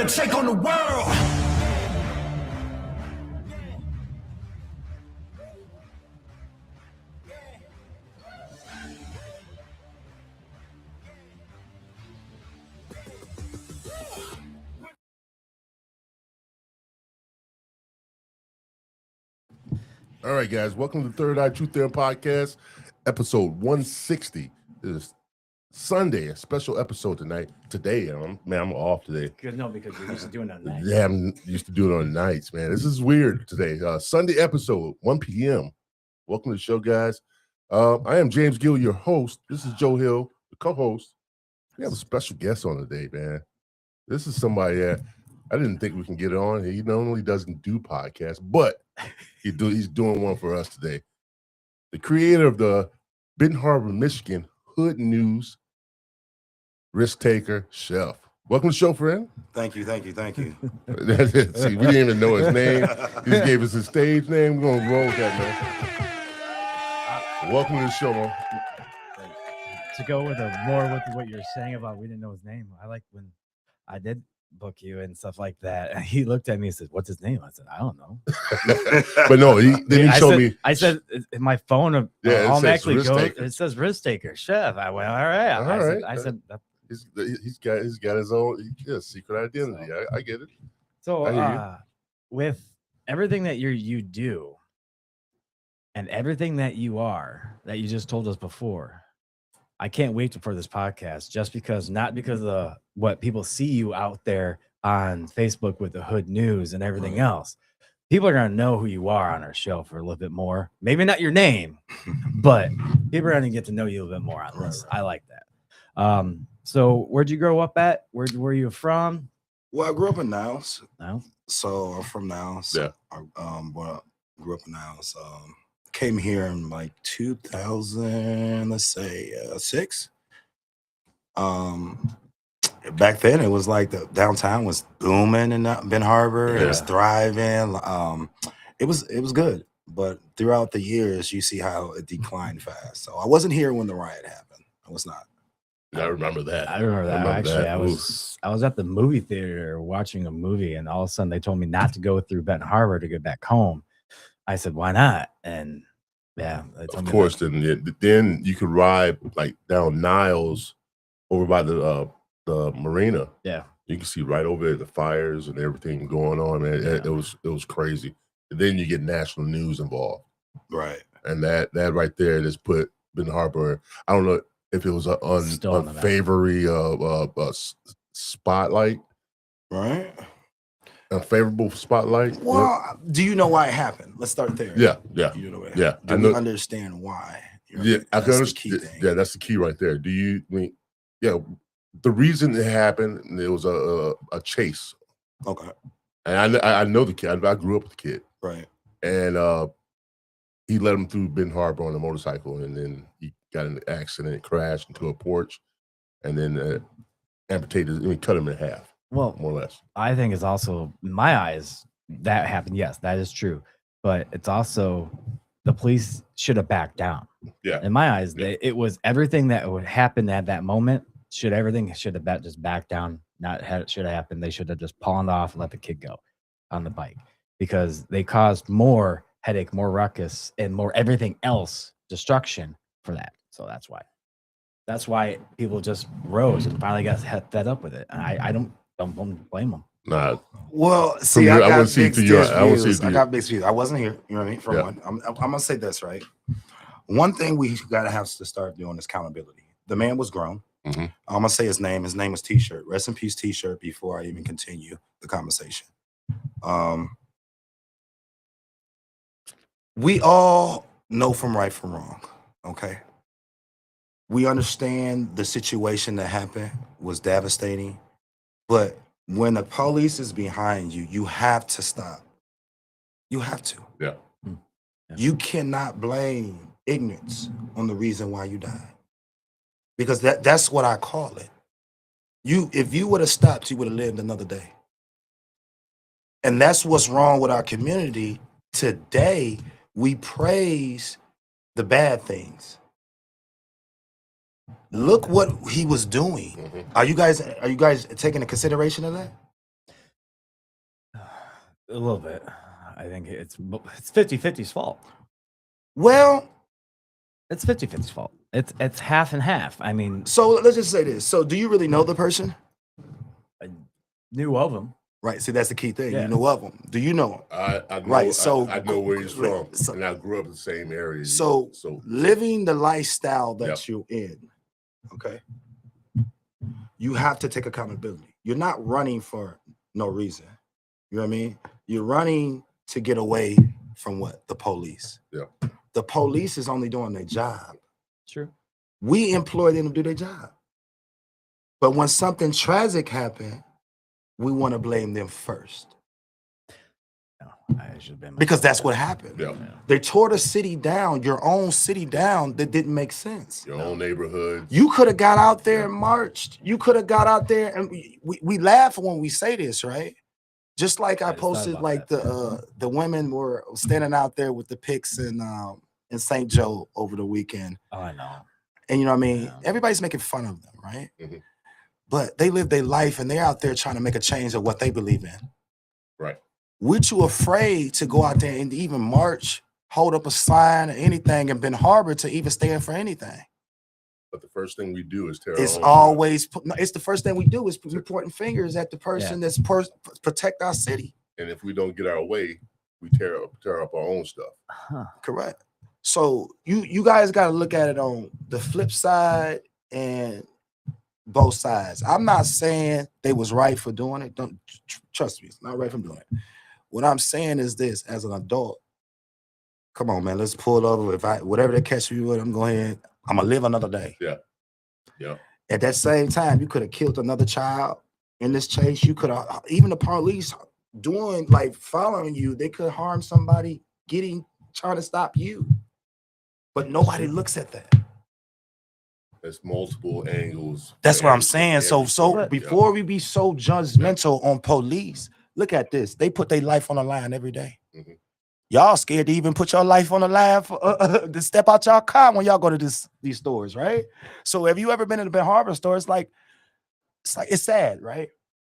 gonna take on the world. All right, guys, welcome to the Third Eye Truth Theorem Podcast, episode 160. This is Sunday, a special episode tonight. Today, I'm off today. Good, no, because you're used to doing it on nights. Yeah, I'm used to doing it on nights, man. This is weird today. Sunday episode, 1 p.m. Welcome to the show, guys. I am James Gill, your host. This is Joe Hill, the co-host. We have a special guest on today, man. This is somebody that I didn't think we can get on. He not only doesn't do podcasts, but he's doing one for us today. The creator of the Benton Harbor, Michigan Hood News, risk taker, chef. Welcome to the show, friend. Thank you. That's it. See, we didn't even know his name. He just gave us his stage name. We're gonna roll with that, man. Welcome to the show, man. To go with more with what you're saying about we didn't know his name. I like when I did book you and stuff like that. And he looked at me and said, "What's his name?" I said, "I don't know." But no, he showed me. I said, "In my phone, Yeah, automatically goes. It says risk taker, chef." I went, "All right." All right. I said, He's got his own secret identity. I get it. So with everything that you do and everything that you are that you just told us before, I can't wait for this podcast just because, not because of what people see you out there on Facebook with the Hood News and everything else. People are going to know who you are on our show for a little bit more. Maybe not your name, but people are going to get to know you a little bit more on this. I like that. So where'd you grow up at? Where you from? Well, I grew up in Niles. No. So I'm from Niles. Yeah. I grew up in Niles. Came here in like 2000, let's say 6. Back then it was like the downtown was booming in Benton Harbor. It was thriving. It was good. But throughout the years, you see how it declined fast. So I wasn't here when the riot happened. I was not. I remember that. Actually, I was at the movie theater watching a movie, and all of a sudden they told me not to go through Benton Harbor to get back home. I said, "Why not?" And yeah, of course. Then you could ride like down Niles over by the marina. Yeah, you can see right over there the fires and everything going on, man. It was crazy. And then you get national news involved, right? And that right there just put Benton Harbor. I don't know if it was an unfavorable spotlight, right? Unfavorable spotlight. Well, do you know why it happened? Let's start there. Yeah. You know what? Yeah. Do you understand why? I can understand. Yeah, that's the key right there. Do you the reason it happened? It was a chase. Okay. And I know the kid. I grew up with the kid. Right. And he led him through Benton Harbor on a motorcycle, and then he got in an accident, crashed into a porch, and then cut him in half. Well, more or less. I think it's also, in my eyes, that happened. Yes, that is true. But it's also the police should have backed down. Yeah. In my eyes, it was everything that would happen at that moment. Everything should have just backed down. Should have happened. They should have just pawned off and let the kid go on the bike, because they caused more headache, more ruckus, and more everything else destruction for that. So that's why people just rose and finally got fed up with it. And I don't blame them. Nah. Well, see, I got mixed views. I got mixed views. I wasn't here. You know what I mean? For one, I'm gonna say this, right? One thing we gotta have to start doing is accountability. The man was grown. Mm-hmm. I'm gonna say his name. His name was T-Shirt. Rest in peace, T-Shirt. Before I even continue the conversation, we all know from right from wrong. Okay. We understand the situation that happened was devastating, but when the police is behind you, you have to stop. You have to. Yeah. You cannot blame ignorance on the reason why you died, because that's what I call it. If you would have stopped, you would have lived another day. And that's what's wrong with our community today. We praise the bad things. Look what he was doing. Mm-hmm. Are you guys taking into consideration of that? A little bit. I think it's 50-50's fault. Well, It's 50-50's fault. It's half and half. I mean, so let's just say this. So do you really know the person? I knew of him. Right. See, that's the key thing. Yeah. You know of him. Do you know him? I know, Right, so- I know where he's from, so- and I grew up in the same area. So living the lifestyle that you're in, okay, you have to take accountability. You're not running for no reason. You know what I mean? You're running to get away from what? The police. Yeah. The police is only doing their job. True. We employ them to do their job. But when something tragic happened, we want to blame them first. No, I should have been Because that's what happened. Yeah. They tore the city down, your own city down, that didn't make sense. Your own neighborhood. You could have got out there and marched. You could have got out there, and we laugh when we say this, right? Just like I I just thought posted, about like that. the women were standing out there with the pics in St. Joe over the weekend, Oh, I know. and you know what I mean. Yeah. Everybody's making fun of them, right? Mhm. But they live their life, and they're out there trying to make a change of what they believe in. Right. We're too afraid to go out there and even march, hold up a sign or anything, and Ben Harbor to even stand for anything. But the first thing we do is tear. It's our own always no, it's the first thing we do is we're pointing fingers at the person that's protect our city. and if we don't get our way, we tear up our own stuff. Huh. Correct. So you guys got to look at it on the flip side and both sides. I'm not saying they was right for doing it. Don't trust me, it's not right for doing it. What I'm saying is this: as an adult, come on, man, let's pull over. If whatever they catch me with, I'm going ahead. I'm gonna live another day. Yeah. Yeah. At that same time, you could have killed another child in this chase. You could have even the police doing like following you. They could harm somebody trying to stop you. But nobody looks at that. There's multiple angles. That's for what I'm every- saying. So everything. Yeah. before we be so judgmental on police, look at this. They put their life on the line every day. Mhm. Y'all scared to even put your life on the line for, to step out your car when y'all go to these stores, right? So have you ever been in the Ben Harbor store? It's sad, right?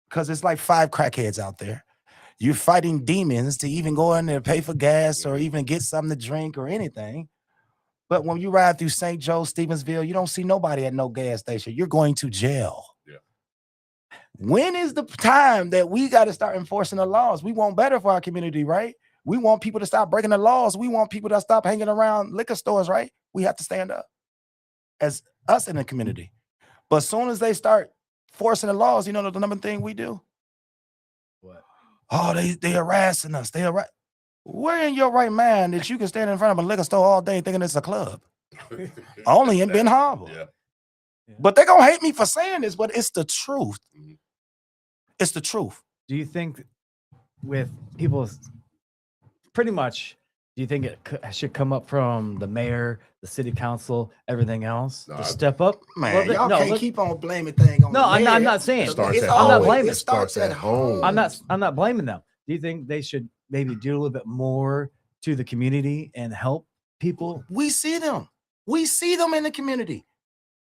Because it's like 5 crackheads out there. You're fighting demons to even go in there, pay for gas, or even get something to drink or anything. But when you ride through St. Joe, Stevensville, you don't see nobody at no gas station. You're going to jail. Yeah. When is the time that we got to start enforcing the laws? We want better for our community, right? We want people to stop breaking the laws. We want people to stop hanging around liquor stores, right? We have to stand up as us in the community. But as soon as they start forcing the laws, you know the number thing we do? What? Oh, they harassing us. Where in your right mind that you can stand in front of a liquor store all day thinking it's a club? Only in Ben Harbor. Yeah. But they're gonna hate me for saying this, but it's the truth. Mhm. It's the truth. Do you think with people pretty much, do you think it should come up from the mayor, the city council, everything else No, to I- step up? Man, Well, y'all no, can't let's- keep on blaming things on No, the I'm mayor. not saying. It starts It's at I'm not home. blaming. It starts at home. I'm not blaming them. Do you think they should maybe do a little bit more to the community and help people? We see them. We see them in the community.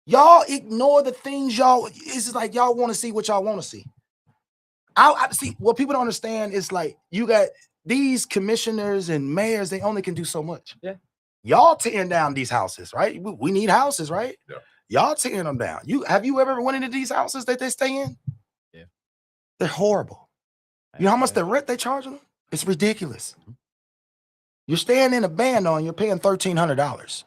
Y'all ignore the things it's just like y'all want to see what y'all want to see. I see what people don't understand is like you got these commissioners and mayors, they only can do so much. Yeah. Y'all tearing down these houses, right? We need houses, right? Yeah. Y'all tearing them down. Have you ever went into these houses that they stay in? Yeah. They're horrible. You know how much the rent they charging them? It's ridiculous. You're staying in a band on, you're paying $1,300.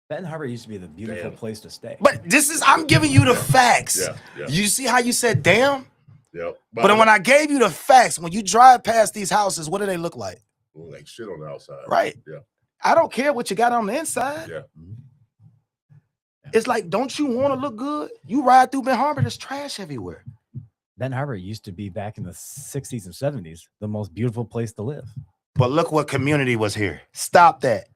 Ben Harbor used to be the beautiful Damn. place to stay. But I'm giving you the facts. Yeah. Yeah. You see how you said damn? Yeah. But when I gave you the facts, when you drive past these houses, what do they look like? like shit on the outside. Right. Yeah. I don't care what you got on the inside. Yeah. It's like, don't you want to look good? You ride through Ben Harbor, there's trash everywhere. Ben Harbor used to be back in the 60s and 70s the most beautiful place to live. But look what community was here. Stop that.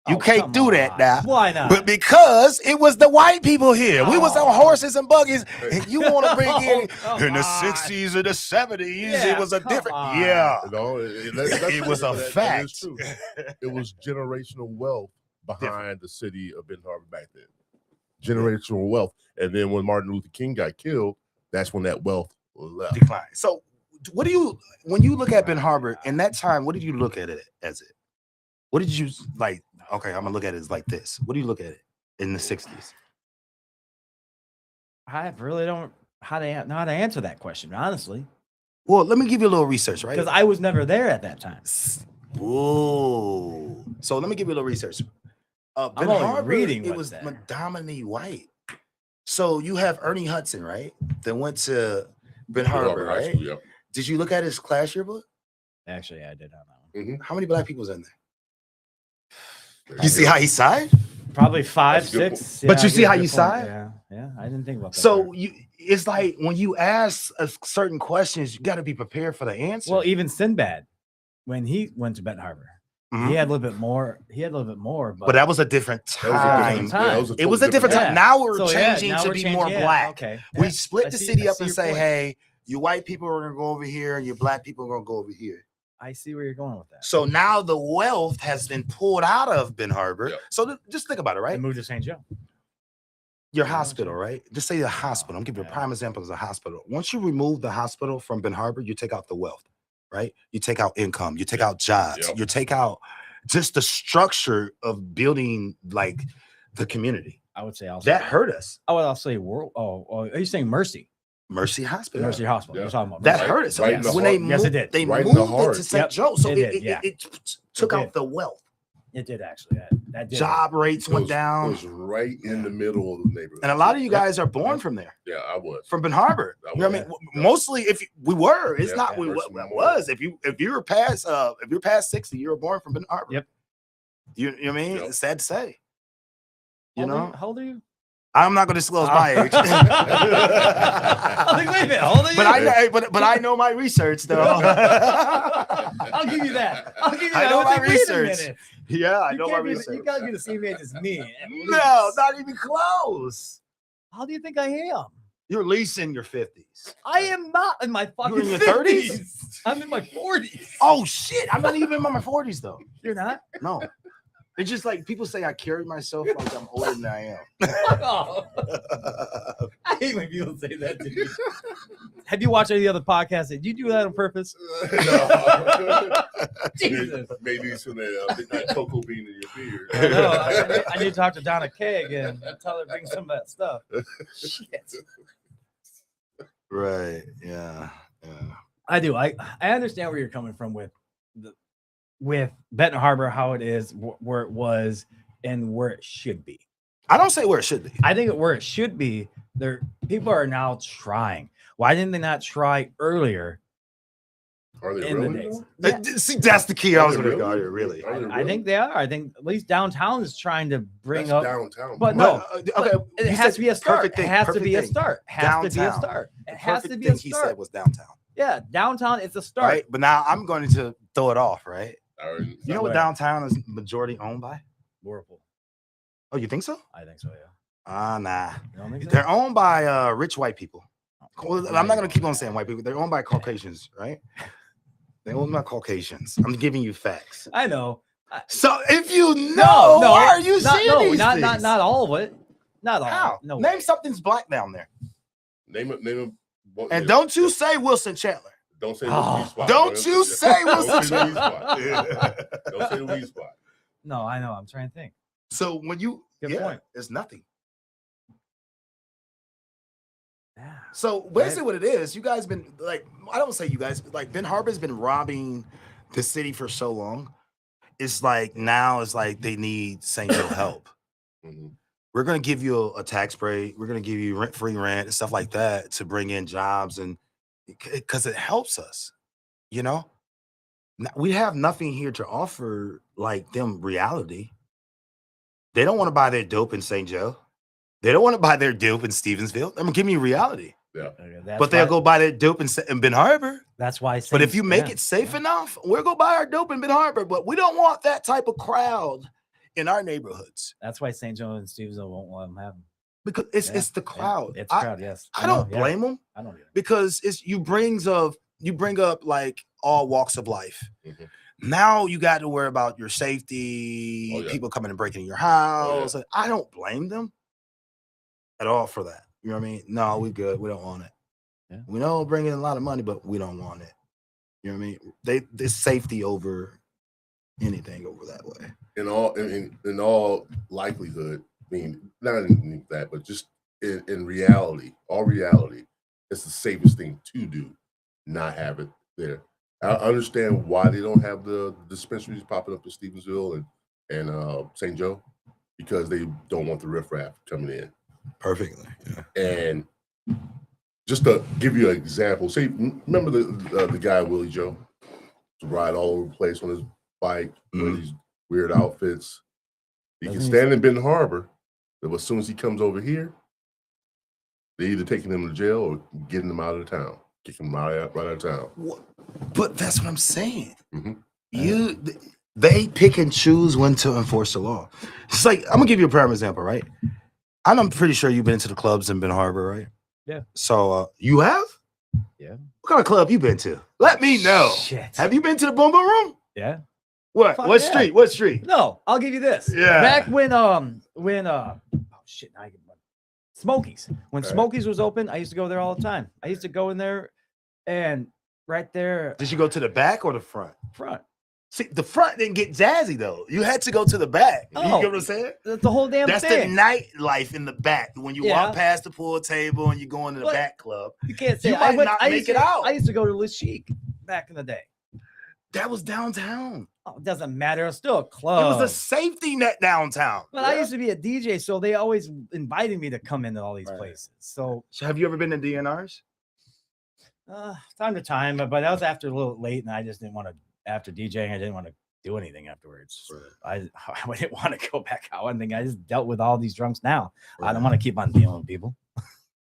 You Oh, can't come do that on. now. Why not? But because it was the white people here. We was Oh. on horses and buggies. And you want to bring in come in the on. 60s or the 70s, Yeah, it was a come different. on. Yeah. You know, It was a that is fact. true. It was generational wealth behind the city of Ben Harbor back then. Generational wealth. And then when Martin Luther King got killed, that's when that wealth left. Decline. So what do you when you look at Ben Harbor in that time? What did you look at it as? It? What did you like? Okay, I'm gonna look at it as like this. What do you look at it in the '60s? I really don't know how to answer that question, honestly, Well, let me give you a little research, right? because I was never there at that time. Whoa. So let me give you a little research. Ben I'm only Harbor, reading it what's was there. predominantly white. So you have Ernie Hudson, right? That went to Ben Ben Harbor, High right? School, yeah. Did you look at his class yearbook? Actually, I did on that one. Mhm. How many black people was in there? There You see go. how he sighed? Probably 5, That's a good 6. But you I see get how your you point. side? Yeah, I didn't think about that. So part. it's like when you ask certain questions, you got to be prepared for the answer. Well, even Sinbad, when he went to Benton Harbor, Mhm. he had a little bit more. But that was a different That was a time. different time. That was It was a totally different time. Yeah. Now we're So, yeah, changing now to we're be changing- more yeah, black. Okay, We yeah, split I the see- city I up see and your say, point. hey, you white people are gonna go over here and your black people are gonna go over here. I see where you're going with that. So now the wealth has been pulled out of Ben Harbor. Yep. So just think about it, right? And moved to St. Joe. Your Yeah, hospital, sure. right? Just say the hospital. I'm giving you a yeah. prime example as a hospital. Once you remove the hospital from Ben Harbor, you take out the wealth, right? You take out income, you take out jobs, Yep. you take out just the structure of building like the community. I would say also That hurt us. I would also say world. Oh, are you saying Mercy? Mercy Hospital. Mercy Hospital. Yeah. You're talking about That Mercy. hurt us. So Right in the when heart. they Yes, it moved, did. they Right in the moved it heart. to St. Yep, Joe. So it did, yeah. it took It out did. the wealth. It did actually. That did. Job rates It went was, down. It was right in the middle of the neighborhood. And a lot of you Right- guys are born from there. Yeah, I was. From Ben Harbor. I You know what I mean? was. Mostly if we were, it's Yeah, not yeah. we Mercy what Memorial. was. If you're past 60, you were born from Ben Harbor. Yep. You know what I mean? Yep. It's sad to say. You know, How old are you? I'm not gonna disclose my age. I was like, wait a minute, how old are you? but I know my research though. I'll give you that. I'll give you I that. know was my like, wait a research. minute. Yeah, I You know my can't be research. You gotta be the same age as me. at No, least. not even close. How do you think I am? You're at least in your 50s. I am not in my fucking in your 30s. I'm in my 40s. Oh shit! I'm not even in my 40s though. You're not? No. It's just like people say I carry myself like I'm older than I am. Oh, I hate when people say that to me. Have you watched any other podcasts? Did you do that on purpose? No. Jesus. Maybe it's from that cocoa bean in your beard. I know. I need to talk to Donna Kay again and tell her to bring some of that stuff. Shit. Right. Yeah. I do. I understand where you're coming from with Benton Harbor, how it is, where it was, and where it should be. I don't say where it should be. I think where it should be, people are now trying. Why didn't they not try earlier? Are they In the really? days. though? Yeah. See, that's the key. I Are was they going to go really? here. Really. Are they I think they are. I think at least downtown is trying to bring That's up. downtown. But bro. no, okay. It you has said to be a start. perfect It thing, has to perfect be a thing. start. Has to be a Downtown. start. It The has to perfect be a thing he said start. was downtown. Yeah, downtown. It's a start. Right. But now I'm going to throw it off. Right. Alright. You know what Right. downtown is majority owned by? Whirlpool. Oh, you think so? I think so. Yeah. Nah. You don't think so? They're owned by rich white people. Well, I'm not going to keep on Yeah. saying white people. They're owned by Caucasians, right? They're owned by Caucasians. I'm giving you facts. I know. So if you know, No, why are you not, saying no, these not, things? not all of it. Not all. How? No. Name way. something's black down there. Name it. And don't you say Wilson Chandler. Don't say Oh. the weed spot. Don't you say Don't Wilson say the weed spot. Don't say the weed spot. No, I know. I'm trying to think. So when you Good point. it's nothing. Yeah. So basically what it is, you guys been like, I don't say you guys, but like Ben Harbor's been robbing the city for so long. It's like now it's like they need St. Joe help. Mhm. We're gonna give you a tax break. We're gonna give you rent-free rent and stuff like that to bring in jobs and because it helps us, you know. We have nothing here to offer like them reality. They don't want to buy their dope in St. Joe. They don't want to buy their dope in Stevensville. I'm gonna give you reality. Okay, that's But they'll why- go buy their dope in Ben Harbor. That's why. But if Saints- you make yeah, it safe yeah. enough, we'll go buy our dope in Ben Harbor. But we don't want that type of crowd in our neighborhoods That's why St. Joe and Stevensville won't let them have them. because it's the crowd. It's the crowd. Yes. I know, don't yeah. blame them I don't either. because you bring up like all walks of life. Mhm. Now you got to worry about your safety, Oh, yeah. people coming and breaking in your Oh, yeah. house. I don't blame them at all for that. You know what I mean? No, we good. We don't want it. Yeah. We know it'll bring in a lot of money, but we don't want it. You know what I mean? There's safety over anything over that way. In all likelihood, I mean, not in that, but just in reality, it's the safest thing to do, not have it there. I understand why they don't have the dispensaries popping up in Stevensville and St. Joe, because they don't want the riffraff coming in. Perfectly. Yeah. And just to give you an example, say, remember the guy Willie Joe, to ride all over the place on his bike, wear these weird outfits. He can stand in Benton Harbor, but as soon as he comes over here, they're either taking him to jail or getting him out of town, kicking him right out of town. But that's what I'm saying. Mm-hmm. They pick and choose when to enforce the law. It's like, I'm gonna give you a prime example, right? I'm pretty sure you've been to the clubs in Benton Harbor, right? Yeah. So you have? Yeah. What kind of club you been to? Let me know. Shit. Have you been to the Boom Boom Room? Yeah. What? Fuck What yeah. street? What street? No, I'll give you this. Yeah. Back when oh shit, now I get Smokies. When Okay. Smokies was open, I used to go there all the time. I used to go in there and right there Did you go to the back or the front? front. See, the front didn't get jazzy though. You had to go to the back. You Oh. get what I'm saying? That's the whole damn That's thing. the nightlife in the back. When you Yeah. walk past the pool table and you go into the But- back club, You can't say You I might went, not I make used it to, out. I used to go to Le Chic back in the day. that was downtown. Oh, it doesn't matter. It's still a It club. was a safety net downtown. But I used to be a DJ, so they always invited me to come into all these Right. places. So So have you ever been to DNRs? time to time, but that was after a little late, and I just didn't want to. After DJing, I didn't want to do anything afterwards. I didn't want to go back out. One thing I just dealt with all these drunks now. I don't want to keep on dealing with people.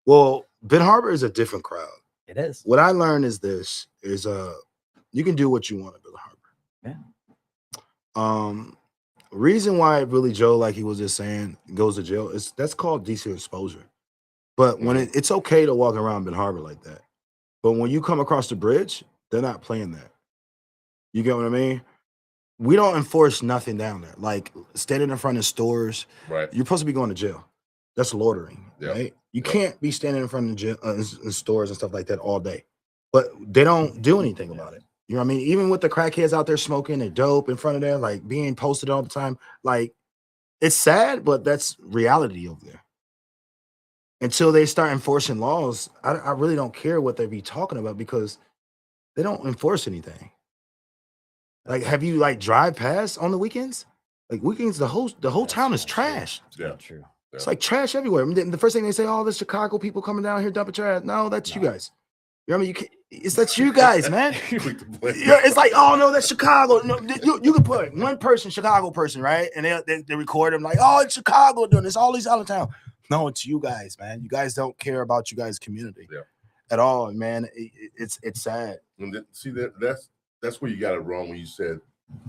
Well, Benton Harbor is a different crowd. It is. What I learned is this: you can do what you want at Benton Harbor. Reason why Billy Joe, like he was just saying, goes to jail is that's called decent exposure. But when it's okay to walk around Benton Harbor like that, but when you come across the bridge, they're not playing that. You get what I mean? We don't enforce nothing down there. Like standing in front of stores, Right. you're supposed to be going to jail. That's loitering, Yeah. right? You Yeah. can't be standing in front of jail, in stores and stuff like that all day. But they don't do anything about it. You know what I mean? Even with the crackheads out there smoking their dope in front of them, like being posted all the time, like it's sad, but that's reality over there. Until they start enforcing laws, I really don't care what they be talking about because they don't enforce anything. Like, have you like drive past on the weekends? Like weekends, the whole town is trash. Yeah. True. It's like trash everywhere. I mean, the first thing they say, "Oh, the Chicago people coming down here dumping trash." No, that's you guys. You know what I mean? You can't, that's you guys, man. Quick to blame. It's like, oh no, that's Chicago. No, you can put one person, Chicago person, right? And they record them like, oh, it's Chicago doing this. All these out of town. No, it's you guys, man. You guys don't care about you guys' community at all, man. It's sad. And see that's where you got it wrong when you said,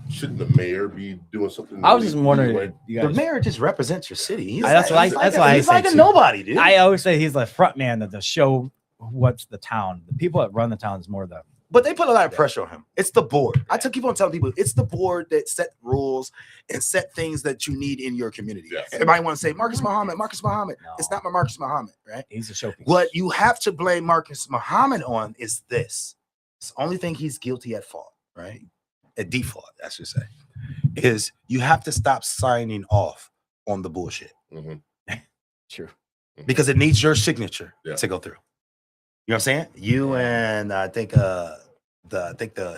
shouldn't the mayor be doing something? I was just wondering. anyway? You The guys, mayor just represents your city. He's That's what I- he's that's like what I he's say like a too. nobody, dude. I always say he's the front man of the show. What's the town? The people that run the town is more the. But they put a lot of pressure on him. It's the board. I keep on telling people it's the board that set rules and set things that you need in your community. Yes. Everybody want to say Marcus Muhammad, Marcus Muhammad. No. It's not my Marcus Muhammad, right? He's a showpiece. What you have to blame Marcus Muhammad on is this. It's the only thing he's guilty at fault, right? At default, I should say, is you have to stop signing off on the bullshit Mhm. True. because it needs your signature Yeah. to go through. You know what I'm saying? You and I think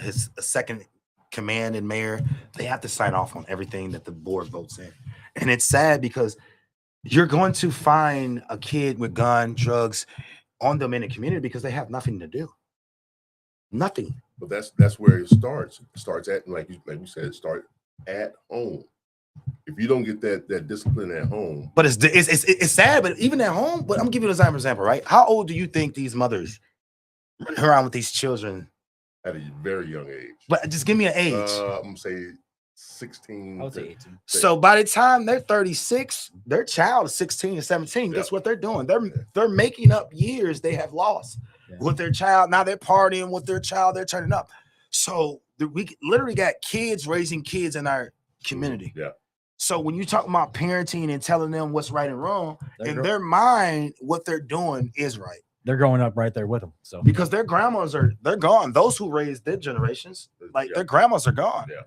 his second command and mayor, they have to sign off on everything that the board votes in. And it's sad because you're going to find a kid with gun, drugs on them in the community because they have nothing to do. Nothing. But that's where it starts. It starts at like you said, start at home. If you don't get that discipline at home, But it's sad, but even at home, but I'm gonna give you an example, right? How old do you think these mothers run around with these children? at a very young age. But just give me an age. I'm gonna say 16. I would say to- 18. So by the time they're 36, their child is 16 or 17. Guess Yeah. what they're doing? They're making up years they have lost Yeah. with their child. Now they're partying with their child. They're turning up. So we literally got kids raising kids in our community. Yeah. So when you talk about parenting and telling them what's right and wrong, They're in gro- their mind, what they're doing is right. they're growing up right there with them. So because their grandmas they're gone. Those who raised their generations, like their grandmas are gone. Yeah.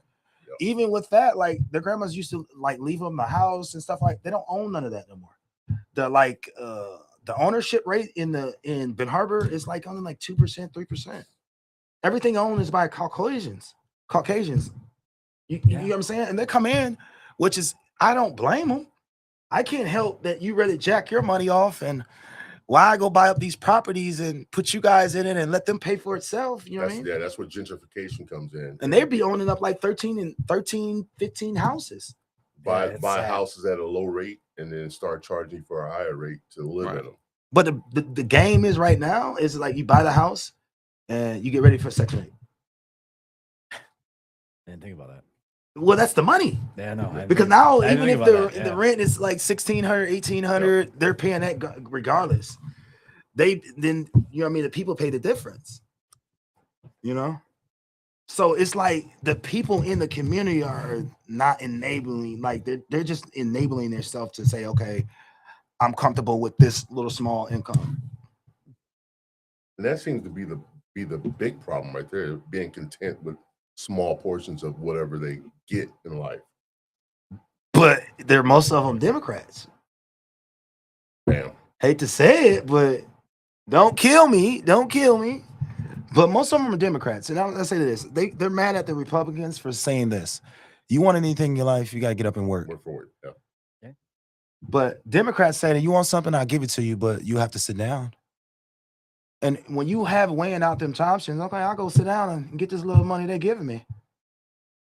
Even with that, like their grandmas used to like leave them the house and stuff like. They don't own none of that no more. The ownership rate in Ben Harbor is like only like 2%, 3%. Everything owned is by Caucasians. You know what I'm saying? And they come in, which is I don't blame them. I can't help that you ready to jack your money off, and why I go buy up these properties and put you guys in it and let them pay for itself. You know what I mean? Yeah, that's where gentrification comes in. And they'd be owning up like 13, 15 houses. Buy houses at a low rate and then start charging for a higher rate to live in them. But the game is right now is like you buy the house and you get ready for Section 8. I didn't think about that. Well, that's the money. Yeah, no. Because now, I even didn't if think about the rent is like $1,600, $1,800, they're paying that regardless. You know what I mean? The people pay the difference. You know? So it's like the people in the community are not enabling, like they're just enabling themselves to say, okay, I'm comfortable with this little small income. And that seems to be the big problem right there, being content with small portions of whatever they get in life. But they're most of them Democrats. Bam. Hate to say it, but don't kill me. But most of them are Democrats. And I'll say this. They're mad at the Republicans for saying this. You want anything in your life, you got to get up and work. Work for it. Yeah. Okay. But Democrats say that you want something, I'll give it to you, but you have to sit down. And when you have weighing out them options, okay, I'll go sit down and get this little money they're giving me.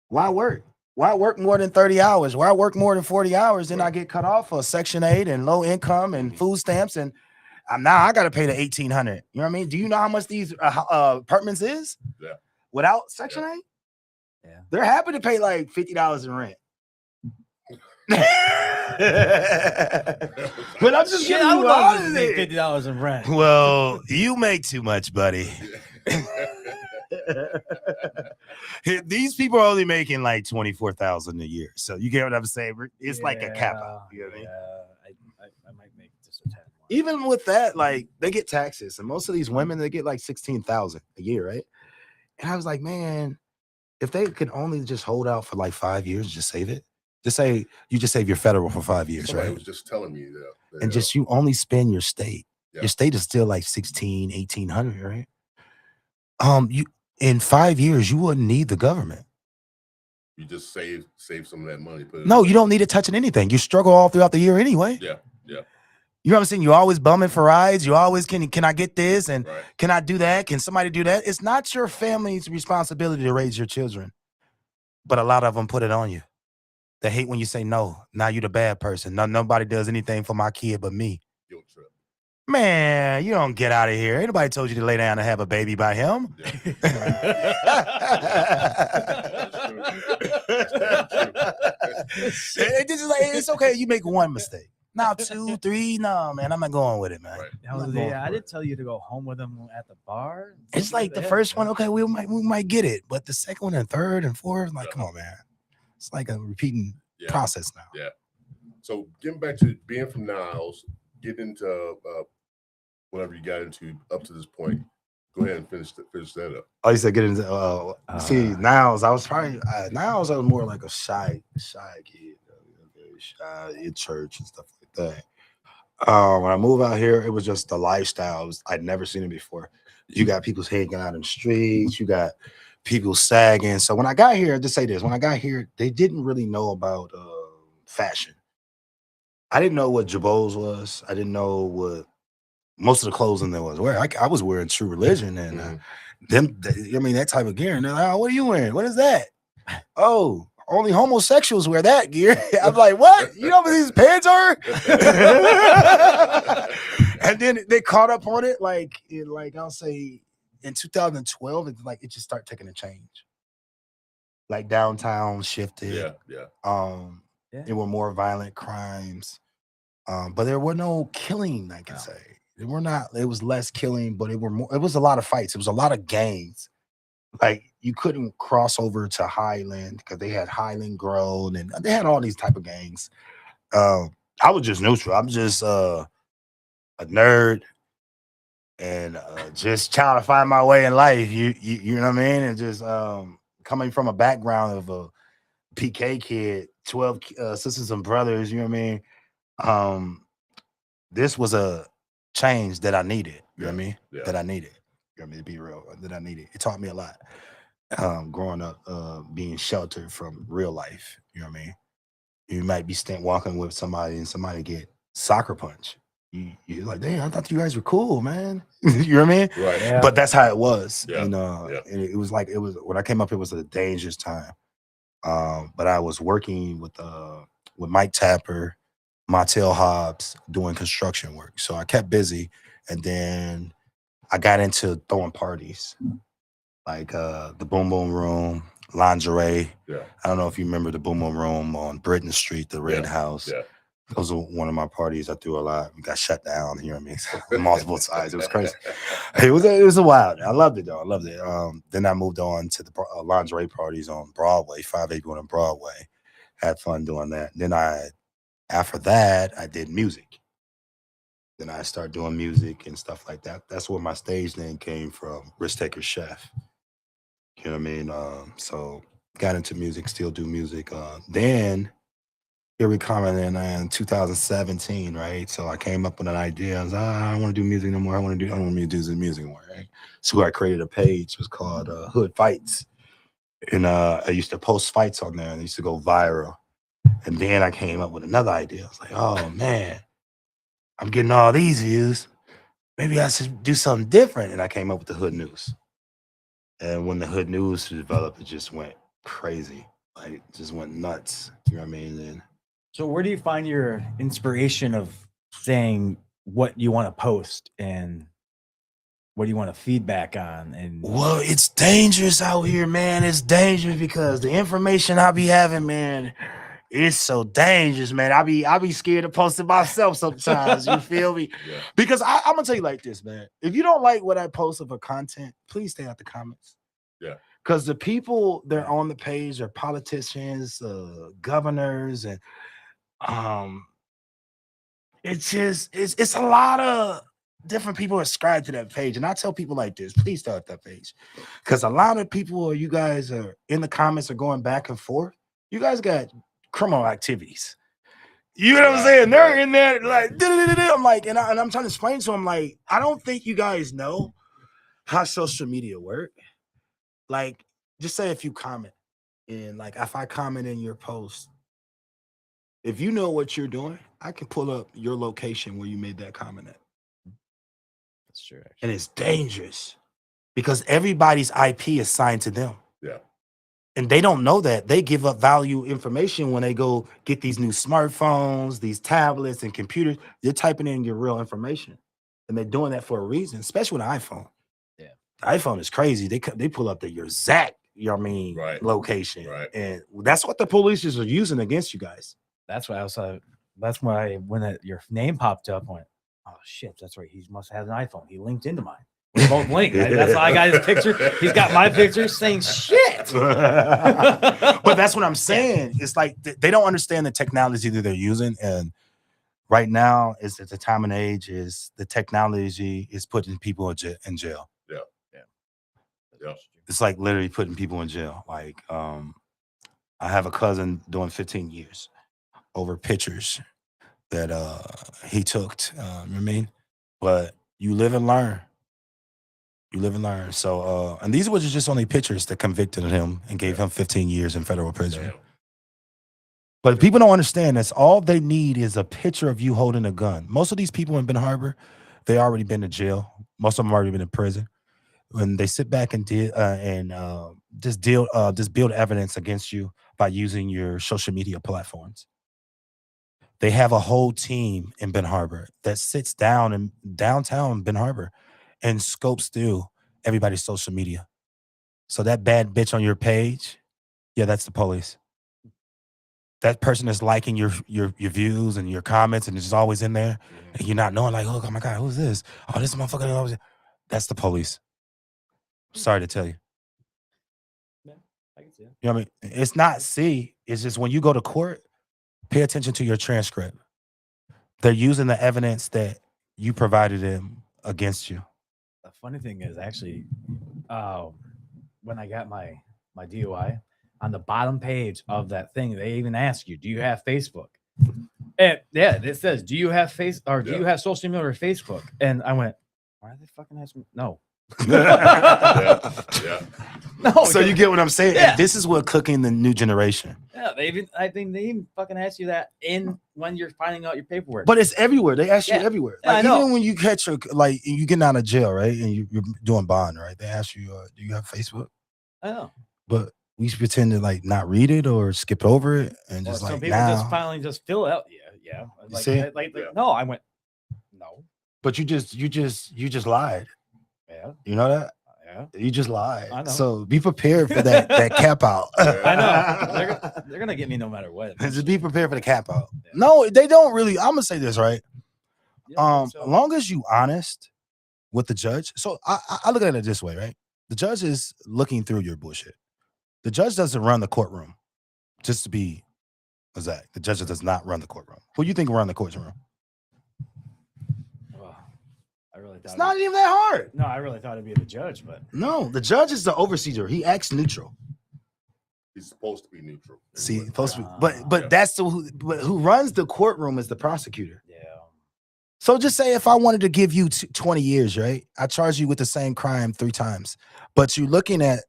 Why work? Why work more than 30 hours? Why work more than 40 hours? Then I get cut off for Section 8 and low income and food stamps. And now I got to pay the $1,800. You know what I mean? Do you know how much these apartments is? Yeah. Without Section 8? Yeah. They're happy to pay like $50 in rent. But I'm just giving you $50 in rent. Well, you make too much, buddy. These people are only making like $24,000 a year, so you get what I'm saying. It's like a cap out. You know what I mean? I might make just a tad more. Even with that, like they get taxes, and most of these women they get like $16,000 a year, right? And I was like, man, if they could only just hold out for like 5 years, just save it. Just say you just save your federal for 5 years, Somebody right? was just telling me that. And just you only spend your state. Yeah. Your state is still like 1,800, right? You in 5 years you wouldn't need the government. You just save some of that money. No, you don't need it touching anything. You struggle all throughout the year anyway. Yeah. You know what I'm saying? You always bumming for rides. You always can I get this and right. Can I do that? Can somebody do that? It's not your family's responsibility to raise your children, but a lot of them put it on you. They hate when you say no. Now you're the bad person. Nobody does anything for my kid but me. Guilt trip. Man, you don't get out of here. Anybody told you to lay down and have a baby by him? Yeah. It's okay. You make one mistake. Now 2, 3. No, man, I'm not going with it, man. Right. I did tell you to go home with them at the bar. It's like the first one, okay, we might get it, but the second one and third and fourth, like, come on, man. It's like a repeating process now. Yeah. So getting back to being from Niles, get into whatever you got into up to this point. Go ahead and finish that up. Oh, you said get into see Niles. I was probably Niles. I was more like a shy kid, very shy in church and stuff like that. When I moved out here, it was just the lifestyle. I'd never seen it before. You got people hanging out in the streets. You got people sagging. So when I got here, just say this: when I got here, they didn't really know about fashion. I didn't know what Jabos was. I didn't know what most of the clothing there was wearing. I was wearing True Religion and that type of gear. And they're like, oh, what are you wearing? What is that? Oh, only homosexuals wear that gear. I'm like, what? You know what these pants are? And then they caught up on it, I'll say in 2012, it just started taking a change. Like downtown shifted. Yeah. There were more violent crimes. But there were no killing, I can say. It was less killing, but it was a lot of fights. It was a lot of gangs. Like you couldn't cross over to Highland because they had Highland Grove and they had all these type of gangs. I was just neutral. I'm just a nerd. and just trying to find my way in life. You know what I mean? And just coming from a background of a PK kid, 12 sisters and brothers, you know what I mean? This was a change that I needed, you know what I mean? Yeah. That I needed. You know what I mean? To be real, that I needed. It taught me a lot. Growing up, being sheltered from real life, you know what I mean? You might be walking with somebody and somebody get soccer punch. You're like, damn, I thought you guys were cool, man. You know what I mean? Right. Yeah. But that's how it was. Yeah. And Yeah. and it was when I came up, it was a dangerous time. But I was working with Mike Tapper, Montel Hobbs, doing construction work. So I kept busy, and then I got into throwing parties, like the Boom Boom Room, Lingerie. Yeah. I don't know if you remember the Boom Boom Room on Britain Street, the Red House. Yeah. Those were one of my parties I threw a lot. We got shut down, you know what I mean? Multiple times. It was crazy. It was a wild. I loved it though. I loved it. Then I moved on to the lingerie parties on Broadway, 581 on Broadway. Had fun doing that. Then after that, I did music. Then I started doing music and stuff like that. That's where my stage name came from, Risk Taker Chef. You know what I mean? So got into music, still do music. Then here we come in 2017, right? So I came up with an idea. I was like, I don't want to do music no more. I don't want to do music anymore, right? So I created a page. It was called Hood Fights. And I used to post fights on there and they used to go viral. And then I came up with another idea. I was like, oh man, I'm getting all these views. Maybe I should do something different. And I came up with the Hood News. And when the Hood News developed, it just went crazy. Like, it just went nuts. You know what I mean? And So where do you find your inspiration of saying what you want to post and what do you want to feedback on? And well, it's dangerous out here, man. It's dangerous because the information I be having, man, it's so dangerous, man. I be scared to post it myself sometimes. You feel me? Yeah. Because I'm gonna tell you like this, man. If you don't like what I post of a content, please stay out the comments. Yeah. Because the people that are on the page are politicians, governors, and it's a lot of different people ascribe to that page. And I tell people like this, please start that page. Because a lot of people, you guys are in the comments are going back and forth. You guys got criminal activities. You know what I'm saying? They're in there like, I'm like, and I'm trying to explain to them, like, I don't think you guys know how social media work. Like, just say if you comment, and like if I comment in your post, if you know what you're doing, I can pull up your location where you made that comment at. that's true. Actually. And it's dangerous because everybody's IP is signed to them. Yeah. And they don't know that. They give up value information when they go get these new smartphones, these tablets and computers. They're typing in your real information. And they're doing that for a reason, especially with an iPhone. Yeah. The iPhone is crazy. They pull up your exact, you know what I mean, Right. location. Right. And that's what the police are using against you guys. That's why I was. That's why when your name popped up, I went, "Oh shit, that's right. He must have an iPhone. He linked into mine. We're both linked. That's how I got his picture. He's got my picture saying shit." But that's what I'm saying. It's like they don't understand the technology that they're using, and right now is at the time and age is the technology is putting people in jail. Yeah. It's like literally putting people in jail. Like I have a cousin doing 15 years over pictures that he took. You know what I mean? But you live and learn. You live and learn. So and these were just only pictures that convicted him and gave him 15 years in federal prison. Damn. But people don't understand that's all they need is a picture of you holding a gun. Most of these people in Ben Harbor, they already been to jail. Most of them already been in prison. When they sit back and just build evidence against you by using your social media platforms. They have a whole team in Ben Harbor that sits down in downtown Ben Harbor and scopes through everybody's social media. So that bad bitch on your page, yeah, that's the police. That person is liking your views and your comments and it's always in there. And you're not knowing like, oh my God, who's this? Oh, this motherfucker. That's the police. Sorry to tell you. Yeah, I can see it. You know what I mean? It's not C. It's just when you go to court, pay attention to your transcript. They're using the evidence that you provided them against you. funny thing is actually, when I got my DUI, on the bottom page of that thing, they even ask you, "Do you have Facebook?" And yeah, it says, "Do you have do you have social media or Facebook?" And I went, "Why are they fucking asking me?" No, Yeah. no. So you get what I'm saying? Yeah. This is what cooking the new generation. Yeah, I think they even fucking ask you that when you're finding out your paperwork. But it's everywhere. They ask you Yeah. everywhere. Yeah, I Like know. even when you catch your like you getting out of jail, right? And you're doing bond, right? They ask you, do you have Facebook? I know. But we pretend to like not read it or skip over it and Or just some like people now. just finally just fill out. Yeah. Like, see? Yeah. no, I went, no. But you just lied. Yeah. You know that? Yeah. You just lied. I know. So be prepared for that cap out. I know. They're gonna get me no matter what. Just be prepared for the cap out. Yeah. No, they don't really. I'm gonna say this, right? You don't think so? As long as you honest with the judge. So I look at it this way, right? The judge is looking through your bullshit. The judge doesn't run the courtroom. Just to be exact, the judge does not run the courtroom. Who do you think run the courtroom? Well, I really thought It's not even that hard. No, I really thought it'd be the judge, but No, the judge is the overseer. He acts neutral. He's supposed to be neutral. See, supposed to be, Yeah. but that's the who runs the courtroom is the prosecutor. yeah. So just say if I wanted to give you 20 years, right? I charge you with the same crime 3 times, but you're looking at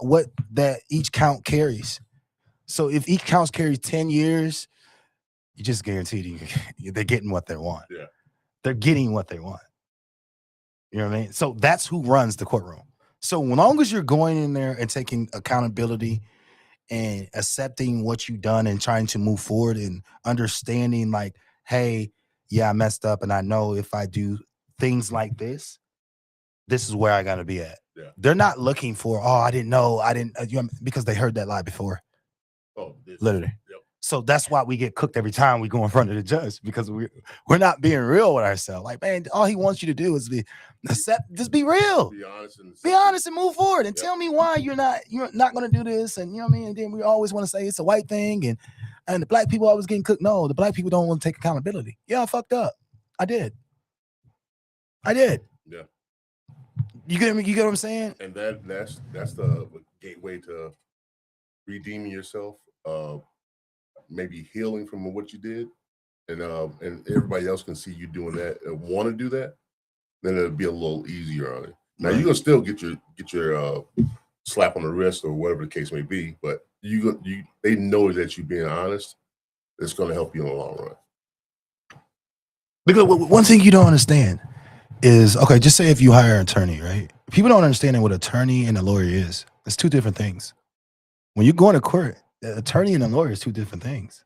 what that each count carries. So if each count carries 10 years, you just guaranteed they're getting what they want. Yeah. They're getting what they want. You know what I mean? So that's who runs the courtroom. So as long as you're going in there and taking accountability and accepting what you've done and trying to move forward and understanding like, hey, yeah, I messed up. And I know if I do things like this is where I got to be at. Yeah. They're not looking for, oh, I didn't know. Because they heard that lie before. Oh, Literally. Yep. So that's why we get cooked every time we go in front of the judge because we're not being real with ourselves. Like, man, all he wants you to do is just be real. Be honest and move forward and tell me why you're not going to do this. And you know what I mean? And then we always want to say it's a white thing and the black people always getting cooked. No, the black people don't want to take accountability. Yeah, I fucked up. I did. Yeah. You get what I'm saying? And that's the gateway to redeeming yourself, maybe healing from what you did, and everybody else can see you doing that and want to do that. Then it'll be a little easier on it. Now you're gonna still get your slap on the wrist or whatever the case may be, but they know that you being honest. It's gonna help you in the long run. Because one thing you don't understand is, okay, just say if you hire an attorney, right? People don't understand what attorney and a lawyer is. It's 2 different things. When you go into court, the attorney and a lawyer is 2 different things.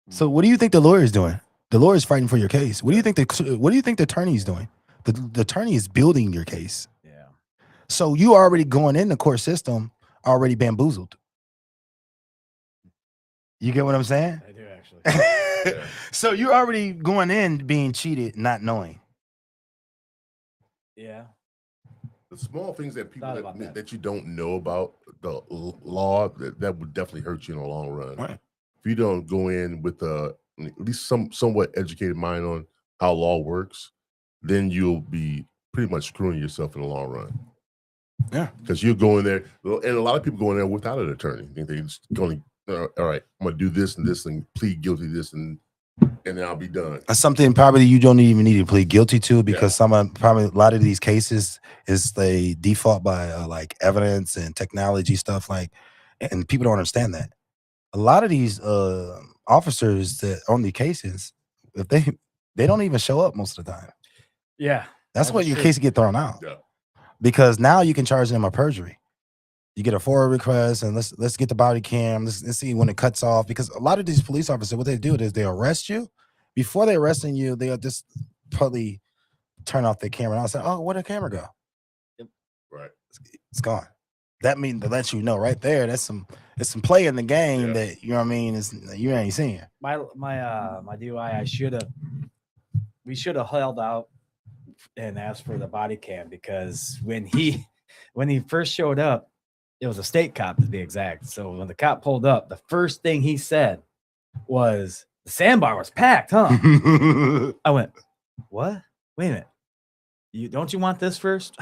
So what do you think the lawyer is doing? The lawyer is fighting for your case. What do you think the attorney is doing? The attorney is building your case. Yeah. So you already going in the court system already bamboozled. You get what I'm saying? I do actually. So you're already going in being cheated, not knowing. Yeah. The small things that people Thought about that. that you don't know about the law that would definitely hurt you in the long run. Right. If you don't go in with at least somewhat educated mind on how law works, then you'll be pretty much screwing yourself in the long run. Yeah. Because you're going there, and a lot of people go in there without an attorney. They're just going, all right, I'm gonna do this and this and plead guilty to this and then I'll be done. That's something probably you don't even need to plead guilty to because probably a lot of these cases is they default by like evidence and technology stuff and people don't understand that. A lot of these officers that on the cases, if they don't even show up most of the time. Yeah. That's why your true. case get thrown out. Yeah. Because now you can charge them a perjury. You get a FOIA request and let's get the body cam. Let's see when it cuts off. Because a lot of these police officers, what they do is they arrest you. Before they arresting you, they'll just probably turn off their camera and I'll say, oh, where'd the camera go? Right. It's gone. That means to let you know right there. It's some play in the game that you know what I mean. You ain't seeing. My DUI, we should have held out and asked for the body cam because when he first showed up, it was a state cop to be exact. So when the cop pulled up, the first thing he said was, the sandbar was packed, huh? I went, what? Wait a minute. don't you want this first?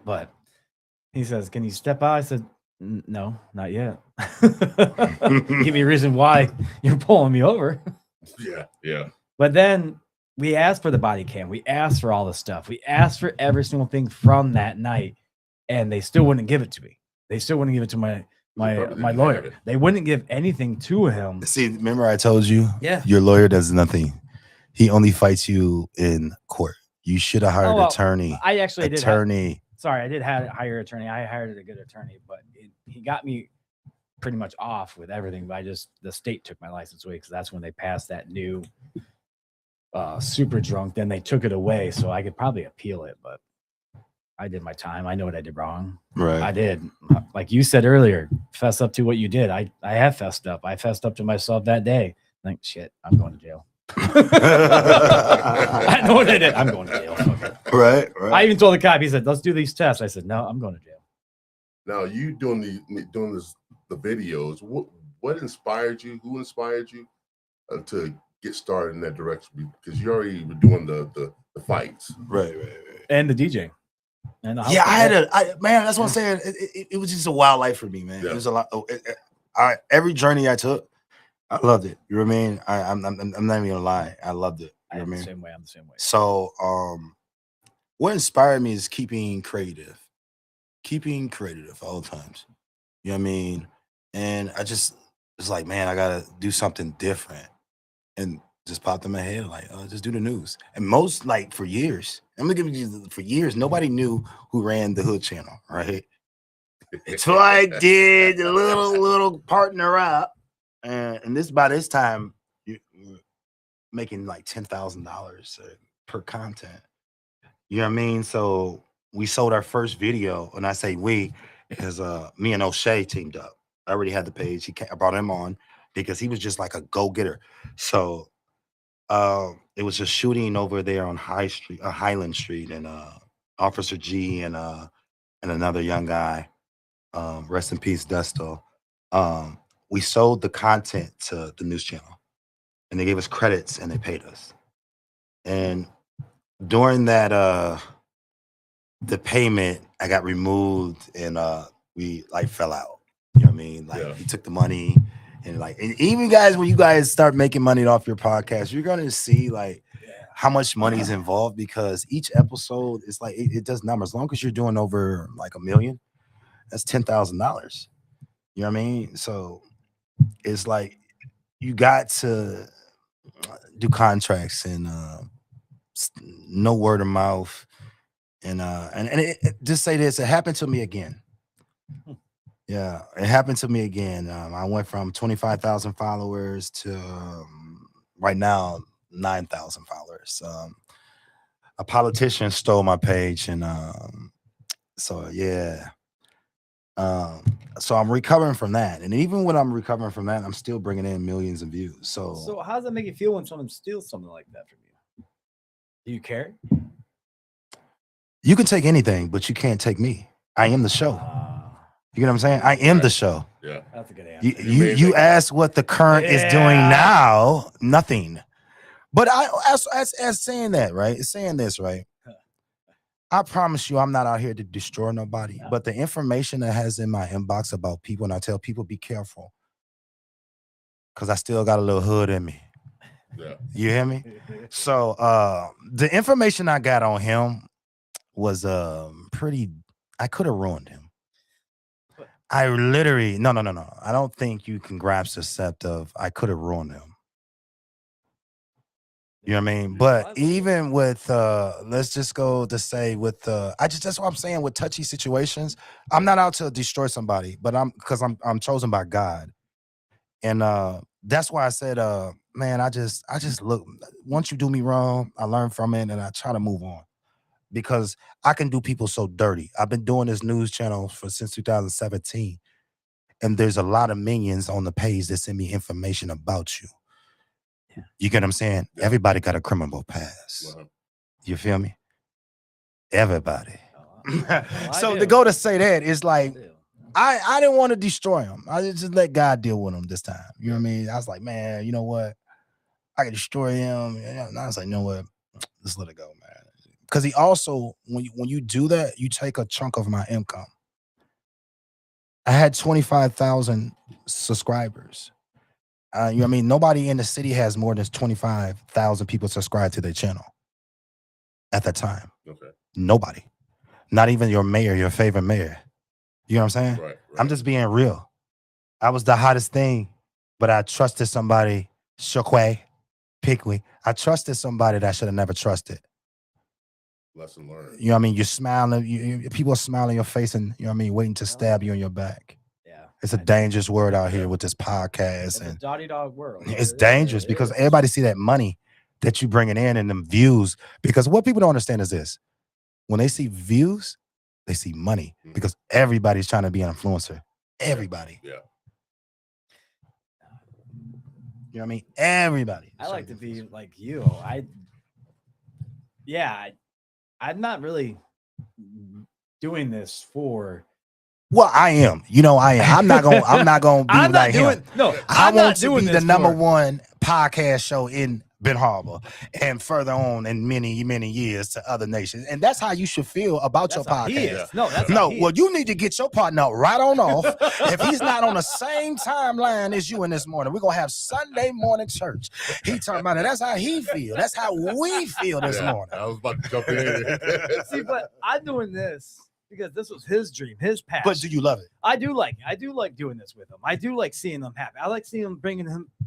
But he says, can you step out? I said, no, not yet. Give me a reason why you're pulling me over. Yeah. But then we asked for the body cam. We asked for all the stuff. We asked for every single thing from that night, and they still wouldn't give it to me. They still wouldn't give it to my probably didn't have lawyer. it. They wouldn't give anything to him. See, remember I told you? Yeah. Your lawyer does nothing. He only fights you in court. You should have hired Oh, well, attorney. I actually did. Attorney. Sorry, I did hire an attorney. I hired a good attorney, but he got me pretty much off with everything. But the state took my license away because that's when they passed that new super drunk. Then they took it away, so I could probably appeal it. But I did my time. I know what I did wrong. Right. I did. Like you said earlier, fess up to what you did. I have fessed up. I fessed up to myself that day. Like, shit, I'm going to jail. I know what I did. I'm going to jail. Okay. Right. I even told the cop. He said, "Let's do these tests." I said, "No, I'm going to jail." Now you doing the videos. What inspired you? Who inspired you to get started in that direction? Because you already were doing the fights. Right. And the DJ. And the house Yeah, party. man, that's what I'm saying. It was just a wild life for me, man. Yeah. It was a lot. Every journey I took, I loved it. You know what I mean? I'm not even gonna lie. I loved it. You know what I mean? I'm the same way. So, what inspired me is keeping creative all the times. You know what I mean? And I just was like, man, I gotta do something different, and just popped in my head like, just do the news. And most like for years, I'm gonna give you for years, nobody knew who ran the Hood channel, right? So I did a little partner up, and by this time, you're making like $10,000 per content. You know what I mean? So we sold our first video, and I say we, is me and O'Shea teamed up. I already had the page. I brought him on because he was just like a go-getter. So it was just shooting over there on Highland Street, and Officer G and another young guy. Rest in peace, Desto. We sold the content to the news channel, and they gave us credits and they paid us. And during that the payment, I got removed, and we like fell out. You know what I mean? Like he took the money, and even guys, when you guys start making money off your podcast, you're gonna see like how much money is involved, because each episode is like it does numbers. As long as you're doing over like $1 million, that's $10,000. You know what I mean? So it's like you got to do contracts and no word of mouth, and just say this: it happened to me again. Yeah, it happened to me again. I went from 25,000 followers to right now 9,000 followers. A politician stole my page, and so yeah. So I'm recovering from that, and even when I'm recovering from that, I'm still bringing in millions of views. So how does that make you feel when someone steals something like that from you? Do you care? You can take anything, but you can't take me. I am the show. You get what I'm saying? I am the show. Yeah, that's a good answer. You ask what the current is doing now, nothing. But as saying that, right? Saying this, right? I promise you, I'm not out here to destroy nobody. No. But the information that has in my inbox about people, and I tell people, be careful, because I still got a little hood in me. Yeah. You hear me? So the information I got on him was pretty. I could have ruined him. I literally no. I don't think you can grasp the concept of I could have ruined him. You know what I mean? But even with let's just go to say with that's what I'm saying with touchy situations. I'm not out to destroy somebody, but I'm chosen by God. And that's why I said man, I just look, once you do me wrong, I learn from it and I try to move on, because I can do people so dirty. I've been doing this news channel since 2017, and there's a lot of minions on the page that send me information about you. Yeah. You get what I'm saying? Yeah. Everybody got a criminal past. Wow. You feel me? Everybody. So to go to say that is like, I didn't want to destroy him. I just let God deal with him this time. You know what I mean? I was like, man, you know what? I can destroy him. And I was like, you know what? Let's let it go, man. because he also when you do that, you take a chunk of my income. I had 25,000 subscribers. You know what I mean? Nobody in the city has more than 25,000 people subscribed to their channel at that time. Okay. Nobody. Not even your mayor, your favorite mayor. You know what I'm saying? Right. I'm just being real. I was the hottest thing, but I trusted somebody, Shokwe, Pickwick. I trusted somebody that I should have never trusted. Lesson learned. You know what I mean? You're smiling, people are smiling in your face and, you know what I mean, waiting to stab you in your back. Yeah. It's a I know. dangerous word out here with this podcast. It's a And dotty dog world. it's It dangerous is. because everybody see that money that you bringing in and them views. Because what people don't understand is this. When they see views, they see money because everybody's trying to be an influencer. Everybody. Yeah. You know what I mean? Everybody. I like to be like you. I'm not really doing this for. Well, I am. You know, I am. I'm not gonna be I'm not like doing. him. No, I I'm not want to doing be this the number for- one podcast show in Ben Harbor and further on in many, many years to other nations. And that's how you should feel about That's your how he podcast. is. No, that's how No, he well, is. you need to get your partner right on off. If he's not on the same timeline as you in this morning, we're gonna have Sunday morning church. He talking about it. That's how he feel. That's how we feel this Yeah, morning. I was about to jump in. See, but I'm doing this because this was his dream, his passion. But do you love it? I do like doing this with him. I do like seeing them happy. I like seeing him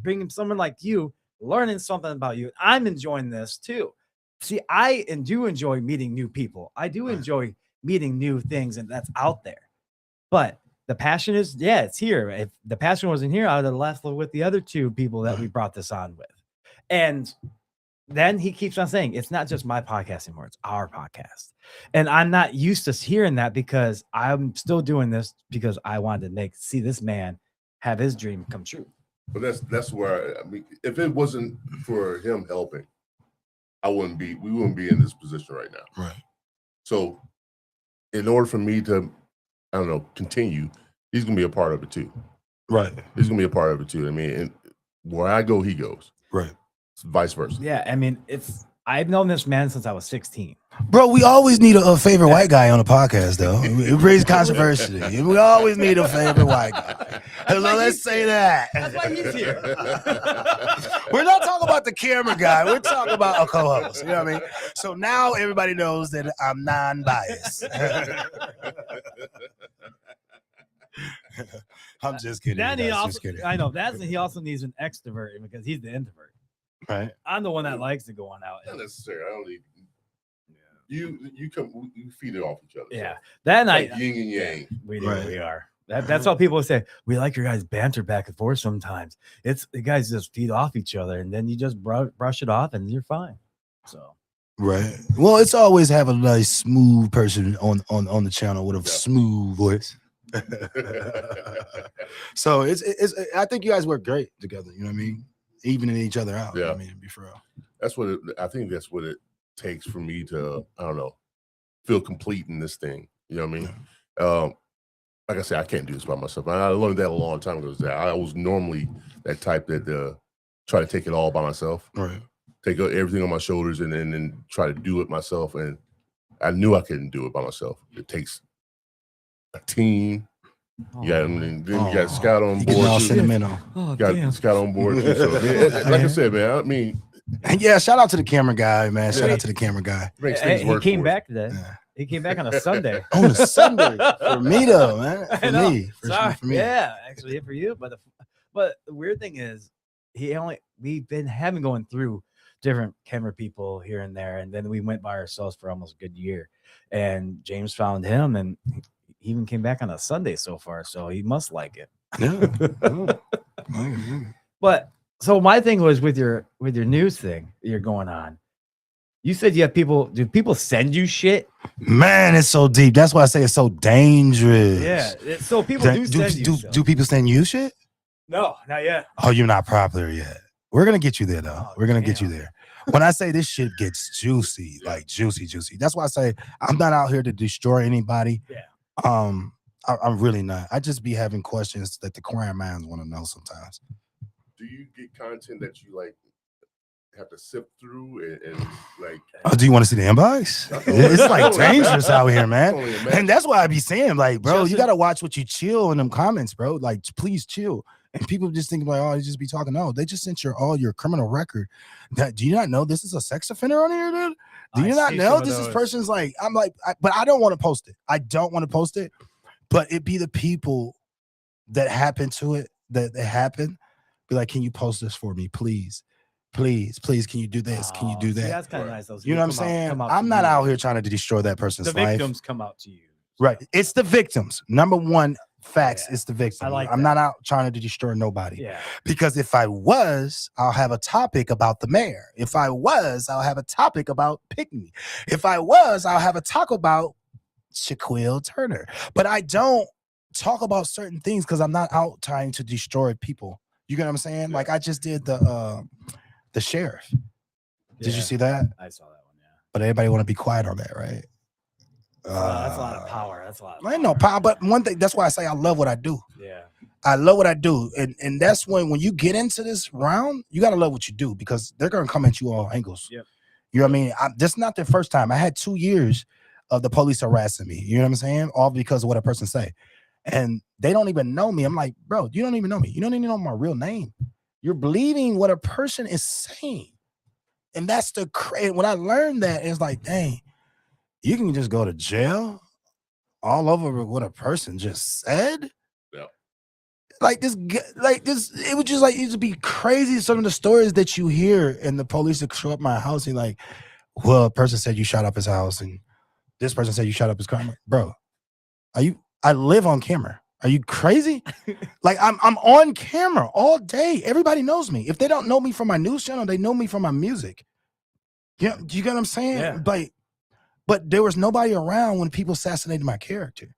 bringing someone like you, learning something about you. I'm enjoying this too. See, I do enjoy meeting new people. I do enjoy meeting new things, and that's out there. But the passion is, it's here. If the passion wasn't here, I would have left with the other two people that we brought this on with. And then he keeps on saying, it's not just my podcast anymore, it's our podcast. And I'm not used to hearing that because I'm still doing this because I wanted to see this man have his dream come true. But that's where I mean, if it wasn't for him helping, we wouldn't be in this position right now. Right. So in order for me to, I don't know, continue, he's gonna be a part of it too. Right. He's gonna be a part of it too. I mean, and where I go, he goes. Right. It's vice versa. Yeah, I mean, I've known this man since I was 16. Bro, we always need a favorite white guy on the podcast, though. It brings controversy. We always need a favorite white guy. So let's say that. That's why he's here. We're not talking about the camera guy. We're talking about a co-host. You know what I mean? So now everybody knows that I'm non-biased. I'm just kidding. Then he guys, also, just kidding. I know he also needs an extrovert because he's the introvert. Right. I'm the one that likes to go on out. Not necessarily. I don't need. You feed it off each other. Yeah. So, That like night yin and yang. we do. Right. We are. That's how people say we like your guys' banter back and forth. Sometimes the guys just feed off each other, and then you just brush it off, and you're fine. So Right. Well, it's always have a nice smooth person on the channel with a smooth voice. So it's I think you guys work great together. You know what I mean? Evening each other out. Yeah. I mean, be for real. I think that's what it takes for me to, I don't know, feel complete in this thing. You know what I mean? Like I said, I can't do this by myself. I learned that a long time ago. That I was normally that type that try to take it all by myself, Right. take everything on my shoulders, and then try to do it myself. And I knew I couldn't do it by myself. It takes a team. You got, then you got Scott on You board. getting all too. sentimental. oh, You got damn. Scott on board. Too, so, yeah, like I said, man, I mean, And yeah, shout out to the camera guy, man. Shout Yeah. out to the camera guy. it makes Hey, things he work came for us. back today. Yeah. He came back on a Sunday. On a Sunday for me though, man. I For know. me. Sorry. For me. Yeah, actually for you. But the weird thing is we've been having going through different camera people here and there, and then we went by ourselves for almost a good year. And James found him, and he even came back on a Sunday so far, so he must like it. Yeah. But so my thing was with your news thing you're going on. You said you have people. Do people send you shit? Man, it's so deep. That's why I say it's so dangerous. Yeah. So people do send you. stuff. do people send you shit? No, not yet. Oh, you're not popular yet. We're gonna get you there though. Oh, We're gonna get you damn. there. When I say this shit gets juicy, like juicy. That's why I say I'm not out here to destroy anybody. Yeah. I'm really not. I just be having questions that the crime minds want to know sometimes. Do you get content that you like have to sift through and like. Oh, do you want to see the inbox? It's like dangerous out here, man. And that's why I be saying, like, bro, you gotta watch what you chill in them comments, bro. Like, please chill. And people just think like, oh, you just be talking. No, they just sent all your criminal record. Do you not know this is a sex offender on here, dude? Do you not know this is person's like? I'm like, but I don't want to post it. I don't want to post it. But it be the people that happen to it that happen. Be like, can you post this for me, please? Please, can you do this? Can you do that? See, that's kind of nice. You know what I'm saying? I'm not out here trying to destroy that person's life. The victims come out to you. Right. It's the victims. Number one, facts. It's the victim. I'm not out trying to destroy nobody. Yeah. Because if I was, I'll have a topic about the mayor. If I was, I'll have a topic about Pickney. If I was, I'll have a talk about Shaquille Turner. But I don't talk about certain things because I'm not out trying to destroy people. You get what I'm saying? Like I just did the sheriff. Did you see that? I saw that one, yeah. But everybody want to be quiet on that, right? That's a lot of power. That's a lot. I know power, but one thing, that's why I say I love what I do. Yeah. I love what I do. And that's when you get into this round, you got to love what you do because they're going to come at you all angles. Yep. You know what I mean? This is not the first time. I had 2 years of the police harassing me. You know what I'm saying? All because of what a person say. And they don't even know me. I'm like, bro, you don't even know me. You don't even know my real name. You're believing what a person is saying. And that's the crazy. When I learned that, it's like, dang, you can just go to jail all over what a person just said. Yeah. Like this, it would just like, it would be crazy. Some of the stories that you hear and the police would show up my house and like, well, a person said you shot up his house and this person said you shot up his car. I'm like, bro, I live on camera. Are you crazy? Like I'm on camera all day. Everybody knows me. If they don't know me from my news channel, they know me from my music. Yeah, you get what I'm saying? Yeah. But there was nobody around when people assassinated my character.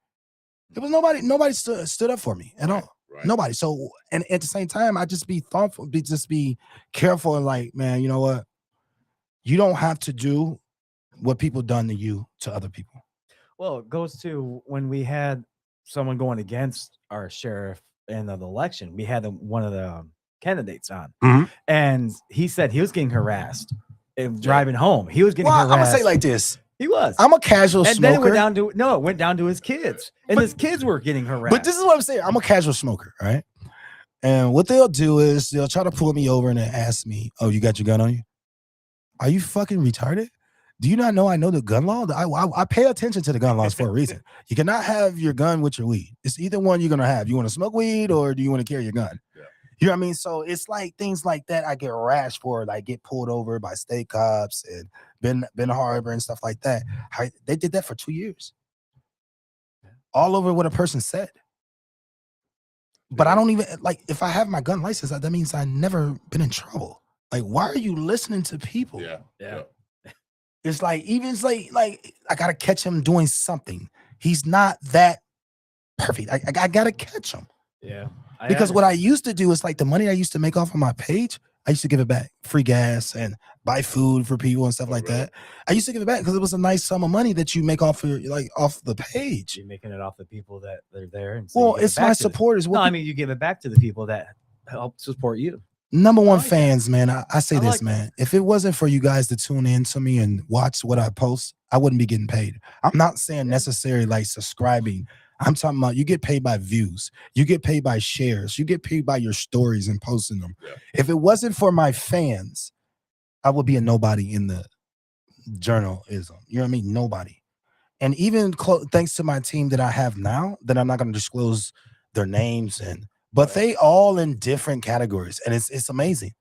There was nobody stood up for me at all. Right. Nobody. So, and at the same time, I just be thoughtful, be careful and like, man, you know what? You don't have to do what people done to you to other people. Well, it goes to when we had someone going against our sheriff in the election. We had one of the candidates on, and he said he was getting harassed and driving home. He was getting harassed. I'm gonna say like this. He was. I'm a casual and smoker. then it went down to his kids, and his kids were getting harassed. But this is what I'm saying. I'm a casual smoker, right? And what they'll do is they'll try to pull me over and then ask me, "Oh, you got your gun on you? Are you fucking retarded? Do you not know I know the gun law? I pay attention to the gun laws for a reason. You cannot have your gun with your weed. It's either one you're gonna have. You want to smoke weed or do you want to carry your gun? Yeah. You know what I mean? So it's like things like that I get rashed for, like get pulled over by state cops and Ben Harbor and stuff like that. They did that for 2 years. All over what a person said. But I don't even, like, if I have my gun license, that means I never been in trouble. Like, why are you listening to people? Yeah. It's like, even it's like I gotta catch him doing something. He's not that perfect. I gotta catch him. Yeah. Because what I used to do is like the money I used to make off of my page, I used to give it back. Free gas and buy food for people and stuff like that. I used to give it back because it was a nice sum of money that you make off off the page. You're making it off the people that are there. And so well, it's my supporters. No, I mean, you give it back to the people that help support you. Number one fans, man. I say this, man. If it wasn't for you guys to tune in to me and watch what I post, I wouldn't be getting paid. I'm not saying necessarily like subscribing. I'm talking about you get paid by views. You get paid by shares. You get paid by your stories and posting them. Yeah. If it wasn't for my fans, I would be a nobody in the journalism. You know what I mean? Nobody. And even thanks to my team that I have now, that I'm not going to disclose their names but they all in different categories. And it's amazing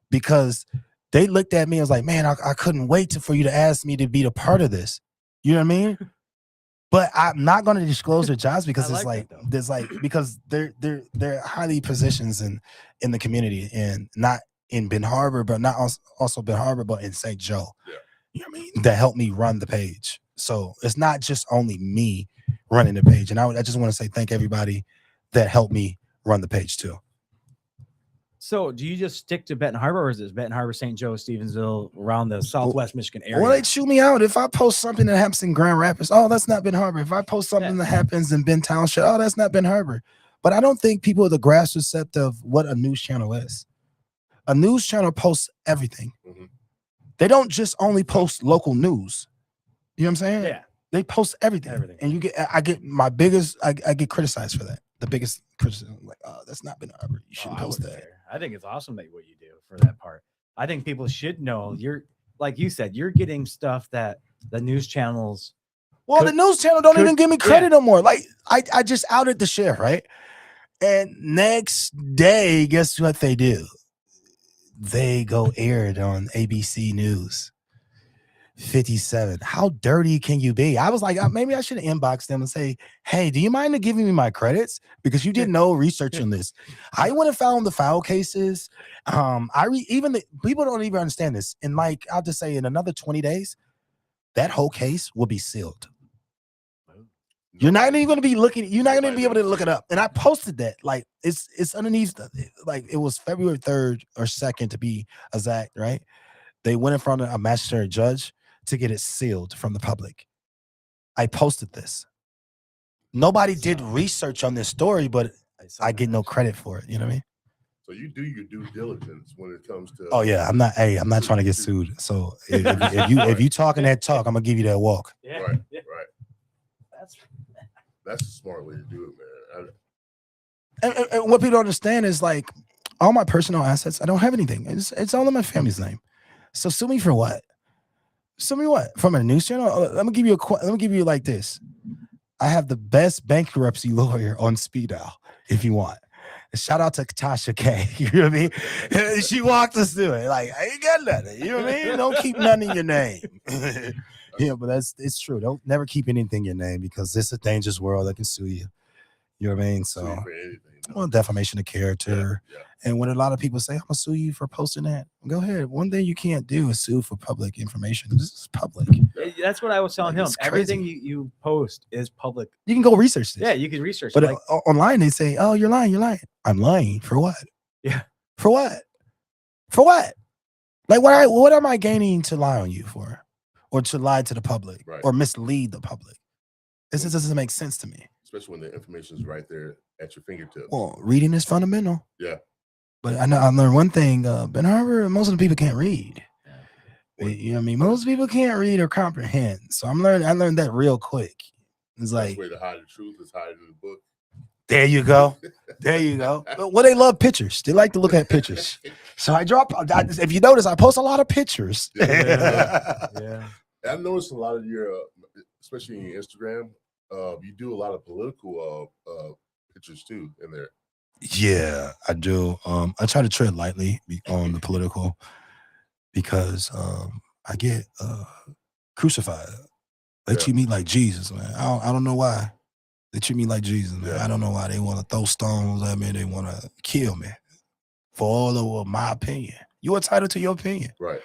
because they looked at me and was like, man, I couldn't wait for you to ask me to be a part of this. You know what I mean? But I'm not going to disclose their jobs because it's like there's like because they're highly positions in the community and not in Ben Harbor, but not also Ben Harbor, but in St. Joe. Yeah. You know what I mean? That helped me run the page. So it's not just only me running the page. And I just want to say thank everybody that helped me run the page too. So do you just stick to Benton Harbor, or is it Benton Harbor, St. Joe, Stevensville, around the Southwest Michigan area? Well, they chew me out. If I post something that happens in Grand Rapids, oh, that's not Ben Harbor. If I post something that happens in Ben Township, oh, that's not Ben Harbor. But I don't think people are the grasp receptive of what a news channel is. a news channel posts everything. Mhm. They don't just only post local news. You know what I'm saying? Yeah. They post everything. Everything. And I get my biggest, I get criticized for that. The biggest criticism, like, oh, that's not Ben Arbor. You shouldn't I post wouldn't that. care. I think it's awesome that what you do for that part. I think people should know you're, like you said, you're getting stuff that the news channels. Well, the news channel don't even give me yeah. credit no more. Like, I just outed the sheriff, right? And next day, guess what they do? They go air it on ABC News 57. How dirty can you be? I was like, maybe I should inbox them and say, hey, do you mind giving me my credits? Because you did no research on this. I went and found the file cases. Even the people don't even understand this. And like, I'll just say in another 20 days, that whole case will be sealed. You're not even going to be looking. You're not going to be able to look it up. And I posted that. Like it's underneath. Like it was February 3rd or 2nd to be exact. Right? They went in front of a magistrate judge to get it sealed from the public. I posted this. Nobody did research on this story, but I get no credit for it. You know what I mean? So you do your due diligence when it comes to. Oh yeah, I'm not trying to get sued. So if you talking that talk, I'm gonna give you that walk. Yeah. Right. Yeah. Right. That's a smart way to do it, man. And what people don't understand is like all my personal assets, I don't have anything. It's all in my family's name. So sue me for what? Sue me what? From a news channel? Let me give you like this. I have the best bankruptcy lawyer on speed dial if you want. Shout out to Tasha K. You know what I mean? She walked us through it. Like, I ain't got nothing. You know what I mean? Don't keep nothing in your name. Yeah, but it's true. Don't never keep anything in your name because this is a dangerous world that can sue you. You know what I mean? So, For anything, no. well, defamation of character. Yeah. And when a lot of people say, I'm gonna sue you for posting that, go ahead. One thing you can't do is sue for public information. This is public. That's what I was telling Like, him. it's crazy. Everything you post is public. You can go research this. Yeah, you can research. But Like, online they say, oh, you're lying. I'm lying for what? Yeah. For what? For what? Like what am I gaining to lie on you for? Or to lie to the public Right. or mislead the public? This doesn't make sense to me. Especially when the information is right there at your fingertips. Well, reading is fundamental. Yeah. But I learned one thing, Ben Arbor, most of the people can't read. Yeah. You know what I mean? Most people can't read or comprehend. So I learned that real quick. It's That's like, where to hide the truth is hiding in the book. there you go. There you go. But well, they love pictures. They like to look at pictures. So if you notice, I post a lot of pictures. yeah. I've noticed a lot of your, especially in your Instagram, you do a lot of political pictures too in there. Yeah, I do. I try to tread lightly on the political because I get crucified. They treat me like Jesus, man. I don't know why. They treat me like Jesus, man. Yeah. I don't know why they want to throw stones at me. They want to kill me for all of my opinion. You're entitled to your opinion. Right.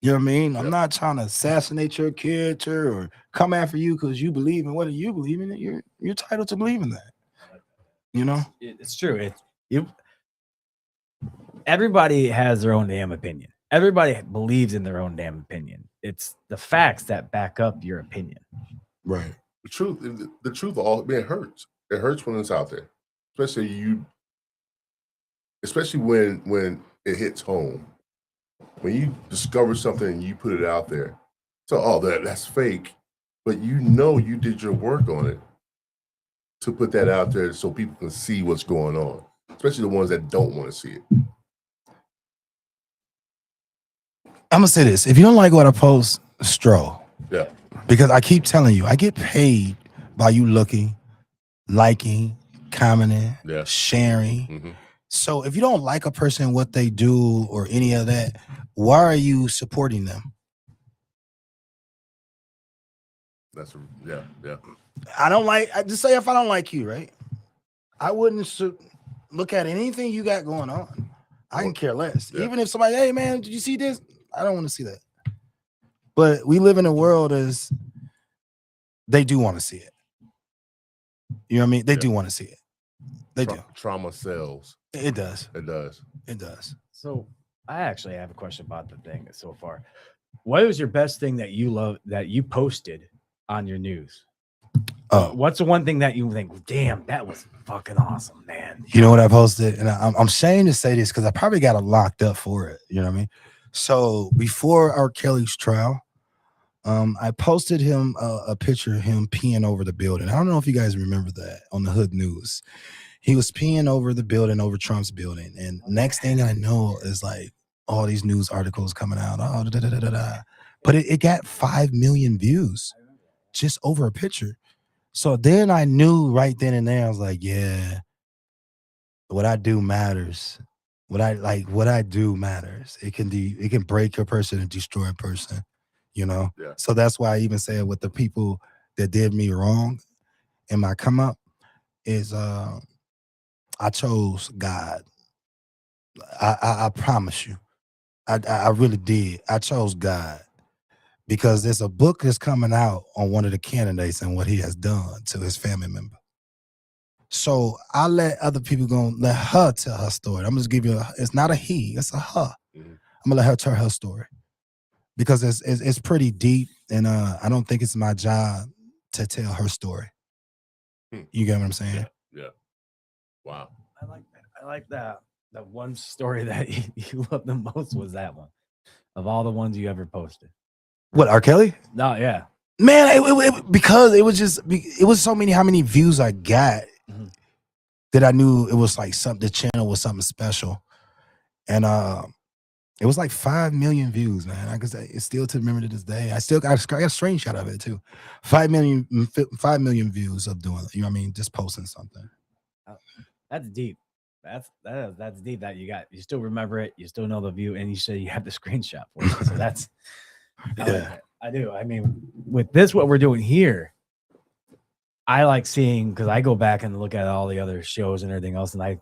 You know what I mean? Yeah. I'm not trying to assassinate your character or come after you because you believe in what you believe in. You're entitled to believe in that. You know? It's true. Everybody has their own damn opinion. Everybody believes in their own damn opinion. It's the facts that back up your opinion. Right. The truth it hurts. It hurts when it's out there. Especially when it hits home. When you discover something and you put it out there. So that's fake. But you did your work on it to put that out there so people can see what's going on. Especially the ones that don't want to see it. I'm gonna say this. If you don't like what I post, stroll. Yeah. Because I keep telling you, I get paid by you looking, liking, commenting, Yeah. sharing. Mm-hmm. So if you don't like a person, what they do, or any of that, why are you supporting them? Yeah. I just say if I don't like you, right? I wouldn't look at anything you got going on. I can care less. Yeah. Even if somebody, hey man, did you see this? I don't want to see that. But we live in a world as they do want to see it. You know what I mean? They do want to see it. They do. Trauma sells. It does. It does. It does. So I actually have a question about the thing so far. What was your best thing that you love that you posted on your news? Oh, What's the one thing that you think, damn, that was fucking awesome, man? you know what I posted? And I'm ashamed to say this because I probably got locked up for it. You know what I mean? So before R. Kelly's trial, I posted him a picture of him peeing over the building. I don't know if you guys remember that on the Hood News. He was peeing over the building, over Trump's building. And next thing I know is like all these news articles coming out. Oh, da, da, da, da, da. But it got 5 million views just over a picture. So then I knew right then and there, I was like, yeah, what I do matters. What I do matters. It can break a person and destroy a person, you know? Yeah. So that's why I even said with the people that did me wrong in my come up is I chose God. I promise you. I really did. I chose God because there's a book that's coming out on one of the candidates and what he has done to his family member. So I let other people go, let her tell her story. I'm just give you it's not a he, it's a her. Mhm. I'm gonna let her tell her story because it's pretty deep, and I don't think it's my job to tell her story. You get what I'm saying? Yeah. Wow. I like that. I like that. The one story that you love the most was that one of all the ones you ever posted. What, R. Kelly? No, yeah. Man, because it was so many how many views I got Mhm. that I knew it was like something. The channel was something special, and it was like 5 million views, man. I guess it's still to remember to this day. I got a screenshot of it too. 5 million views of doing it. You know what I mean? Just posting something. That's deep. That's deep that you got. You still remember it. You still know the view, and you say you have the screenshot for it. So that's I like Yeah. it. I do. I mean, with this, what we're doing here, I like seeing because I go back and look at all the other shows and everything else, and I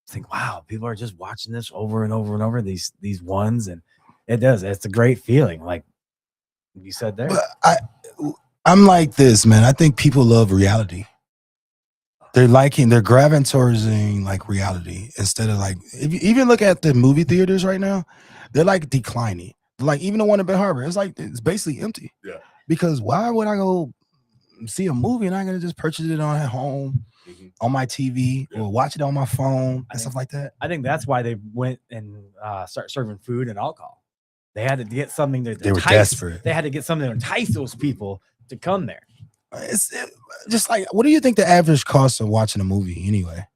think, wow, people are just watching this over and over and over these ones, and it does. It's a great feeling, like you said there. But I'm like this, man. I think people love reality. They're grabbing towards like reality instead of like, if you even look at the movie theaters right now, they're like declining. Like even the one in Ben Harbor, it's basically empty. Yeah. Because why would I go see a movie and I'm gonna just purchase it on at home on my TV or watch it on my phone and stuff like that? I think that's why they went and start serving food and alcohol. They had to get something to They were entice- desperate. They had to get something to entice those people to come there. It's just like, what do you think the average cost of watching a movie anyway?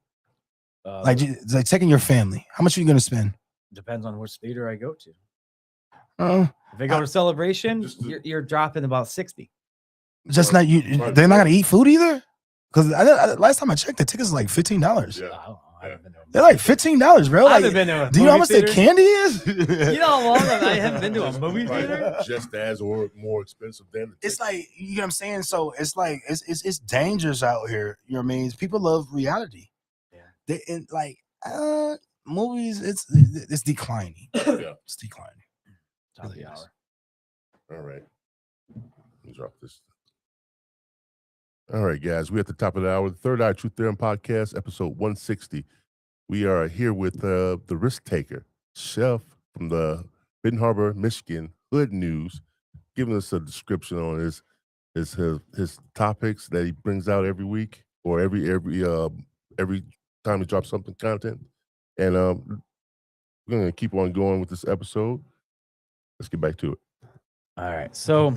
Like taking your family, how much are you gonna spend? Depends on which theater I go to. If I I- go to Celebration, Just the- you're dropping about 60. Just not you. They're not gonna eat food either. Because last time I checked, the tickets are like $15. I don't know. I haven't been to a They're like movie theater. $15, bro. I Like, haven't been to a do you know how movie much theater. the candy is? You know how long I haven't been to a movie theater? Just as or more expensive than the It's ticket. like, you know what I'm saying? So it's like it's dangerous out here. You know what I mean? People love reality. Yeah. And like movies, it's declining. Yeah. It's declining. Top of Really the is. hour. All right. Let me drop this. All right, guys. We're at the top of the hour. The Third Eye Truth Theorem Podcast, episode 160. We are here with the risk taker, Chef from the Ben Harbor, Michigan Hood News, giving us a description on his topics that he brings out every week or every time he drops something content. And we're gonna keep on going with this episode. Let's get back to it. All right. So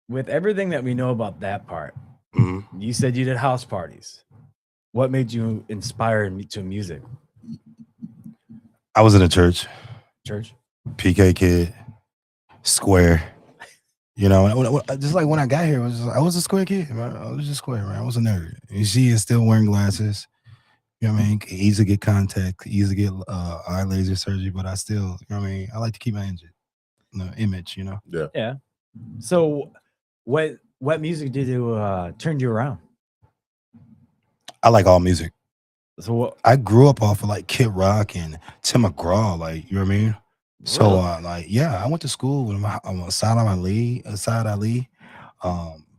with everything that we know about that part, Mhm. you said you did house parties. What made you inspired to music? I was in a church, Church? PK kid, square. You know, just like when I got here, I was a square kid. Man. I was just square, man. I was a nerd. And she is still wearing glasses. You know what I mean? Easy to get contact, easy to get eye laser surgery, but I still, you know what I mean? I like to keep my image, you know? Yeah. Yeah. So what music did you turn you around? I like all music. So what I grew up off of like Kid Rock and Tim McGraw, like, you know what I mean? So like, yeah, I went to school with Asad Ali,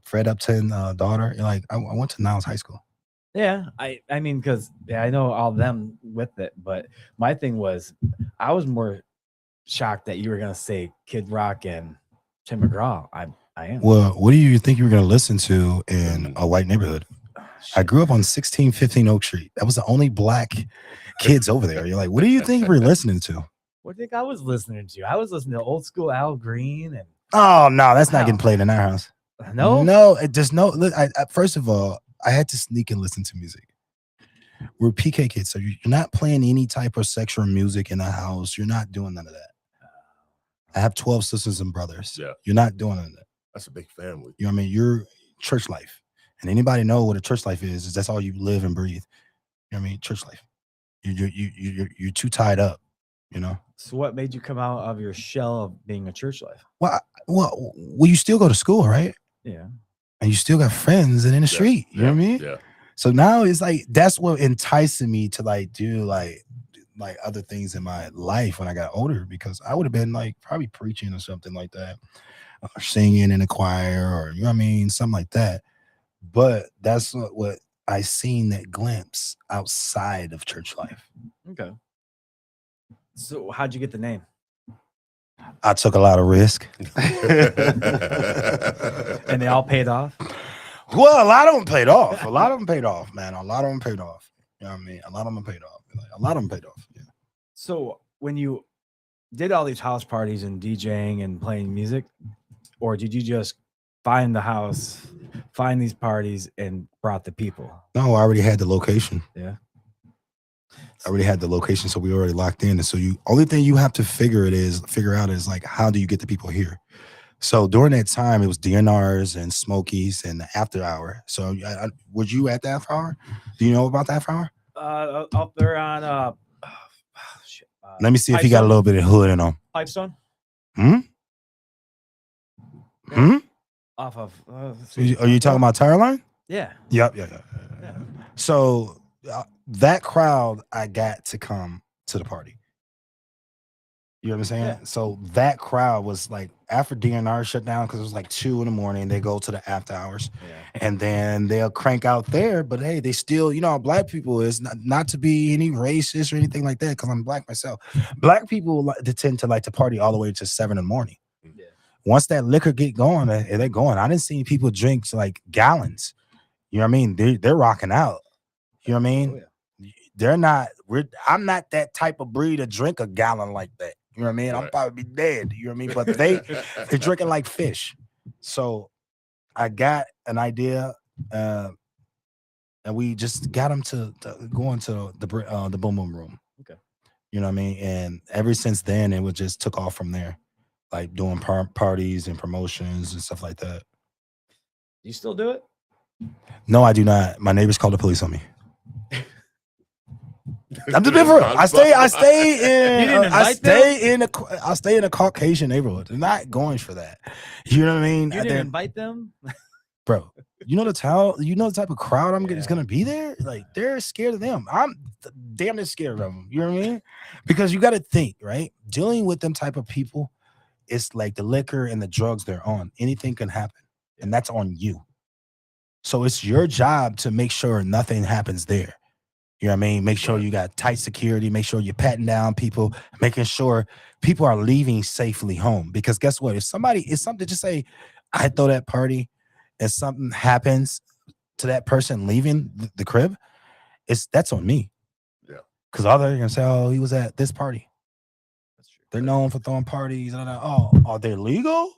Fred Upton daughter. And, like I went to Niles High School. Yeah, I mean, because I know all of them with it, but my thing was, I was more shocked that you were gonna say Kid Rock and Tim McGraw. I am. Well, what do you think you were going to listen to in a white neighborhood? I grew up on 1615 Oak Street. That was the only black kids over there. You're like, what do you think we're listening to? What do you think I was listening to? I was listening to old school Al Green and Oh no, that's not Wow. getting played in our house. no. It just no. Look, first of all, I had to sneak and listen to music. We're PK kids, so you're not playing any type of sexual music in the house. You're not doing none of that. I have 12 sisters and brothers. Yeah. You're not doing none of that. That's a big family. You know what I mean? You're church life. And anybody know what a church life is that's all you live and breathe. You know what I mean? Church life. You're too tied up, you know? So what made you come out of your shell of being a church life? Well, you still go to school, right? Yeah. And you still got friends and in the street. You know what I mean? Yeah. So now it's like that's what enticed me to like do like other things in my life when I got older, because I would have been like probably preaching or something like that, or singing in a choir, or you know what I mean, something like that. But that's not what I seen that glimpse outside of church life. Okay. So how'd you get the name? I took a lot of risk. And they all paid off? Well, a lot of them paid off. A lot of them paid off, man. A lot of them paid off. You know what I mean? A lot of them paid off. A lot of them paid off. Yeah. So when you did all these house parties and DJing and playing music, or did you just find the house, find these parties, and brought the people? No, I already had the location. Yeah. I already had the location, so we already locked in. And so only thing you have to figure out is like, how do you get the people here? So during that time, it was DNRs and Smokies and the after hour. So were you at the after hour? Do you know about the after hour? Up there on shit, Let me see if he got a little bit of hood in him. Pipestone off of. Are you talking about Tire Line? Yeah. Yep. Yeah. So that crowd, I got to come to the party. You know what I'm saying? Yeah. So that crowd was like, after DNR shut down, because it was like 2 a.m, they go to the after hours, and then they'll crank out there. But hey, they still, you know, how black people is not to be any racist or anything like that, because I'm black myself. Black people they tend to like to party all the way to 7 in the morning. Yeah. Once that liquor get going, they're going. I didn't see people drink like gallons. You know what I mean? They're rocking out. You know what I mean? Oh, yeah. They're not. I'm not that type of breed to drink a gallon like that. You know what I mean? Right. I'll probably be dead. You know what I mean? But they're drinking like fish. So I got an idea, and we just got them to go into the boom boom room. Okay. You know what I mean? And ever since then, it just took off from there, like doing parties and promotions and stuff like that. You still do it? No, I do not. My neighbors called the police on me. I'm just being for real. I stay in. You didn't I invite stay in a Caucasian neighborhood. I'm not going for that. You know what I mean? You didn't invite them? Bro. You know the type of crowd it's gonna be there. Like they're scared of them. I'm damn near scared of them. You know what I mean? Because you got to think, right? Dealing with them type of people, it's like the liquor and the drugs they're on. Anything can happen, and that's on you. So it's your job to make sure nothing happens there. You know what I mean? Make sure you got tight security. Make sure you're patting down people, making sure people are leaving safely home. Because guess what? If something, just say, I throw that party and something happens to that person leaving the crib, that's on me. Yeah. Because all they're going to say, oh, he was at this party. That's true. They're known for throwing parties. Oh, are they legal?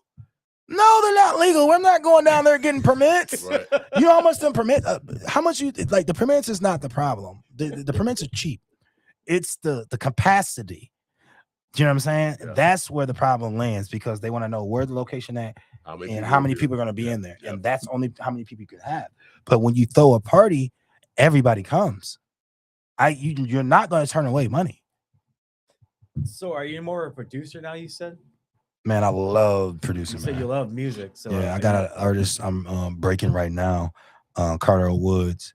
No, they're not legal. We're not going down there getting permits. Right. You know how much them how much you like the permits is not the problem. The permits are cheap. It's the capacity. Do you know what I'm saying? Yeah. That's where the problem lands, because they want to know where the location at and how many people are going to be in there. Yeah. And that's only how many people you can have. But when you throw a party, everybody comes. You're not going to turn away money. So are you more a producer now, you said? Man, I love producing. You said man. you love music. So Yeah, I got an artist I'm breaking right now, Carter Woods.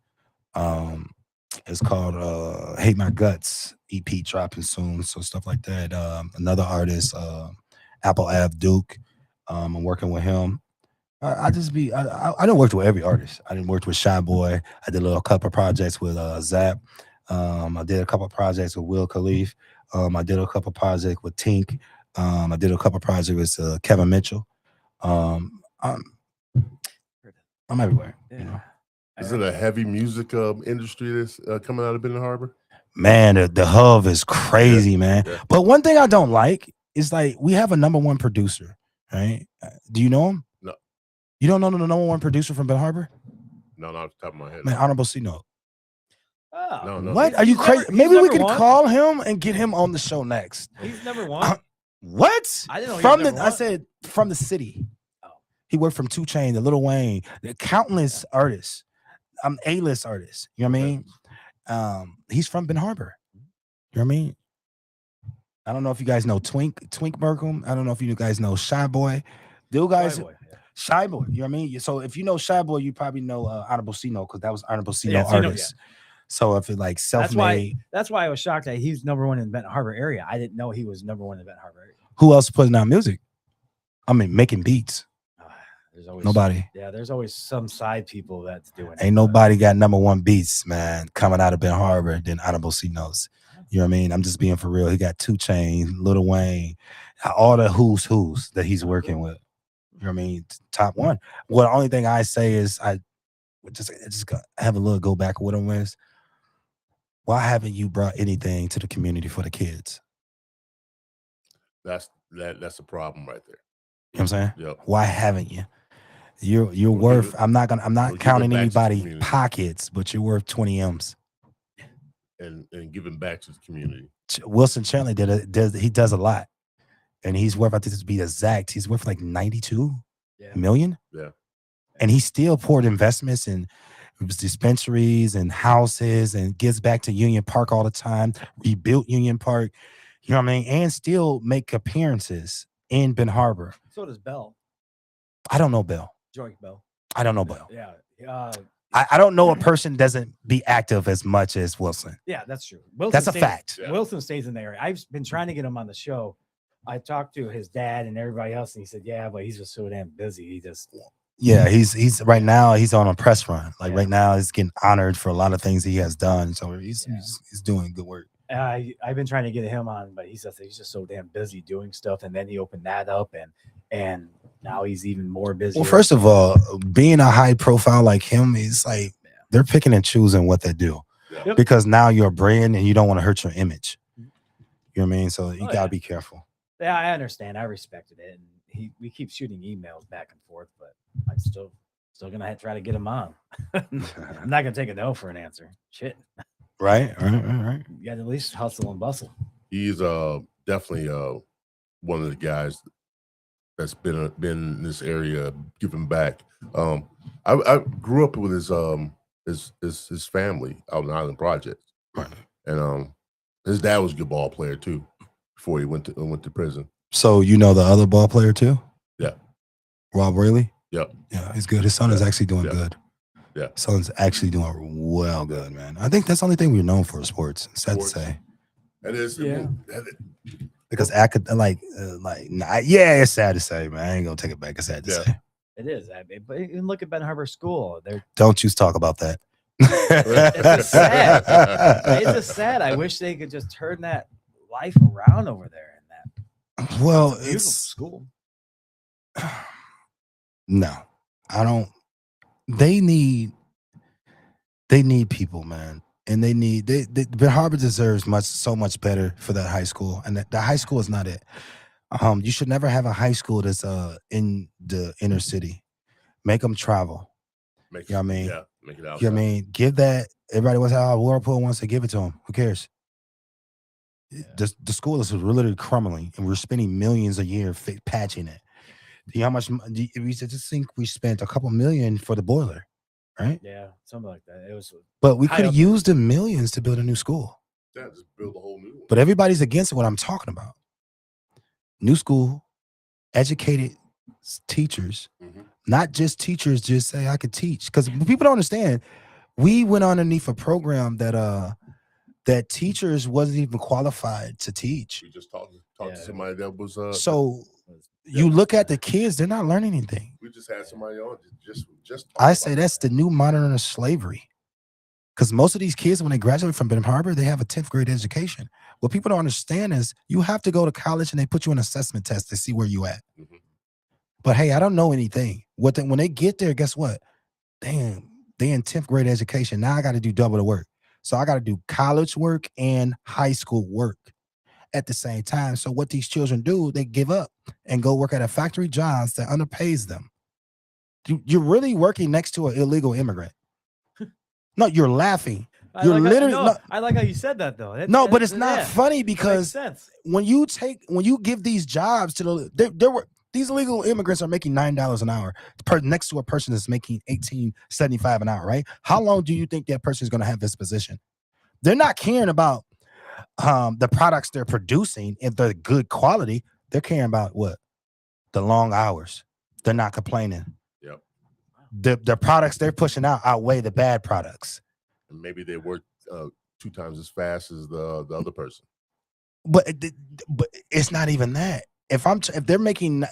It's called Hate My Guts, EP dropping soon, so stuff like that. Another artist, Apple Ave Duke. I'm working with him. I didn't work with every artist. I didn't work with Shy Boy. I did a couple of projects with Zap. I did a couple of projects with Will Khalif. I did a couple of projects with Tink. I did a couple of projects with Kevin Mitchell. I'm everywhere. You know? Is it a heavy music industry that's coming out of Benton Harbor? Man, the hub is crazy, man. Yeah. But one thing I don't like is like we have a #1 producer, right? Do you know him? No. You don't know the #1 producer from Benton Harbor? No, not off the top of my head. Man, Honorable C Note. Oh, No. What? Are you He's crazy? number- Maybe he's we number can one? call him and get him on the show next. he's #1. What? I didn't know he From was the number I one. said from the city. Oh. He worked from 2 Chainz, the Lil Wayne, the countless artists. A-list artists. You know what I mean? He's from Ben Harbor. You know what I mean? I don't know if you guys know Twink Burkham. I don't know if you guys know Shy Boy. Those guys, Boy, yeah. Shy Boy. You know what I mean? So if you know Shy Boy, you probably know Honorable C Note because that was Honorable C Yeah, Note C-Note, artist. So if it like That's self-made, why I was shocked that he's #1 in Benton Harbor area. I didn't know he was #1 in Benton Harbor area. who else putting out music? I mean, making beats. There's always Nobody. Yeah, there's always some side people that's doing it. Ain't nobody got #1 beats, man, coming out of Ben Harbor than Honorable C Notes. You know what I mean? I'm just being for real. He got 2 Chainz, Lil Wayne, all the who's that he's working with. You know what I mean? Top 1. Well, the only thing I say is I just have a little go back with him is why haven't you brought anything to the community for the kids? That's a problem right there. You know what I'm saying? Yep. Why haven't you? You're We'll worth. give it- I'm not we'll give it counting back to the anybody community. pockets, but you're worth 20 M's. And giving back to the community. Wilson Chandler does a lot, and he's worth, I think to be exact, he's worth like 92 million. Yeah. And he still poured investments in dispensaries and houses and gives back to Union Park all the time. Rebuilt Union Park, you know what I mean, and still make appearances in Ben Harbor. So does Bell, I don't know Bill. Joy Bell. I don't know Bill. Yeah. I don't know a person doesn't be active as much as Wilson. Yeah, that's true. Wilson That's a stays- fact. Yeah. Wilson stays in the area. I've been trying to get him on the show. I talked to his dad and everybody else, and he said, "Yeah, but he's just so damn busy. He just Yeah, he's right now he's on a press run. Like Yeah. right now he's getting honored for a lot of things he has done. So he's Yeah. he's doing good work. I've been trying to get him on, but he says he's just so damn busy doing stuff. And then he opened that up, and now he's even more busy. Well, first of all, being a high profile like him is like they're picking and choosing what they do. Yeah. Because now you're a brand and you don't want to hurt your image. You know what I mean? So you Oh, gotta yeah. be careful. yeah, I understand. I respected it, and we keep shooting emails back and forth, but I'm still gonna try to get him on. I'm not gonna take a no for an answer. Shit, Right. you got to at least hustle and bustle. He's definitely one of the guys that's been in this area giving back. I grew up with his family out in Island Projects, Right. and his dad was a good ball player too before he went to prison. So you know the other ball player too? Yeah. Rob Rayleigh? Yep. Yeah, he's good. His son is Yeah. actually doing Yeah. good. Yeah. Son's actually doing well good, man. I think that's the only thing we're known for sports. It's sad to Sports. say. And it's Yeah. Because it's sad to say, man. I ain't gonna take it back. It's sad to Yeah. say. It is, but even look at Ben Harbor School. Don't you talk about that. It's sad. It's just sad. I wish they could just turn that life around over there in that Well, beautiful it's school. no, I don't. They need people, man, and Ben Harbor deserves so much better for that high school, and the high school is not it. You should never have a high school that's in the inner city. Make them travel. make You know what I mean? Yeah, make it out. You know what I mean? Give that. Everybody wants how Whirlpool wants to give it to them. Who cares? The school is literally crumbling, and we're spending millions a year patching it. You know how much? We just think we spent a couple million for the boiler, right? Yeah, something like that. It was But we High could have up. used the millions to build a new school. Yeah, just build a whole new one. But everybody's against what I'm talking about. New school, educated teachers, Mhm. not just teachers just say I could teach. Because people don't understand. We went underneath a program that teachers wasn't even qualified to teach. We just talked to Yeah. somebody that was So you look at the kids, they're not learning anything. we just had somebody on just talk I about say that's the new modern slavery. Because most of these kids, when they graduate from Ben Harbor, they have a 10th grade education. What people don't understand is you have to go to college and they put you an assessment test to see where you at. Mhm. But hey, I don't know anything. when they get there, guess what? Damn, they in 10th grade education. Now I got to do double the work. So I got to do college work and high school work at the same time. So what these children do, they give up and go work at a factory jobs that underpays them. You're really working next to an illegal immigrant. No, you're laughing. You're literally I like how you said that though. but it's not funny because sense. when you give these jobs to these illegal immigrants are making $9 an hour next to a person that's making $18.75 an hour, right? How long do you think that person is going to have this position? They're not caring about the products they're producing if they're good quality. They're caring about what? The long hours. They're not complaining. Yep. The products they're pushing out outweigh the bad products. And maybe they work 2 times as fast as the other person. But it's not even that. If they're making,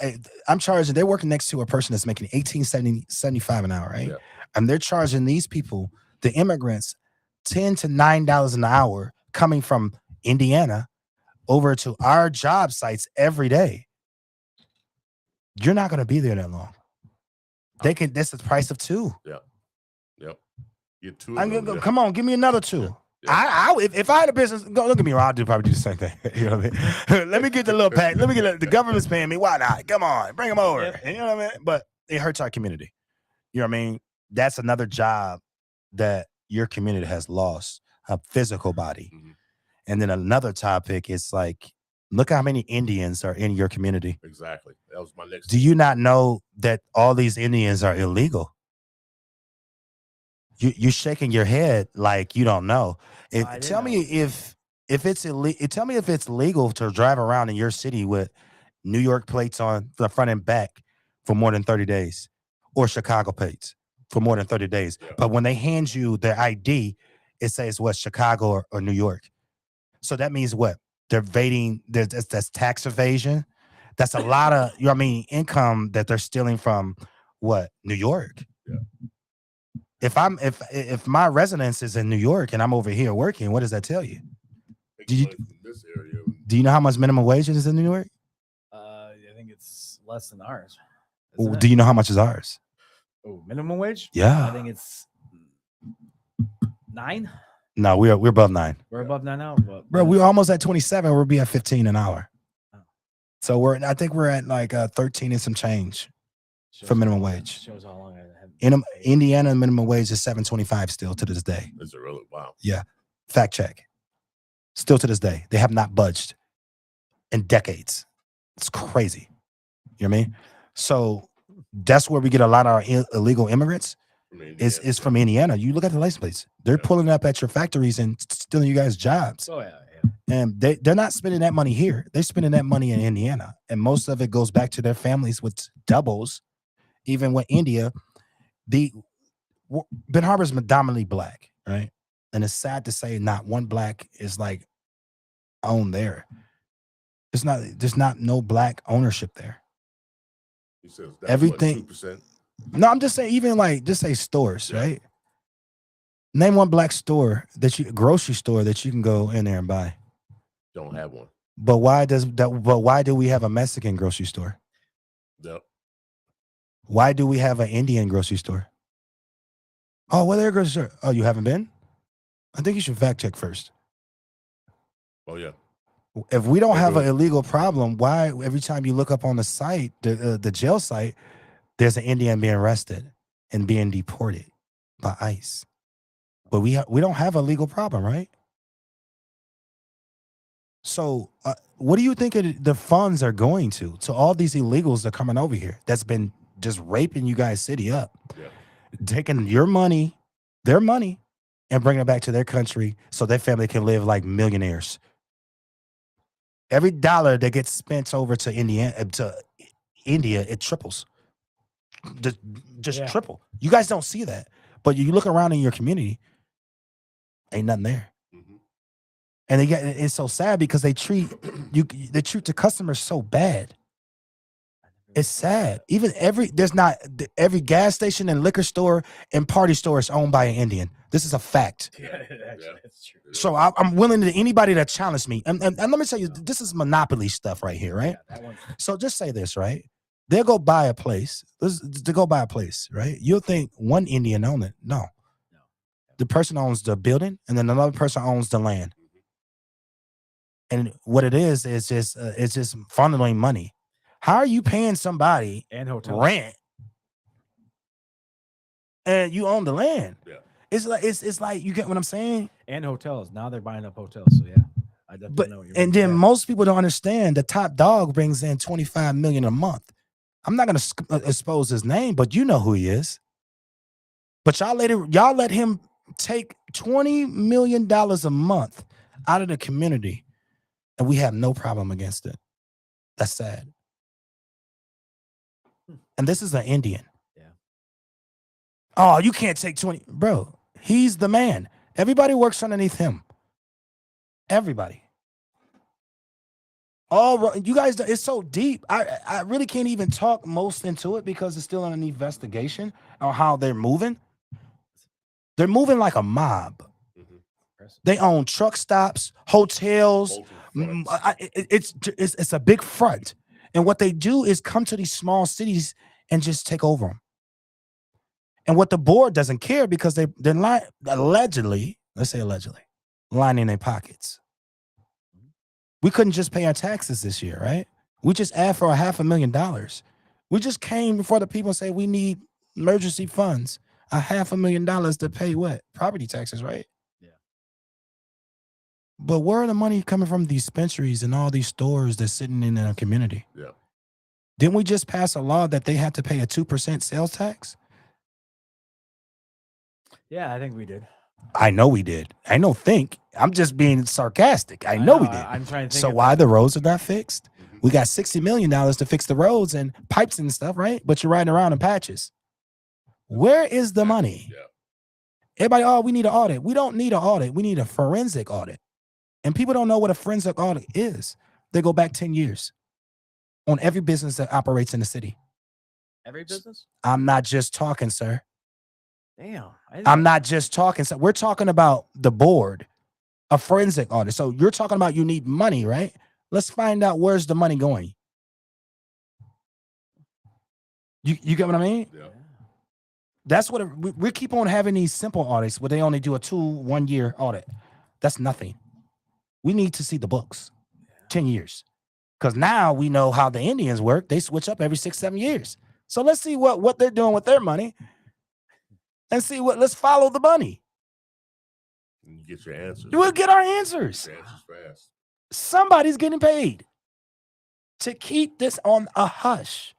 I'm charging. They're working next to a person that's making $18.75 an hour, right? Yeah. And they're charging these people, the immigrants, $10 to $9 an hour coming from Indiana over to our job sites every day. You're not going to be there that long. That's the price of 2. Yep. Get 2. Come on, give me another 2. Yeah. If I had a business, look at me, I'll probably do the same thing. You know what I mean? Let me get the little pack. Let me get the government's paying me. Why not? Come on, bring them over. Yep. You know what I mean? But it hurts our community. You know what I mean? That's another job that your community has lost, a physical body. Mhm. And then another topic is like, look how many Indians are in your community. Exactly. That was my next. Do you not know that all these Indians are illegal? You're shaking your head like you don't know. Tell me if it's illegal. Tell me if it's legal to drive around in your city with New York plates on the front and back for more than 30 days, or Chicago plates for more than 30 days. Yeah. But when they hand you their ID, it says what, Chicago or New York. So that means what? They're evading. That's tax evasion. That's a lot of income that they're stealing from what? New York. Yeah. If my residence is in New York and I'm over here working, what does that tell you? Do you know how much minimum wage is in New York? I think it's less than ours. Do you know how much is ours? Oh, minimum wage? Yeah. I think it's 9. No, we're above 9. We're above 9 now, Bro, we're almost at 27. We'll be at 15 an hour. Oh. So I think we're at like 13 and some change for minimum wage. Shows how long I have. In Indiana, minimum wage is $7.25 still to this day. Is it really? Wow. Yeah. Fact check. Still to this day. They have not budged in decades. It's crazy. You know what I mean? So that's where we get a lot of our illegal immigrants. Is from Indiana. You look at the license plates. They're pulling up at your factories and stealing you guys' jobs. Oh, yeah. And they're not spending that money here. They're spending that money in Indiana. And most of it goes back to their families with doubles. Even with India, Ben Harbor is predominantly black, right? And it's sad to say not one black is like owned there. There's not no black ownership there. He says everything. 2%. No, I'm just saying, even like just say stores, right? Name one black store grocery store that you can go in there and buy. Don't have one. But why do we have a Mexican grocery store? Yep. Why do we have an Indian grocery store? Oh, well, they're a grocery store. Oh, you haven't been? I think you should fact check first. Oh, yeah. If we don't have an illegal problem, why every time you look up on the site, the jail site, there's an Indian being arrested and being deported by ICE? But we don't have a legal problem, right? So what do you think the funds are going to all these illegals that are coming over here that's been just raping you guys' city up, taking your money, their money, and bringing it back to their country so their family can live like millionaires? Every dollar that gets spent over to India, it triples. Just triple. You guys don't see that, but you look around in your community, ain't nothing there. Mm-hmm. And it's so sad because they treat the customers so bad. It's sad. Even every gas station and liquor store and party store is owned by an Indian. This is a fact. Yeah, that's true. So I'm willing to anybody that challenge me. And let me tell you, this is monopoly stuff right here, right? Yeah, that one's So just say this, right? They'll go buy a place. To go buy a place, right? You'll think one Indian owned it. No. The person owns the building, and then another person owns the land. And what it is just it's just funneling money. How are you paying somebody And hotels. rent and you own the land? Yeah. It's like you get what I'm saying. And hotels. Now they're buying up hotels. So yeah, I definitely But know what you're and saying. then most people don't understand the top dog brings in 25 million a month. I'm not gonna expose his name, but you know who he is. But y'all let him take $20 million a month out of the community, and we have no problem against it. That's sad. And this is an Indian. Yeah. Oh, you can't take 20, bro. He's the man. Everybody works underneath him. Everybody. Oh, you guys, it's so deep. I really can't even talk most into it because it's still in an investigation on how they're moving. They're moving like a mob. They own truck stops, hotels. It's a big front. And what they do is come to these small cities and just take over them. And what the board doesn't care because they're allegedly, let's say allegedly, lining their pockets. We couldn't just pay our taxes this year, right? We just asked for $500,000. We just came before the people and say we need emergency funds, $500,000 to pay what? Property taxes, right? Yeah. But where are the money coming from? These dispensaries and all these stores that's sitting in a community. Yeah. Didn't we just pass a law that they had to pay a 2% sales tax? Yeah, I think we did. I know we did. I know think. I'm just being sarcastic. I know we did. I'm trying to think. So why the roads are not fixed? We got $60 million to fix the roads and pipes and stuff, right? But you're riding around in patches. Where is the money? Yeah. Everybody, oh, we need an audit. We don't need an audit. We need a forensic audit. And people don't know what a forensic audit is. They go back 10 years on every business that operates in the city. Every business? I'm not just talking, sir. Damn. I'm not just talking. So we're talking about the board, a forensic audit. So you're talking about you need money, right? Let's find out where's the money going. You get what I mean? Yeah. That's what we keep on having these simple audits where they only do a 1 year audit. That's nothing. We need to see the books, 10 years. Because now we know how the Indians work. They switch up every 6-7 years. So let's see what they're doing with their money and see let's follow the money. And you get your answers. We'll get our answers. Get your answers fast. Somebody's getting paid to keep this on a hush.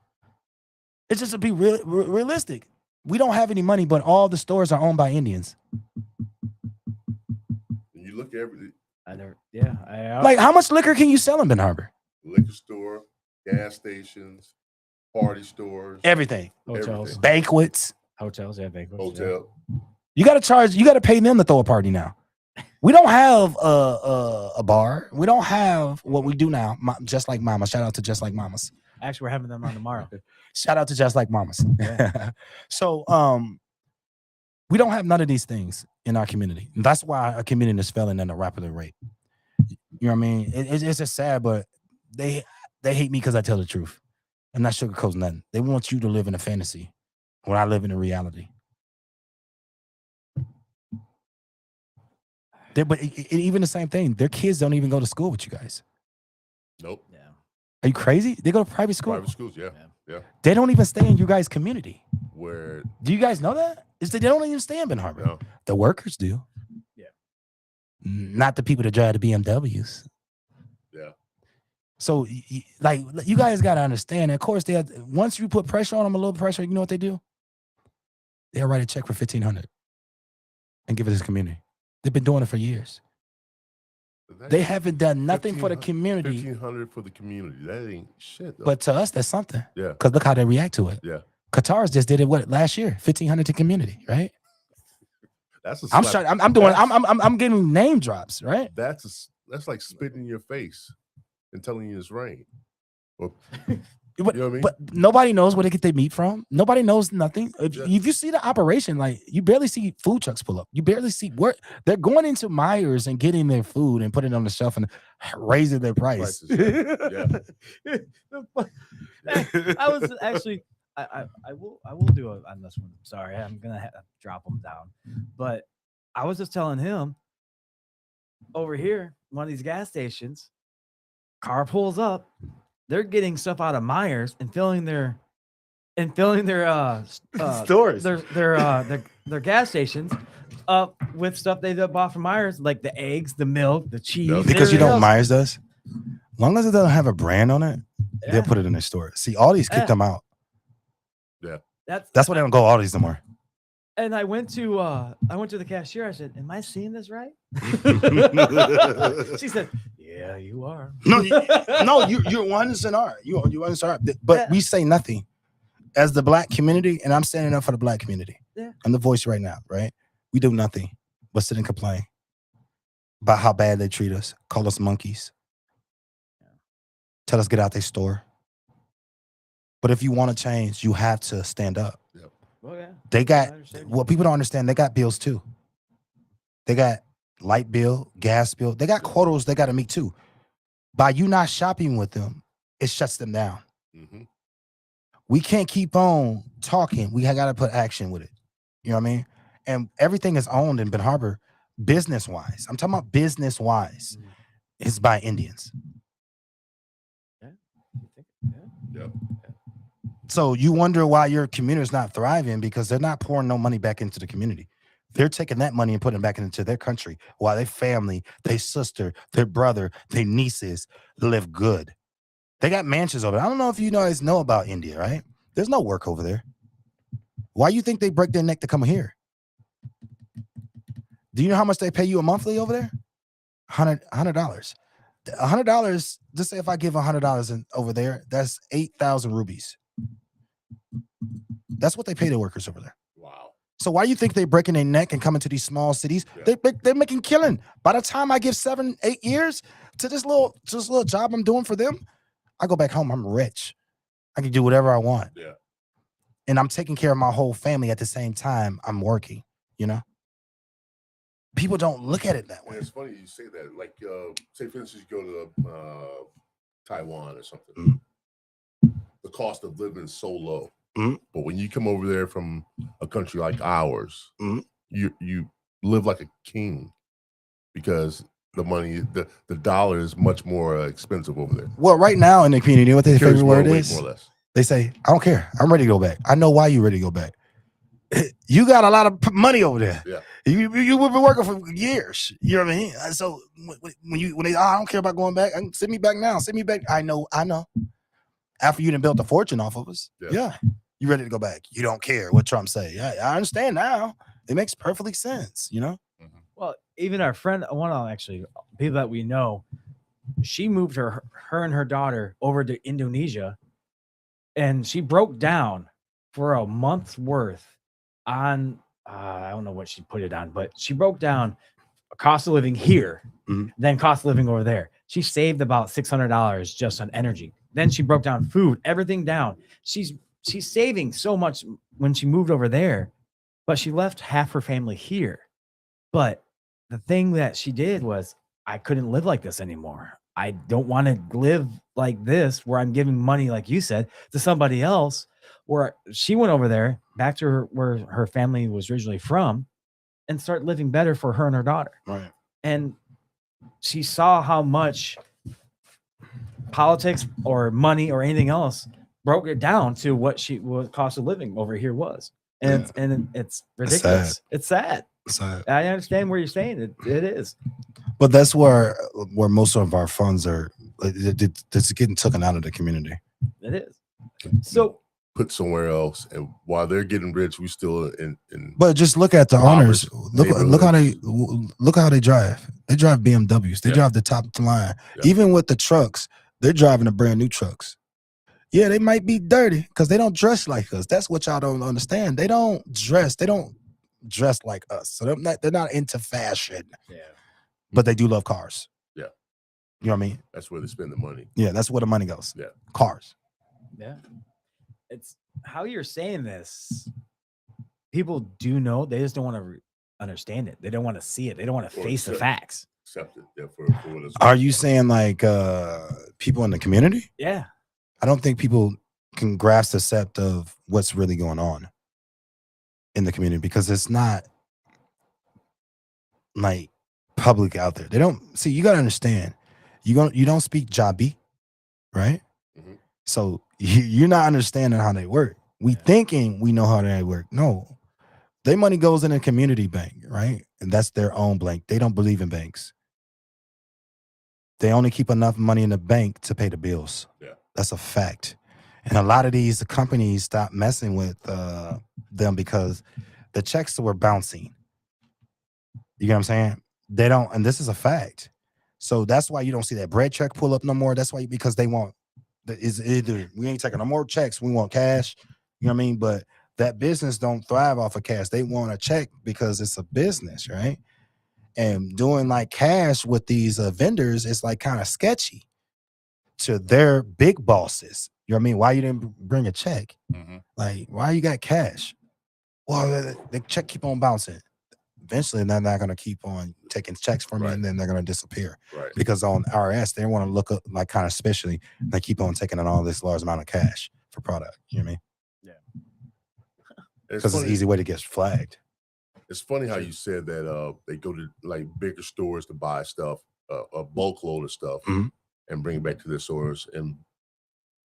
It's just to be realistic. We don't have any money, but all the stores are owned by Indians. And you look at every I never. Yeah. Like, how much liquor can you sell in Ben Harbor? liquor store, gas stations, party stores, Everything. Hotels. everything. Banquets. Hotels. Yeah. Banquets. Hotel. You got to pay them to throw a party now. We don't have a bar. We don't have what we do now. Just Like Mama. Shout out to Just Like Mamas. Yeah. Actually, we're having them on tomorrow. Shout out to Just Like Mamas. Yeah. So we don't have none of these things in our community. And that's why our community is failing at a rapid rate. You know what I mean? It's just sad, but they hate me because I tell the truth. I'm not sugarcoating nothing. They want you to live in a fantasy when I live in a reality. But even the same thing, their kids don't even go to school with you guys. Nope. Yeah. Are you crazy? They go to private school. Private schools, yeah. They don't even stay in you guys' community. Where Do you guys know that? They don't even stay in Ben Harbor. no, The workers do. Yeah. Not the people that drive the BMWs. yeah. So, like, you guys got to understand. Of course, once you put pressure on them, a little pressure, you know what they do? They'll write a check for $1,500 and give it to the community. They've been doing it for years. They haven't done nothing for the community. $1,500 for the community. That ain't shit. Though. But to us, that's something. yeah, Because look how they react to it. yeah. Qatar's just did it last year, $1,500 to community, right? That's a I'm slap- sorry, I'm getting name drops, right? That's like spitting in your face and telling you it's rain. Or, But, you know what I mean? but nobody knows where they get their meat from. Nobody knows nothing. If Yeah. you see the operation, like, you barely see food trucks pull up. You barely see where they're going into Myers and getting their food and putting it on the shelf and raising their price. Prices, yeah. I was actually, I will do it on this one. Sorry, I'm gonna drop them down, but I was just telling him over here, one of these gas stations, car pulls up, they're getting stuff out of Myers and filling their Stores. their gas stations up with stuff they bought from Myers, like the eggs, the milk, the cheese. Yep. Because you know what everything else. Myers does? As long as it doesn't have a brand on it, Yeah. they'll put it in their store. See, Aldi's kicked Yeah. them out. That's Why they don't go Aldi's no more. And I went to the cashier. I said, "Am I seeing this right?" She said, "Yeah, you are." No, you're 100% are. You 100% are. But Yeah. we say nothing as the black community, and I'm standing up for the black community. Yeah. I'm the voice right now, right? We do nothing but sit and complain about how bad they treat us, call us monkeys, tell us get out their store. But if you want to change, you have to stand up. Well, yeah. They got I understand. what people don't understand. They got bills too. They got light bill, gas bill. They got quotas they got to meet too. By you not shopping with them, it shuts them down. Mhm. We can't keep on talking. We got to put action with it. You know what I mean? And everything is owned in Ben Harbor, business wise. I'm talking about business wise. Mhm. It's by Indians. You think- yeah. Yep. So you wonder why your community is not thriving because they're not pouring no money back into the community. They're taking that money and putting it back into their country while their family, their sister, their brother, their nieces live good. They got mansions over there. I don't know if you guys know about India, right? There's no work over there. Why you think they break their neck to come here? Do you know how much they pay you a monthly over there? $100. $100. Just say if I give $100 over there, that's 8,000 rupees. That's what they pay the workers over there. Wow. So why you think they breaking their neck and coming to these small cities? Yeah. They're making killing. By the time I give 7-8 years to this little job I'm doing for them, I go back home. I'm rich. I can do whatever I want. Yeah. And I'm taking care of my whole family at the same time I'm working. You know, people don't look at it that And way. it's funny you say that. Like, say for instance, you go to Taiwan or something. Mhm. The cost of living is so low. Mhm. But when you come over there from a country like ours, Mhm. you live like a king because the money, the dollar is much more expensive over there. Well, right now in the community, what their Carries favorite more word weight, is? more or less. They say, I don't care. I'm ready to go back. I know why you ready to go back. You got a lot of money over there. Yeah. You have been working for years. You know what I mean? So when they, I don't care about going back. Send me back now. Send me back. I know. After you done built a fortune off of us. Yeah. Yeah. You ready to go back. You don't care what Trump say. Yeah, I understand now. It makes perfectly sense, you know? Well, even our friend, one of actually people that we know, she moved her and her daughter over to Indonesia, and she broke down for a month's worth on I don't know what she put it on, but she broke down cost of living here, Mhm. then cost of living over there. She saved about $600 just on energy. Then she broke down food, everything down. She's saving so much when she moved over there, but she left half her family here. But the thing that she did was, I couldn't live like this anymore. I don't want to live like this where I'm giving money, like you said, to somebody else. Where she went over there back to where her family was originally from and start living better for her and her daughter. Right. And she saw how much politics or money or anything else broke it down to what cost of living over here was. And it's ridiculous. It's sad. So, I understand where you're saying it is. but that's where most of our funds are. It's getting taken out of the community. It is. So Put somewhere else, and while they're getting rich, we still in But just look at the Robbers, owners. Look how they drive. They drive BMWs. They Yeah. drive the top of the line. Yeah. Even with the trucks, they're driving the brand new trucks. Yeah, they might be dirty because they don't dress like us. That's what y'all don't understand. They don't dress. They don't dress like us. So they're not into fashion, yeah. but they do love cars. Yeah. You know what I mean? that's where they spend the money. Yeah, that's where the money goes. Yeah. Cars. Yeah. It's how you're saying this. People do know, they just don't want to understand it. They don't want to see it. They don't want to Or face the accept- facts. Accept it. Yeah, for what it's Are you saying like people in the community? Yeah. I don't think people can grasp the depth of what's really going on in the community, because it's not like public out there. They don't see. You gotta understand. You don't speak Jabi, right? Mhm. So you're not understanding how they work. We thinking we know how they work. No, their money goes in a community bank, right? And that's their own bank. They don't believe in banks. They only keep enough money in the bank to pay the bills. Yeah. That's a fact. And a lot of these companies stopped messing with them because the checks were bouncing. You get what I'm saying? They don't, and this is a fact. So that's why you don't see that bread check pull up no more. That's why, because they want, is either we ain't taking no more checks, we want cash. You know what I mean? But that business don't thrive off of cash. They want a check because it's a business, right? And doing like cash with these vendors is like kind of sketchy to their big bosses. You know what I mean? Why you didn't bring a check? Mhm. Like, why you got cash? Well, the check keep on bouncing. Eventually, they're not going to keep on taking checks from you, Right. and then they're going to disappear. Right. Because on RS, they want to look up like kind of especially, they keep on taking in all this large amount of cash for product. You know what I mean? It's Because it's funny, an easy way to get flagged. it's funny how you said that they go to like bigger stores to buy stuff, a bulk load of stuff, Mhm. and bring it back to their stores. And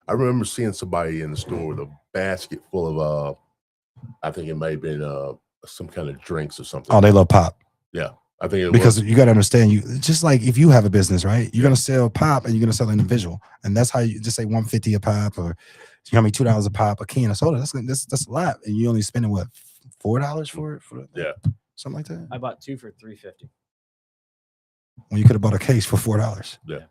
I remember seeing somebody in the store with a basket full of I think it might have been some kind of drinks or something. Oh, they love pop. I think it Because was. you got to understand, you just like if you have a business, right? You're Yeah. gonna sell pop and you're gonna sell individual, and that's how you just say $150 a pop, or you know, $2 a pop, a can of soda. That's a lot, and you only spending what, $4 for it, Yeah. something like that. I bought 2 for $3.50. When you could have bought a case for $4. Yeah.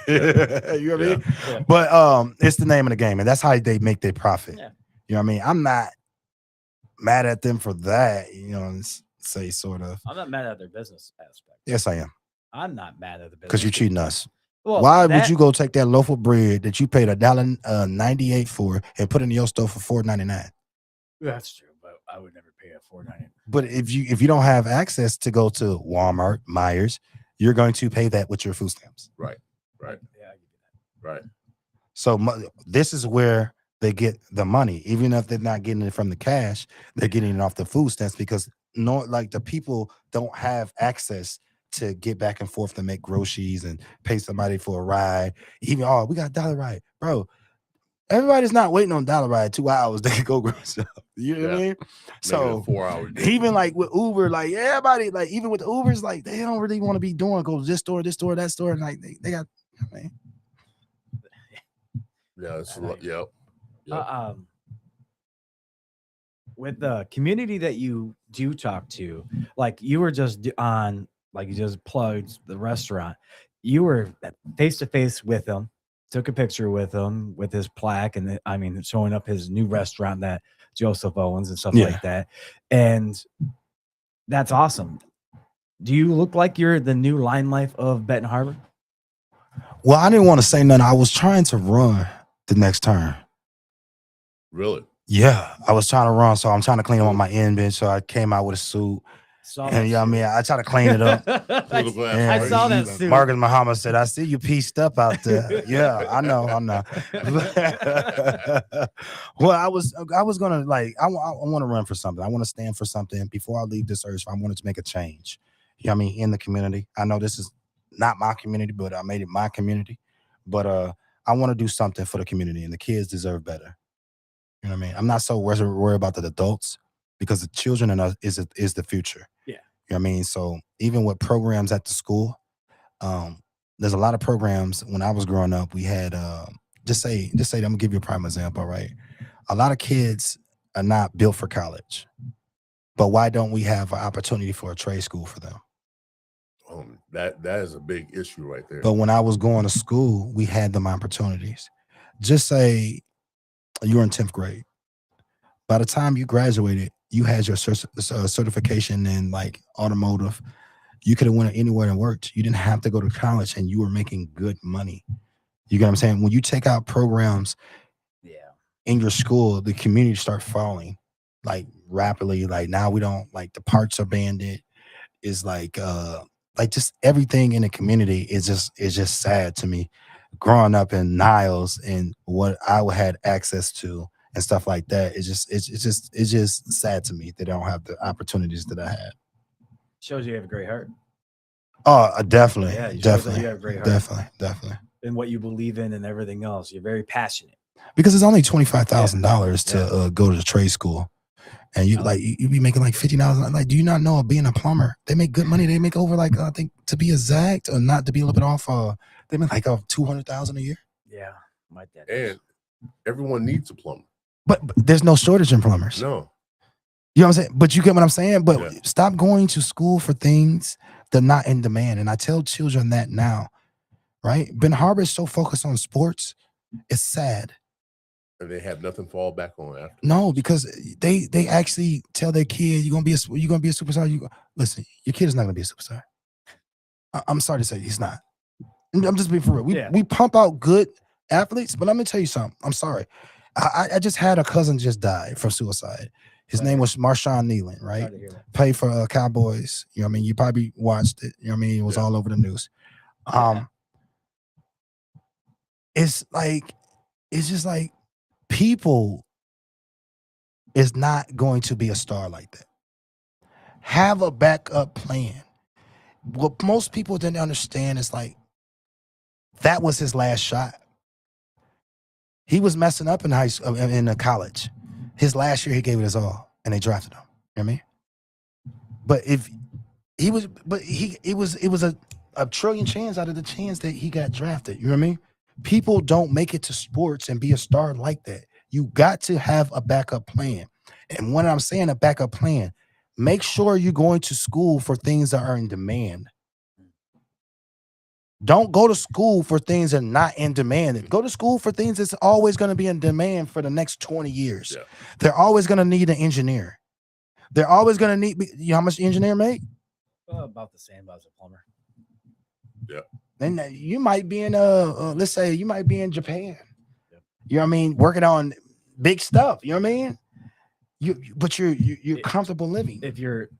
You know what I mean? Yeah. But it's the name of the game, and that's how they make their profit. Yeah. You know what I mean? I'm not mad at them for that. You know, say sort of. I'm not mad at their business aspect. Yes, I am, I'm not mad at the business because you're cheating us. Well, Why would you go take that loaf of bread that you paid $1.98 for and put it in your store for $4.99? That's true, but I would never pay a $4.99. But if you don't have access to go to Walmart, Myers, you're going to pay that with your food stamps. Right. Yeah, I give you that. Right. So this is where they get the money, even if they're not getting it from the cash, they're getting it off the food stamps, because like the people don't have access to get back and forth to make groceries and pay somebody for a ride. Even we got dollar ride, bro. Everybody's not waiting on dollar ride 2 hours. They can go grocery. You know what I mean? So 4 hours. even like with Uber, like everybody, like even with the Ubers, like they don't really want to be doing go to this store, that store, and like they got. I mean, Yeah. It's a lot. Yep. With the community that you do talk to, like you were just on, like you just plugged the restaurant, you were face to face with him, took a picture with him with his plaque, and showing up his new restaurant that Joseph owns and stuff like that, and that's awesome. Do you look like you're the new Line Life of Benton Harbor? well, I didn't want to say nothing. I was trying to run the next turn. Really? Yeah, I was trying to run, so I'm trying to clean up my end bench. So I came out with a suit, and you know what I mean, I try to clean it up. I saw that suit. Marcus Muhammad said, "I see you pieced up out there." Yeah, I know. Well, I was gonna I want to run for something. I want to stand for something before I leave this earth. I wanted to make a change. You know what I mean, in the community. I know this is not my community, but I made it my community. But I want to do something for the community, and the kids deserve better. You know what I mean? I'm not so worried about the adults, because the children in us is the future. Yeah. You know what I mean? So even with programs at the school, there's a lot of programs. When I was growing up, we had just say I'm gonna give you a prime example, right? A lot of kids are not built for college, but why don't we have an opportunity for a trade school for them? That is a big issue right there. But when I was going to school, we had them opportunities. Just say you were in 10th grade. By the time you graduated, you had your certification in like automotive. You could have went anywhere and worked. You didn't have to go to college, and you were making good money. You get what I'm saying? When you take out programs in your school, the community start falling like rapidly. Like now we don't, like the parks are banned. Is like just everything in the community is just sad to me, growing up in Niles and what I had access to and stuff like that. It's just sad to me that I don't have the opportunities that I had. Shows you have a great heart. Oh, definitely, Yeah, it shows that definitely, you have a great heart. definitely. And what you believe in and everything else. You're very passionate. Because it's only $25,000 to Yeah. go to trade school, and you like you be making like $50. Like, do you not know being a plumber? They make good money. They make over like I think to be exact, or not to be a little bit off. They make like $200,000 a year. Yeah, my dad. And everyone needs a plumber. But there's no shortage in plumbers. No. You know what I'm saying? But you get what I'm saying? But Yeah. stop going to school for things that are not in demand. And I tell children that now, right? Ben Harbor is so focused on sports, it's sad. And they have nothing to fall back on after. No, because they actually tell their kid, you're gonna be a superstar. Listen, your kid is not gonna be a superstar. I'm sorry to say he's not. I'm just being for real. We pump out good athletes, but let me tell you something. I'm sorry. I just had a cousin just die from suicide. His name was Marshawn Nealon, right? Played for Cowboys. You know what I mean? You probably watched it. You know what I mean? It was all over the news. It's just like people is not going to be a star like that. Have a backup plan. What most people didn't understand is like that was his last shot. He was messing up in high school, in college. His last year, he gave it his all, and they drafted him. You know what I mean? But it was a trillion chance out of the chance that he got drafted. You know what I mean? People don't make it to sports and be a star like that. You got to have a backup plan. And when I'm saying a backup plan, make sure you're going to school for things that are in demand. Don't go to school for things that are not in demand. Go to school for things that's always going to be in demand for the next 20 years. Yeah. They're always going to need an engineer. They're always going to need, you know how much the engineer make? About the same as a plumber. Yeah. Then you might be in let's say you might be in Japan. Yep. You know what I mean? Working on big stuff. You know what I mean? But you're comfortable living. If you're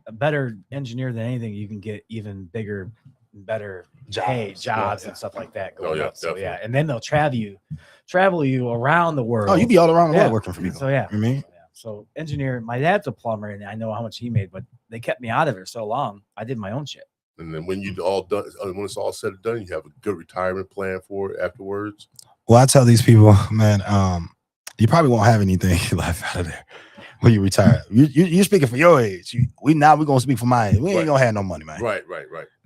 a better engineer than anything, you can get even bigger, better jobs and stuff like that going up. So definitely. and then they'll travel you around the world. Oh, you be all around the world working for people. So yeah. You know what I mean? So engineer, my dad's a plumber, and I know how much he made, but they kept me out of it so long. I did my own shit. And then when you all done, when it's all said and done, you have a good retirement plan for it afterwards. Well, I tell these people, man, you probably won't have anything left out of there when you retire. You're speaking for your age. We're gonna speak for my age. We ain't gonna have no money, man. Right.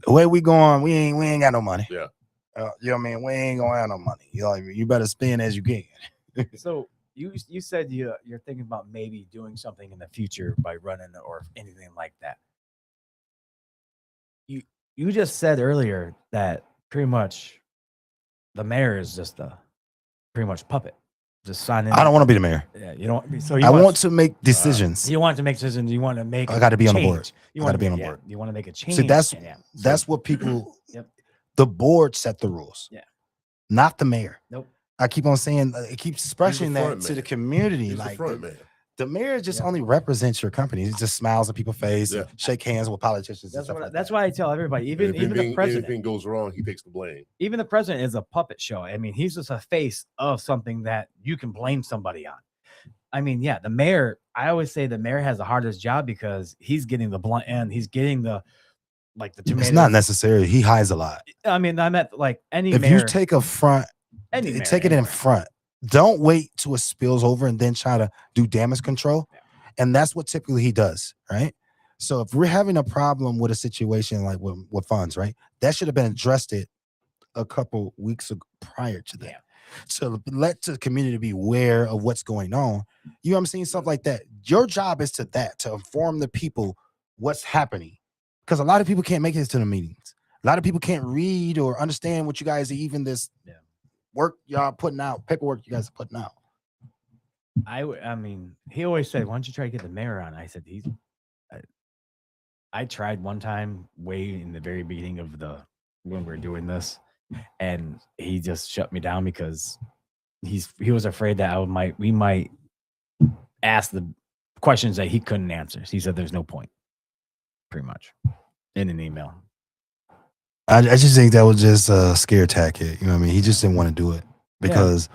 The way we going, we ain't got no money. Yeah. You know what I mean? We ain't gonna have no money. You better spend as you can. So you said you're thinking about maybe doing something in the future by running or anything like that. You just said earlier that pretty much the mayor is just a pretty much puppet. Just sign in. I don't want to be the mayor. Yeah, you don't. So I want to make decisions. You want to make decisions. You want to make. I got to be on the change. board. You I got to be on the board. You want to make a change. See, that's what people. Yep. The board set the rules. Yeah. Not the mayor. Nope. I keep on saying it keeps expressing that to the community. He's like the front man. The mayor just only represents your company. He just smiles at people's face, and shake hands with politicians. That's why I tell everybody, even the president. If anything goes wrong, he takes the blame. Even the president is a puppet show. I mean, he's just a face of something that you can blame somebody on. I mean, yeah, the mayor. I always say the mayor has the hardest job because he's getting the blunt end. He's getting the tomatoes. It's not necessary. He hides a lot. I mean, I meant like any. If mayor, you take a front, take it in front. Don't wait till it spills over and then try to do damage control. Yeah. And that's what typically he does, right? So if we're having a problem with a situation like with funds, right? That should have been addressed a couple weeks prior to that. Yeah. So let the community be aware of what's going on. You know what I'm saying? Stuff like that. Your job is to inform the people what's happening. Because a lot of people can't make it to the meetings. A lot of people can't read or understand what you guys even work y'all putting out, paperwork you guys are putting out. I mean, he always said, why don't you try to get the mayor on? I said, I tried one time way in the very beginning of when we were doing this, and he just shut me down because he was afraid that we might ask the questions that he couldn't answer. He said there's no point, pretty much, in an email. I just think that was just a scare tactic. You know what I mean? He just didn't want to do it because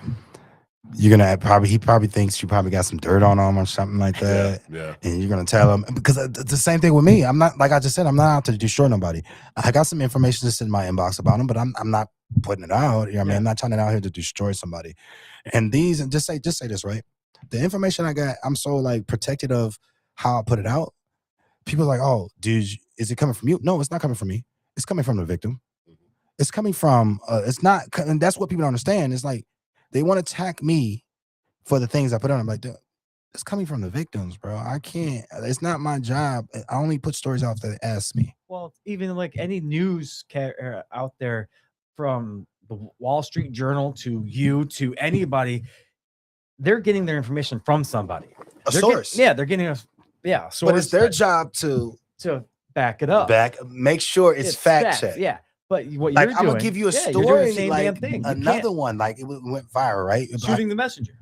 you're gonna he probably thinks you probably got some dirt on him or something like that. Yeah. And you're gonna tell him because the same thing with me. I'm not, like I just said, I'm not out to destroy nobody. I got some information just in my inbox about him, but I'm not putting it out. You know what I mean? I'm not trying to out here to destroy somebody. And just say this, right? The information I got, I'm so like protected of how I put it out. People are like, oh, dude, is it coming from you? No, it's not coming from me. It's coming from the victim. It's coming from it's not, and that's what people don't understand. It's like they want to attack me for the things I put on. I'm like, dude, it's coming from the victims, bro. I can't. It's not my job. I only put stories out that ask me. Well, even like any news out there, from the Wall Street Journal to you to anybody, they're getting their information from somebody. A They're source. they're getting a source. But it's their job to back it up. make sure it's fact facts, checked. Yeah. But what Like, you're I'm doing, gonna give you a you're doing story, the same like damn thing. You another can't- one, like it went viral, right? shooting the messenger.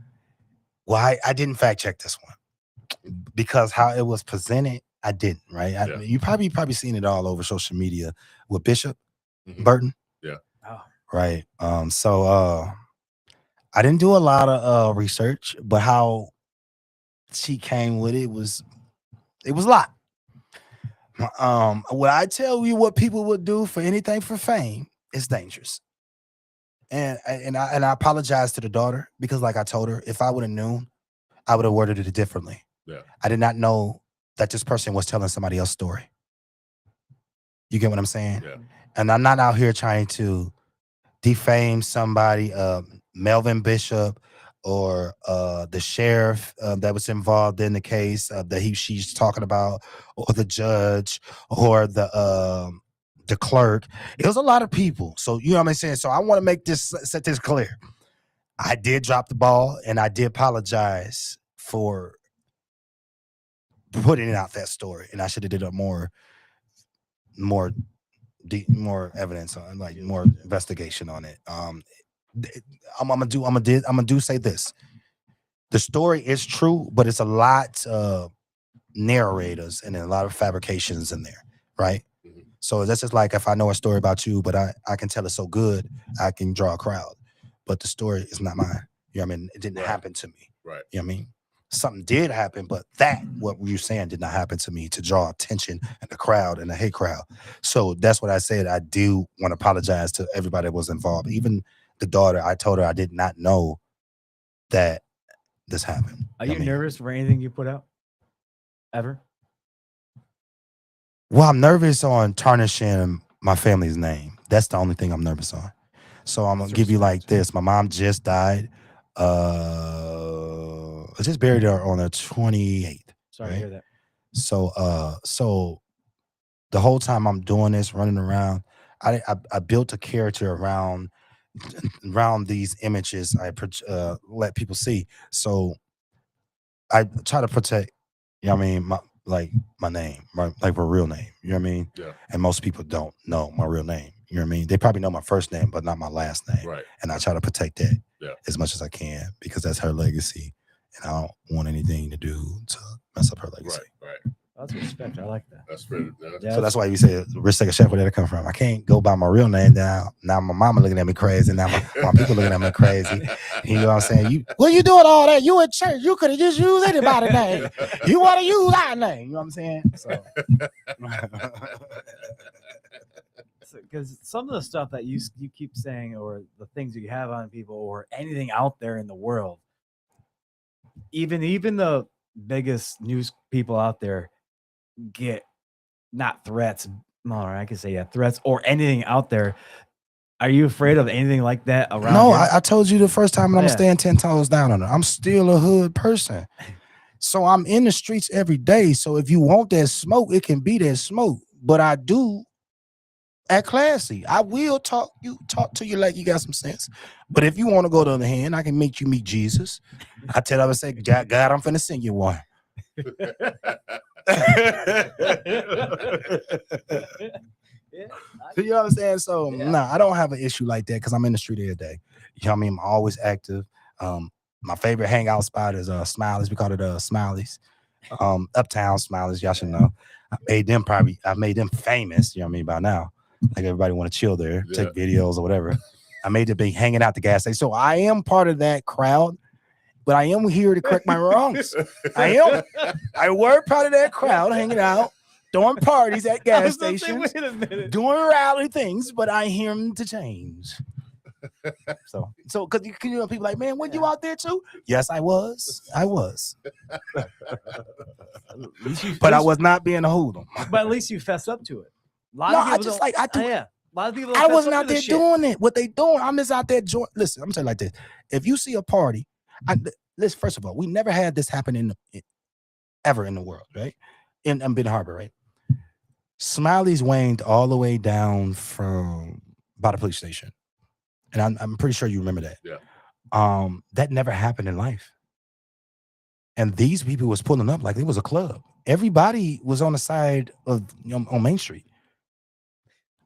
Well, I didn't fact check this one because how it was presented, I didn't, right? You probably seen it all over social media with Bishop Burton. Yeah. Oh. Right. So I didn't do a lot of research, but how she came with it was a lot. What I tell you, what people would do for anything for fame is dangerous. And I apologize to the daughter because, like I told her, if I would have known, I would have worded it differently. Yeah. I did not know that this person was telling somebody else's story. You get what I'm saying? Yeah. And I'm not out here trying to defame somebody, Melvin Bishop, or the sheriff that was involved in the case that she's talking about, or the judge, or the clerk. It was a lot of people. So you know what I'm saying? So I want to set this clear. I did drop the ball and I did apologize for putting out that story. And I should have did a more evidence on, like, more investigation on it. I'm gonna do say this. The story is true, but it's a lot of narrators and a lot of fabrications in there, right? So that's just like if I know a story about you, but I can tell it so good, I can draw a crowd. But the story is not mine. You know what I mean? It didn't happen to me. Right. You know what I mean? Something did happen, but what you're saying did not happen to me to draw attention and the crowd and the hate crowd. So that's what I said. I do want to apologize to everybody that was involved. Even the daughter, I told her I did not know that this happened. Are you nervous for anything you put out? Ever? Well, I'm nervous on tarnishing my family's name. That's the only thing I'm nervous on. So I'm gonna give you like this. My mom just died. I just buried her on the 28th. Sorry to hear that. So the whole time I'm doing this, running around, I built a character around these images I let people see. So I try to protect, you know what I mean, my name, my real name, you know what I mean? Yeah. And most people don't know my real name, you know what I mean? They probably know my first name, but not my last name. Right. And I try to protect that Yeah. as much as I can because that's her legacy. And I don't want anything to do to mess up her legacy. Right. That's respect. I like that. That's pretty. So that's why you say Rich Like a Chef, where did it come from? I can't go by my real name now. Now my mama looking at me crazy. Now my people looking at me crazy. You know what I'm saying? Well, you doing all that? You in church? You could have just used anybody's name. You want to use our name? You know what I'm saying? So, because some of the stuff that you keep saying, or the things you have on people, or anything out there in the world, even the biggest news people out there get not threats, or I can say threats or anything out there. Are you afraid of anything like that around? No, here? I told you the first time, and I'm staying 10 toes down on it. I'm still a hood person. So I'm in the streets every day. So if you want that smoke, it can be that smoke. But I do act classy. I will talk to you like you got some sense. But if you want to go to the other hand, I can make you meet Jesus. I tell them, I say, God, I'm finna send you one. You know what I'm saying? So I don't have an issue like that because I'm in the street every day. You know what I mean? I'm always active. My favorite hangout spot is Smileys. We call it Smileys. Uptown Smileys, y'all should know. I made them famous, you know what I mean, by now. like everybody want to chill there, Yeah. take videos or whatever. I made it be hanging out the gas station. So I am part of that crowd, but I am here to correct my wrongs. I were part of that crowd hanging out, throwing parties at I gas was gonna say, stations, wait a minute. doing rowdy things, but I hear them to change. So because you know, people like, man, were you out there too? Yes, I was. At least you But I fessed- was not being a hoodlum. But at least you fess up to it. A lot No, of people I just don't- like I do. yeah. A lot of people. I don't fess wasn't up out to there this shit. doing it. What they doing? I'm just out there. Listen, I'm saying like this. If you see a party, listen. First of all, we never had this happen ever in the world, right? In Ben Harbor, right? Smiley's waned all the way down from by the police station, and I'm pretty sure you remember that. Yeah. That never happened in life. And these people was pulling up like it was a club. Everybody was on the side of on Main Street.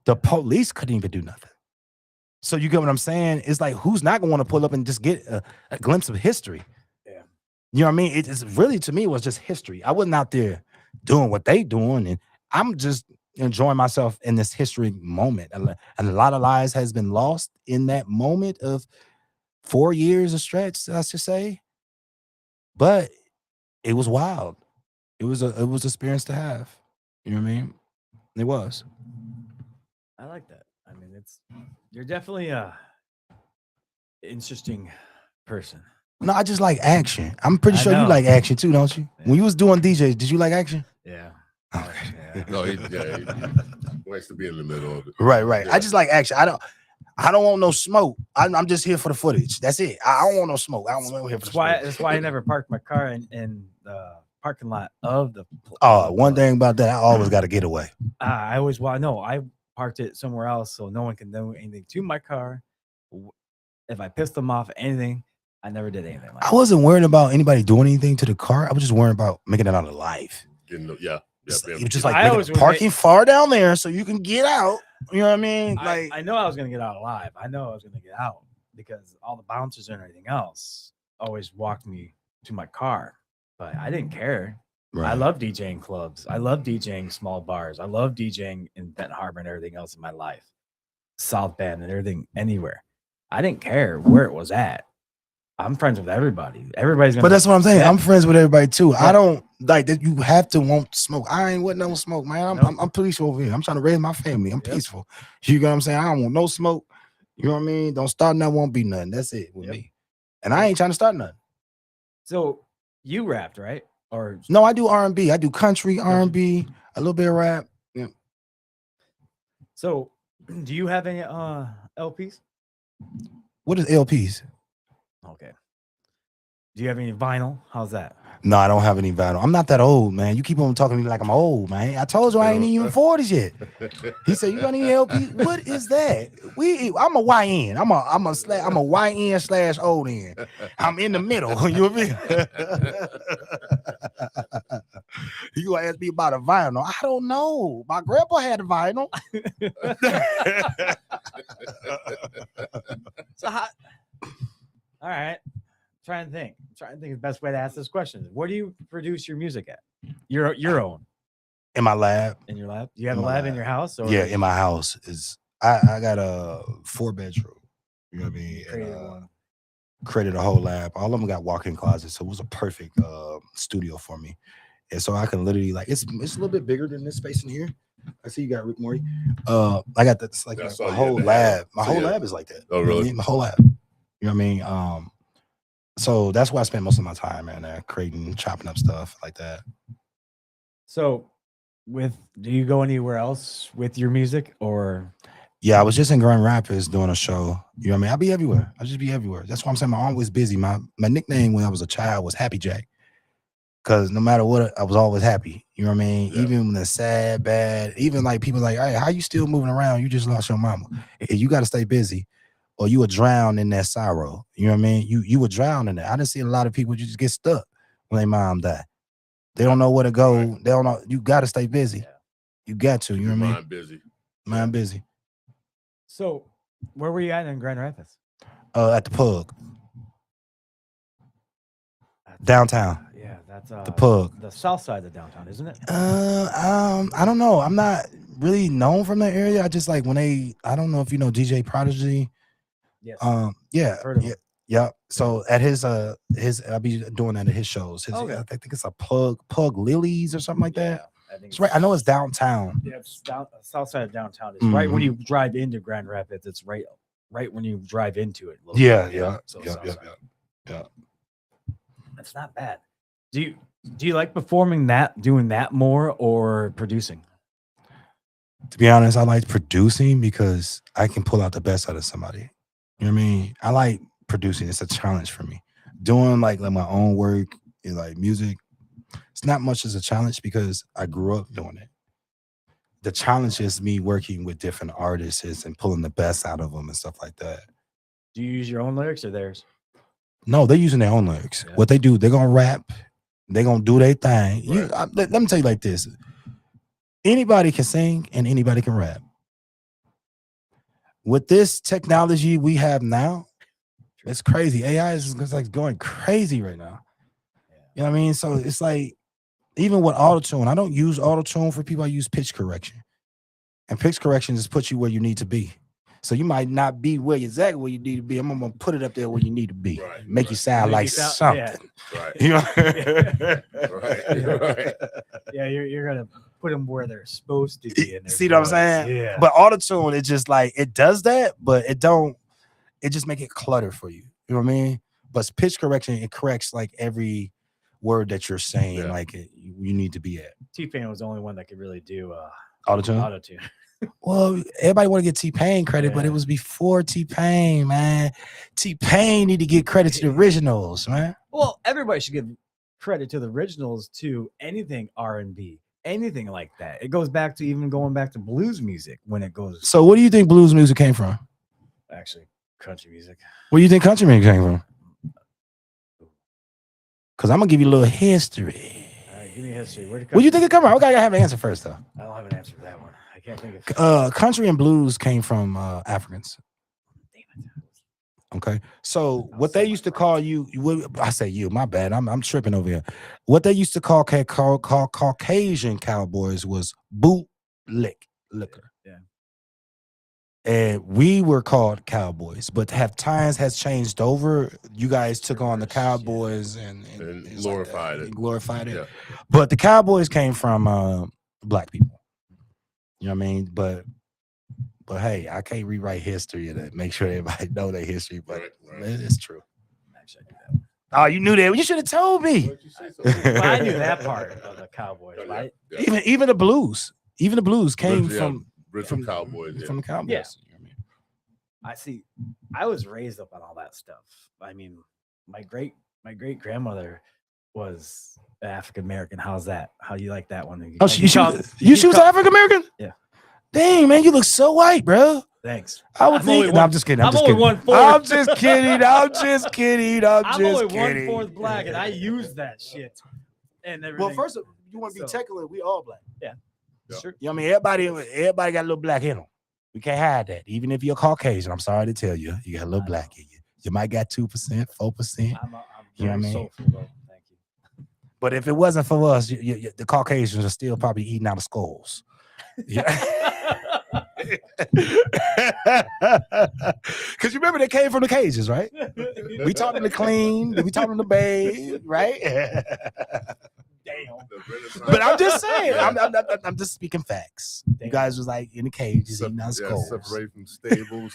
The police couldn't even do nothing. So you get what I'm saying? It's like, who's not going to want to pull up and just get a glimpse of history? Yeah. You know what I mean? It's really, to me, it was just history. I wasn't out there doing what they doing, and I'm just enjoying myself in this history moment. And a lot of lives has been lost in that moment of 4 years of stretch, I should say. But it was wild. It was an experience to have. You know what I mean? It was. I like that. I mean, you're definitely a interesting person. No, I just like action. I'm pretty I sure you know. like action too, don't you? Yeah. When you was doing DJs, did you like action? Yeah. Okay. Yeah. No, he likes to be in the middle of it. Right. Yeah. I just like action. I don't want no smoke. I'm just here for the footage. That's it. I don't want no smoke. I don't want here for the That's why I never parked my car in the parking lot of the. One thing about that, I always got to get away. I always I parked it somewhere else so no one can do anything to my car. If I pissed them off, anything, I never did anything. Like I wasn't worried about anybody doing anything to the car. I was just worried about making it out alive. Yeah. It was just I like always would parking far down there so you can get out. You know what I mean? Like I know I was gonna get out alive. I know I was gonna get out because all the bouncers and everything else always walked me to my car, but I didn't care. I love DJing clubs. I love DJing small bars. I love DJing in Benton Harbor and everything else in my life, South Bend and everything, anywhere. I didn't care where it was at. I'm friends with everybody. Everybody's gonna. But that's what I'm saying. Yeah. I'm friends with everybody too. Yeah. I don't like that. You have to want smoke. I ain't with no smoke, man. I'm peaceful over here. I'm trying to raise my family. I'm Yep. peaceful. You know what I'm saying? I don't want no smoke. You know what I mean? Don't start nothing. Won't be nothing. That's it with Yep. me. And I ain't trying to start nothing. So you rapped, right? Or No, I do R&B. I do country, R&B, a little bit of rap. Yeah. so do you have any LPs? What is LPs? Okay. Do you have any vinyl? How's that? No, I don't have any vinyl. I'm not that old, man. You keep on talking to me like I'm old, man. I told you I ain't even 40s yet. He said, "You got any LP? What is that?" I'm a YN. I'm a YN / old N. I'm in the middle. You know what I mean? You gonna ask me about a vinyl? I don't know. My grandpa had a vinyl. So how, all right. I'm trying to think of the best way to ask this question. Where do you produce your music at? Your own In my lab. in your lab? Do you have In a my lab in lab. your house? Or Yeah, in my house is I got a 4-bedroom. You know what I mean? created And, one? created a whole lab. All of them got walk-in closets, so it was a perfect studio for me. And so I can literally it's a little bit bigger than this space in here. I see you got Rick Morty. I got that's like That's my all you whole had to lab. have. My So, whole yeah. lab is like that. Oh, You know what I really? mean? My whole lab. You know what I mean? So that's where I spend most of my time, man. Creating, chopping up stuff like that. So do you go anywhere else with your music or Yeah, I was just in Grand Rapids doing a show. You know what I mean? I'll be everywhere. I'll just be everywhere. That's why I'm saying I'm always busy. My nickname when I was a child was Happy Jack. Because no matter what, I was always happy. You know what I mean? Yeah. Even when it's sad, bad, even like people like, hey, how you still moving around? You just lost your mama. You got to stay busy or you would drown in that sorrow. You know what I mean? You would drown in that. I done seen a lot of people just get stuck when their mom died. They don't know where to go. Right. They don't know. You got to stay busy. Yeah. You got to. You know what I mean? Mind busy. Mind busy. so where were you at in Grand Rapids? At the Pug. Downtown. Yeah, that's The Pug. the south side of downtown, isn't it? I don't know. I'm not really known from that area. I just like when I don't know if you know DJ Prodigy. Yes. Yeah, Heard of yeah, him. yeah. So at his I'll be doing that at his shows. Okay. I think it's a Pug Lilies or something like that. I think It's right. I know it's downtown. Yeah, it's down south side of downtown. It's right when Mhm. you drive into Grand Rapids. It's right when you drive into it. a little Yeah, bit. yeah, So yeah, south yeah, side. yeah. That's not bad. Do you like performing that, doing that more, or producing? To be honest, I like producing because I can pull out the best out of somebody. You know what I mean? I like producing. It's a challenge for me. Doing like my own work and like music, it's not much as a challenge because I grew up doing it. The challenge is me working with different artists and pulling the best out of them and stuff like that. Do you use your own lyrics or theirs? No, they're using their own lyrics. Yeah. What they do, they're gonna rap, they're gonna do their thing. Right. Let me tell you like this: anybody can sing and anybody can rap. With this technology we have now, it's crazy. AI is like going crazy right now. You know what I mean? So it's like even with autotune, I don't use autotune for people. I use pitch correction, and pitch correction just puts you where you need to be. So you might not be exactly where you need to be. I'm gonna put it up there where you need to be. Right, Make you right. sound Make like you sound- something. Right. You know? Right. Yeah, you're gonna put them where they're supposed to be. In their See what I'm voice. saying? Yeah. But autotune, it just like it does that, but it just make it clutter for you. You know what I mean? But pitch correction, it corrects like every word that you're saying, Yeah. like you need to be at. T-Pain was the only one that could really do Autotune. auto-tune. Well, everybody want to get T-Pain credit, but Yeah. it was before T-Pain, man. T-Pain need to get credit to the originals, man. Well, everybody should give credit to the originals to anything R&B, anything like that. It goes back to even going back to blues music when it goes So where do you think blues music came from? actually country music. Where do you think country music came from? Because I'm gonna give you a little history. All right, give me a history. Where did Where do you think it come from? I gotta have an answer first, though. I don't have an answer for that one. I can't think of. Country and blues came from Africans. Damn it. Okay, so I'll what say they my used to friends. call you, I say you, my bad. I'm tripping over here. What they used to call Caucasian cowboys was bootlicker. Yeah. And we were called cowboys, but times has changed over. You guys took on the Reverse, yeah. cowboys and it's like that. glorified it. And glorified it. Yeah. But the cowboys came from black people. You know what I mean? But hey, I can't rewrite history and make sure everybody know their history, but Right. it's true. Actually, I knew that. Oh, you knew that. You should have told me. Why'd you say something? But I knew that part of the Cowboys, Yeah, right? yeah. Even the blues. Even the blues came Yeah, from Original Cowboys. Yeah. the Cowboys. Yeah. You know what I mean? I see. I was raised up on all that stuff. I mean, my great grandmother was African American. How's that? How do you like that one? Oh, she was African American? Yeah. Dang, man, you look so white, bro. Thanks. I would I'm only think. No, one- I'm just kidding. I'm I'm just only kidding. 1/4. I'm just kidding. I'm just kidding. I'm I'm just only kidding. 1/4 black, and I use that shit. And everything. Well, first, you want to be So- technical. We all black. Yeah. Sure. You know what I mean? Everybody got a little black in them. We can't hide that. Even if you're Caucasian, I'm sorry to tell you, you got a little black in you. You might got 2%, 4%. I'm You know what I very mean? soulful, though. Thank you. But if it wasn't for us, the Caucasians are still probably eating out of skulls. Yeah. Because you remember they came from the cages, right? We taught them to clean, we taught them to bathe, right? Damn. The Renaissance. But I'm just saying, Yeah. I'm just speaking facts. Damn. You guys was like in the cages Sep- eating out yeah, skulls. separate from stables.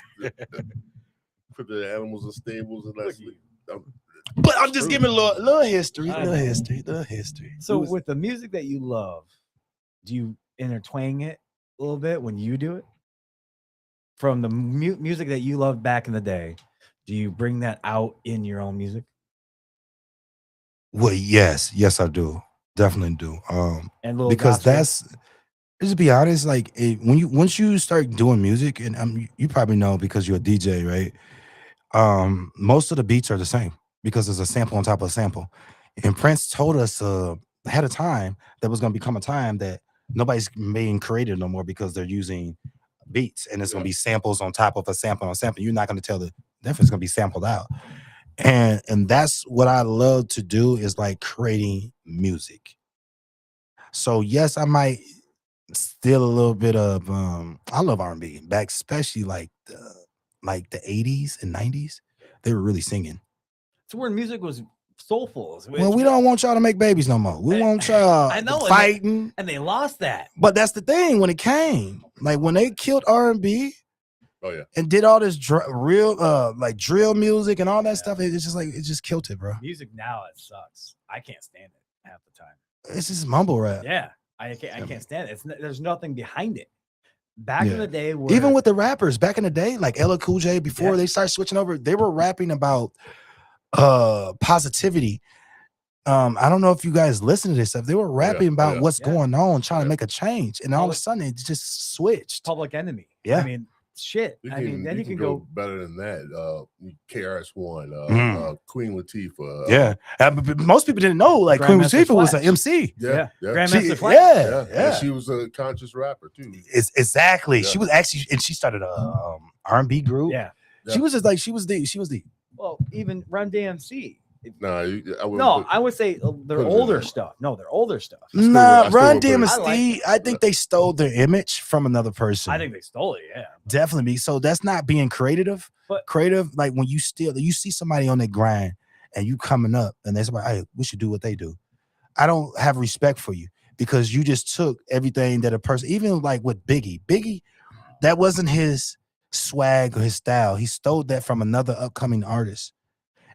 Put the animals in stables and that's But I'm just True. giving a little history, I little know. history. So It was- with the music that you love, do you intertwine it a little bit when you do it? From the music that you loved back in the day, do you bring that out in your own music? well, yes, I do, definitely do. And little Because gospel? that's just to be honest, like once you start doing music, and you probably know because you're a DJ, right? Most of the beats are the same because there's a sample on top of a sample. And Prince told us ahead of time there was going to become a time that nobody's being created no more because they're using beats and it's going to be samples on top of a sample on a sample. You're not going to tell the difference. It's going to be sampled out. And that's what I love to do is like creating music. So yes, I might still a little bit of I love R&B back, especially like the 80s and 90s. They were really singing. It's where music was soulful. Well, we don't want y'all to make babies no more. We want y'all I know, fighting. and they lost that. But that's the thing when it came. Like when they killed R&B Oh yeah. and did all this real like drill music and all that Yeah. stuff, it's just like it just killed it, bro. Music now it sucks. I can't stand it half the time. It's just mumble rap. Yeah, I can't stand it. There's nothing behind it. Back Yeah. in the day, where, Even with the rappers back in the day, like LL Cool J, before Yeah. they started switching over, they were rapping about positivity. I don't know if you guys listen to this stuff. They were rapping about what's Yeah. going on, trying to Yeah. make a change, and all of a Public- sudden it just switched. Public Enemy. Yeah. I mean, shit. I mean, then you can go. better than that. KRS-One, Mm. Queen Latifah. Yeah, but most people didn't know like Queen Grandmaster Latifah was an Flash. MC. yeah. Grandmaster Flash. Yeah, Yeah. And she was a conscious rapper too. It's exactly. Yeah. She was actually, and she started a R&B group. Yeah. She was just like she was the. Well, even Run DMC. Nah, I would say their put it older in. stuff. No, their older stuff. still would- Nah, I still Run would put it- DMC. I like it. I think they stole their image from another person. I think they stole it. Yeah. Definitely. So that's not being creative. But- creative, like when you see somebody on their grind and you coming up and there's somebody, hey, we should do what they do. I don't have respect for you because you just took everything that a person, even like with Biggie, that wasn't his swag or his style. He stole that from another upcoming artist.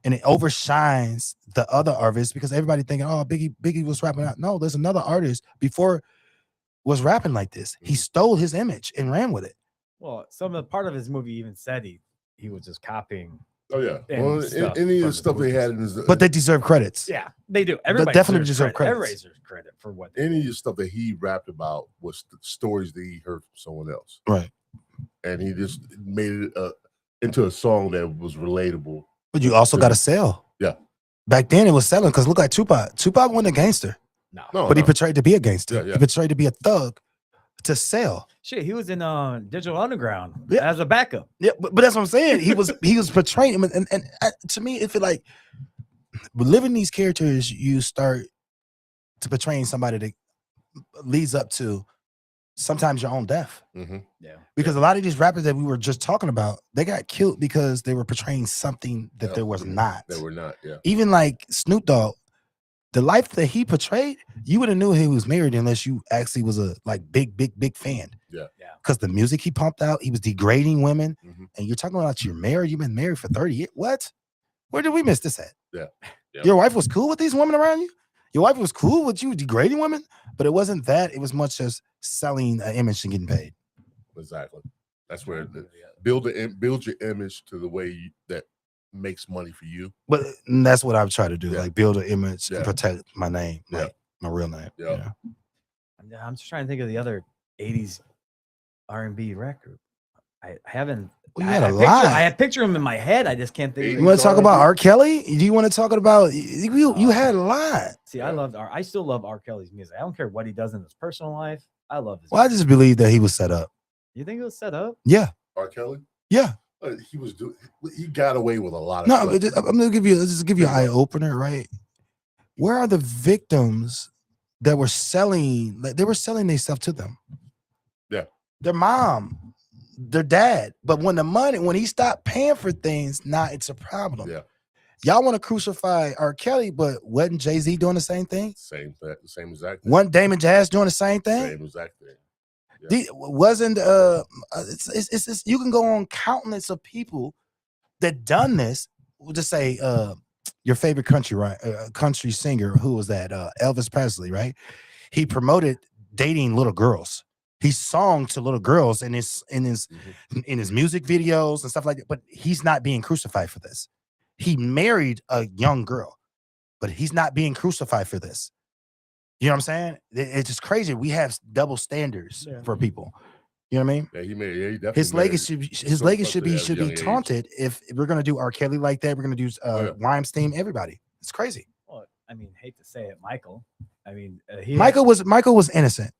And it overshines the other artists because everybody thinking, oh, Biggie was rapping out. No, there's another artist before was rapping like this. He stole his image and ran with it. Well, some of the part of his movie even said he was just copying. Oh yeah. And Well, stuff any of from the the stuff they movies. had in his, But they deserve credits. Yeah, they do. Everybody definitely deserve credits. Everybody deserves credit for what they any of the stuff that he rapped about was the stories that he heard from someone else, Right. and he just made it into a song that was relatable. But you also got to sell. Yeah. Back then it was selling because look like Tupac. Tupac wasn't a gangster, No. but he portrayed to be a gangster. Yeah, yeah. He portrayed to be a thug to sell. Shit, he was in Digital Underground Yeah. as a backup. Yeah, but that's what I'm saying. He was portraying him, and to me, it feel like living these characters, you start to portraying somebody that leads up to sometimes your own death. Mm-hmm. Yeah. Because a lot of these rappers that we were just talking about, they got killed because they were portraying something that there was not. They were not. Yeah. Even like Snoop Dogg, the life that he portrayed, you would have knew he was married unless you actually was a like big fan. Yeah. Yeah. Because the music he pumped out, he was degrading women. Mhm. And you're talking about you're married, you've been married for 30 years. What? Where did we miss this at? Yeah. Yeah. Your wife was cool with these women around you? Your wife was cool with you degrading women? But it wasn't that. It was much as selling an image and getting paid. Exactly. That's where build your image to the way that makes money for you. But that's what I've tried to do, Yeah. like build an image Yeah. and protect my name, Yeah. like my real name. Yeah. I'm just trying to think of the other 80s R&B record. I haven't. Well, you had a picture, lot. I have picture him in my head. I just can't think. You Of want to talk about R&B? R. Kelly? Do you want to talk about you had a lot? See, I still love R. Kelly's music. I don't care what he does in his personal life. I love his. Well, I music. just believe that he was set up. You think it was set up? Yeah. R. Kelly, Yeah. he got away with a lot of No, stuff. but I'm gonna give you an eye opener, right? Where are the victims that were selling? Like they were selling themselves to them. Yeah. Their mom, their dad. But when he stopped paying for things, now it's a problem. Yeah. Y'all want to crucify R. Kelly, but wasn't Jay-Z doing the same thing? Same exact thing. Wasn't Damon Jazz doing the same thing? Same exact thing. Wasn't it's you can go on countless of people that done this. We'll just say your favorite country singer, who was that? Elvis Presley, right? He promoted dating little girls. He sung to little girls in his music videos and stuff like that. But he's not being crucified for this. He married a young girl, but he's not being crucified for this. You know what I'm saying? It's just crazy. We have double standards for people. You know what I mean? Yeah, he definitely His legacy, something should at a be young age. taunted if we're gonna do R. Kelly like that. We're gonna do yeah. Weinstein, everybody. It's crazy. Well, I mean, hate to say it, Michael. I mean, Michael was innocent,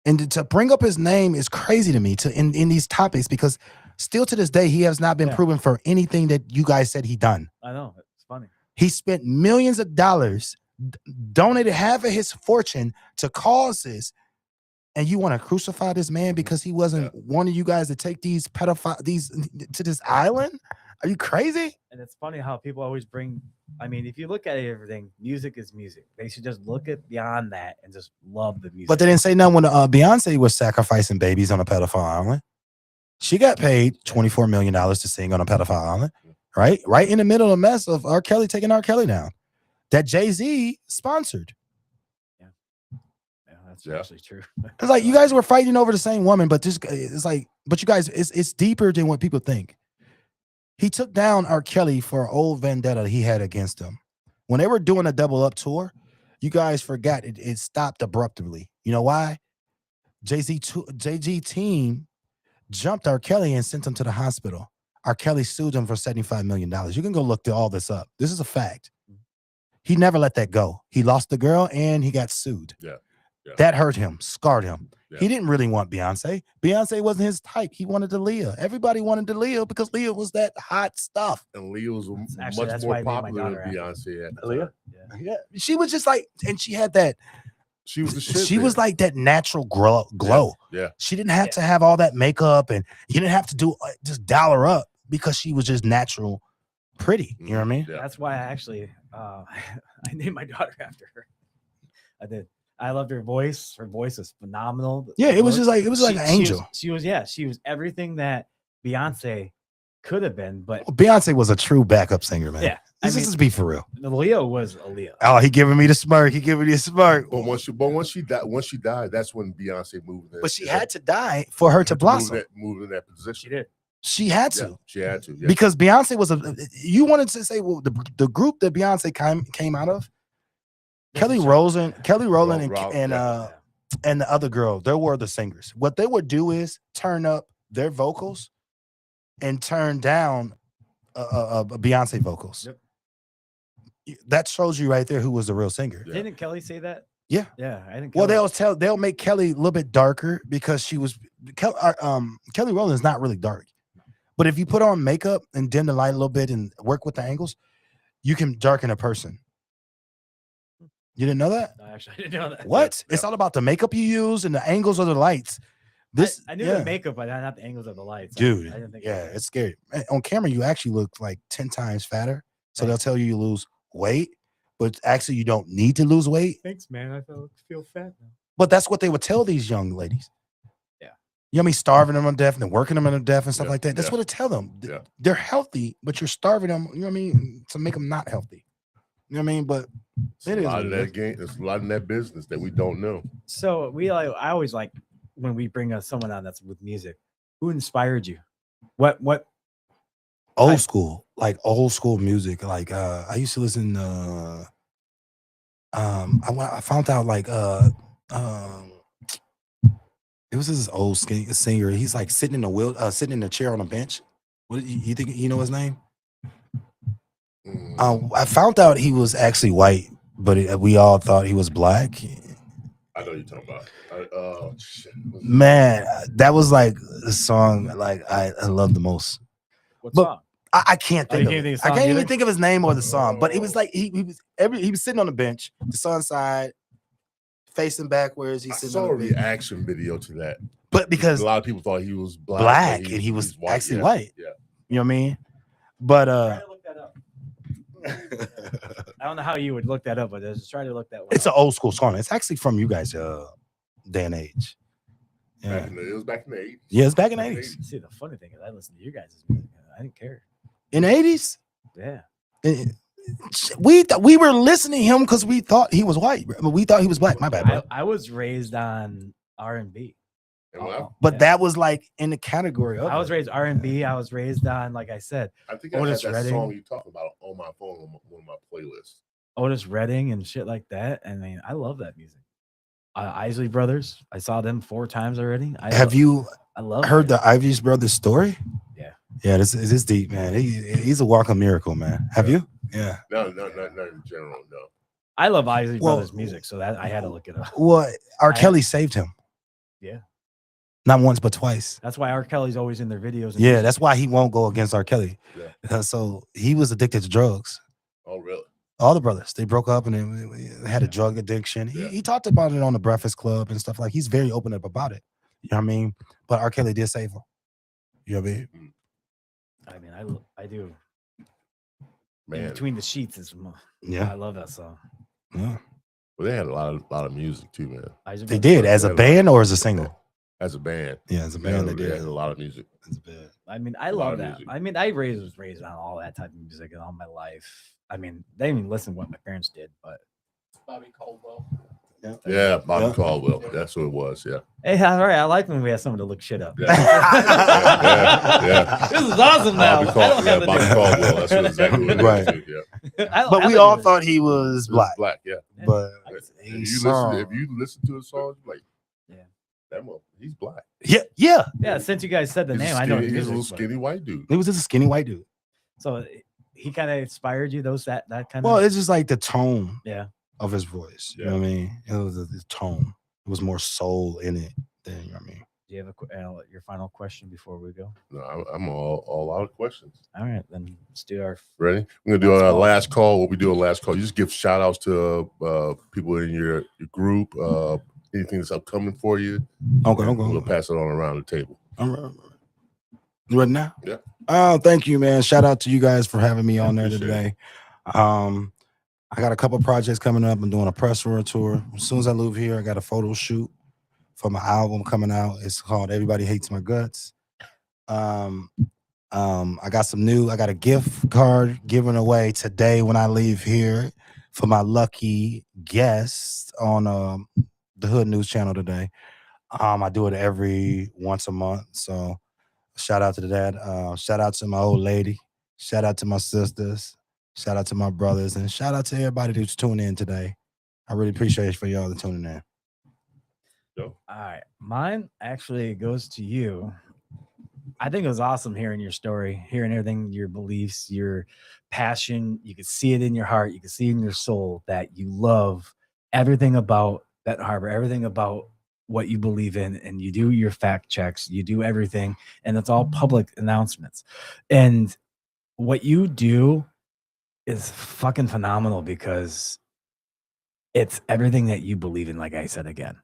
and to bring up his name is crazy to me. In these topics because still to this day he has not been Yeah. proven for anything that you guys said he done. I know it's funny. He spent millions of dollars, donated half of his fortune to causes and you want to crucify this man because he wasn't wanting you guys to take these these to this island? Are you crazy? And it's funny how people always bring. I mean, if you look at everything, music is music. They should just look at beyond that and just love the music. But they didn't say nothing when Beyonce was sacrificing babies on a pedophile island. She got paid $24 million to sing on a pedophile island, right? Right in the middle of the mess of R. Kelly taking R. Kelly down. That Jay-Z sponsored. Yeah, that's Yeah. actually true. It's like you guys were fighting over the same woman, but this it's like, but you guys, it's deeper than what people think. He took down R. Kelly for an old vendetta he had against him. When they were doing a double up tour, you guys forgot it stopped abruptly. You know why? JG team jumped R. Kelly and sent him to the hospital. R. Kelly sued him for $75 million. You can go look all this up. This is a fact. He never let that go. He lost the girl and he got sued. Yeah. That hurt him, scarred him. Yeah. He didn't really want Beyonce. Beyonce wasn't his type. He wanted Aaliyah. Everybody wanted Aaliyah because Aaliyah was that hot stuff. And Leah was Actually, much that's more why I named my popular daughter than after Beyonce. At the Aaliyah? time. Yeah. Yeah, she was just like, and she had that. She was the shit. She was then. like that natural glow. Yeah. She didn't have to have all that makeup, and you didn't have to do just doll her up because she was just natural, pretty. You know what I mean? Yeah. That's why I actually I named my daughter after her. I did. I loved her voice. Her voice was phenomenal. Yeah, it was just like an angel. She was everything that Beyonce could have been, but Beyonce was a true backup singer, man. yeah, Let's just be for real. Leo was Aaliyah. Oh, he giving me the smirk. He giving me the smirk. But once she died, that's when Beyonce moved. But she had to die for her to blossom. Move in that position. She did. She had to. Yeah, she had to. Yeah. Because Beyonce was you wanted to say, well, the group that Beyonce came out of, Kelly Rowland, and the other girl, they were the singers. What they would do is turn up their vocals and turn down Beyonce vocals. Yep. That shows you right there who was the real singer. Yeah. Didn't Kelly say that? Yeah. Yeah, I didn't. Well, they'll make Kelly a little bit darker because she was Kelly Rowland is not really dark. But if you put on makeup and dim the light a little bit and work with the angles, you can darken a person. You didn't know that? No, actually, I didn't know that. What? Yeah. It's all about the makeup you use and the angles of the lights. I knew yeah. the makeup, but not the angles of the lights. Dude, I didn't think. yeah, it's scary. On camera, you actually look like 10 times fatter. So they'll tell you lose weight, but actually you don't need to lose weight. Thanks, man. I feel fat now. But that's what they would tell these young ladies. Yeah. You know what I mean? Starving them to death and then working them to death and stuff Yeah, like that. That's yeah. what they tell them. Yeah. They're healthy, but you're starving them, you know what I mean, to make them not healthy. You know what I mean? But It's a lot of that game. There's a lot in that business that we don't know. So I always like when we bring someone on that's with music. Who inspired you? What? old school, like old school music. Like I used to listen I found out like it was this old singer. He's like sitting in the sitting in a chair on a bench. What you think you know his name? I found out he was actually white, but we all thought he was black. I know you're talking about. Shit. Man, that was like the song like I love the most. What But- song? I can't Oh, you think of can't it. think of the I song can't even either? think of his name or the song, but it was like he was sitting on the bench, the sun side, facing backwards. I He's sitting saw a on the bench. reaction video to that. But because A lot of people thought he was black, black but and he was he's white. actually Yeah, white. Yeah. You know what I mean? But Try to look that up. I don't know how you would look that up, but just try to look that one it's an up. old school song. It's actually from you guys day and age. Yeah. It was back in the 80s. Yeah, it's back in the Back 80s. See, the funny thing is, I listened to you guys' music. I didn't care. In the 80s? Yeah. We were listening to him because we thought he was white. But we thought he was black. My bad, bro. I was raised on R&B. And when But Yeah. that was like in the category of I was it. raised R&B. I was raised on, like I said, I think I had Otis that Redding. song you talk about on my phone on one of my playlists. Otis Redding and shit like that. I mean, I love that music. Isley Brothers. I saw them 4 times already. Have you I love heard them. the Ivy's Brothers story? Yeah. Yeah, this is deep, man. He's a walking miracle, man. Have you? Yeah. No, not in general. No. I love Isley Well- Brothers music, so that I had to look it up. Well, R. I- Kelly saved him. Yeah. Not once, but twice. That's why R. Kelly's always in their videos. And Yeah, music. that's why he won't go against R. Kelly. Yeah. So he was addicted to drugs. Oh, really? All the brothers, they broke up and they had a drug addiction. Yeah. He talked about it on the Breakfast Club and stuff like. He's very open up about it. You know what I mean? But R. Kelly did save him. You know what I mean? I mean, I do. In Man, Between the Sheets is I Yeah. love that song. Yeah. well, they had a lot of music too, man. They did as a band or as a single. As a band, Yeah, as a band they they did. had a lot of music. As a band. I mean, I A lot love of that. music. I mean, was raised on all that type of music all my life. I mean, they didn't even listen to what my parents did, but Bobby Caldwell. Yeah, Bobby Yeah. Caldwell. That's what it was. Yeah. hey, all right, I like when we have someone to look shit up. Yeah. Yeah. This is awesome now. Bobby, I don't have to Bobby do Caldwell. That's what exactly what it Right. was. Yeah. that. I don't But have we to all do thought he was It was black. black. Yeah. that. But I can see- If he you sung. listen to the song, you're like, Yeah. that mother, he's black. Yeah. yeah, since you guys said the He's a name, I know skinny- the he's a music, little but- skinny white dude. He was just a skinny white dude. So he kind of inspired you. That kind Well, of. it's just like the tone Yeah. of his voice. You Yeah. know what I mean? It was the tone. It was more soul in it than, you know what I mean? Do you have your final question before we go? No, I'm all out of questions. All right, then let's do our. Ready? We're gonna do Last our call. last call. What we do on last call? You just give shout outs to people in your group. Anything that's upcoming for you. Okay, and okay. We'll pass it on around the table. All right. You ready now? Yeah. Oh, thank you, man. Shout out to you guys for having me on there Appreciate today. I got a couple projects coming up. I'm doing a press tour. As soon as I leave here, I got a photo shoot for my album coming out. It's called Everybody Hates My Guts. I got a gift card given away today when I leave here for my lucky guest on the Hood News channel today. I do it every once a month. So shout out to that. Shout out to my old lady. Shout out to my sisters. Shout out to my brothers. And shout out to everybody who's tuning in today. I really appreciate it for y'all to tuning in. All right, mine actually goes to you. I think it was awesome hearing your story, hearing everything, your beliefs, your passion. You could see it in your heart. You could see it in your soul that you love everything about Benton Harbor, everything about what you believe in, and you do your fact checks, you do everything, and it's all public announcements. And what you do is fucking phenomenal because it's everything that you believe in. Like I said again,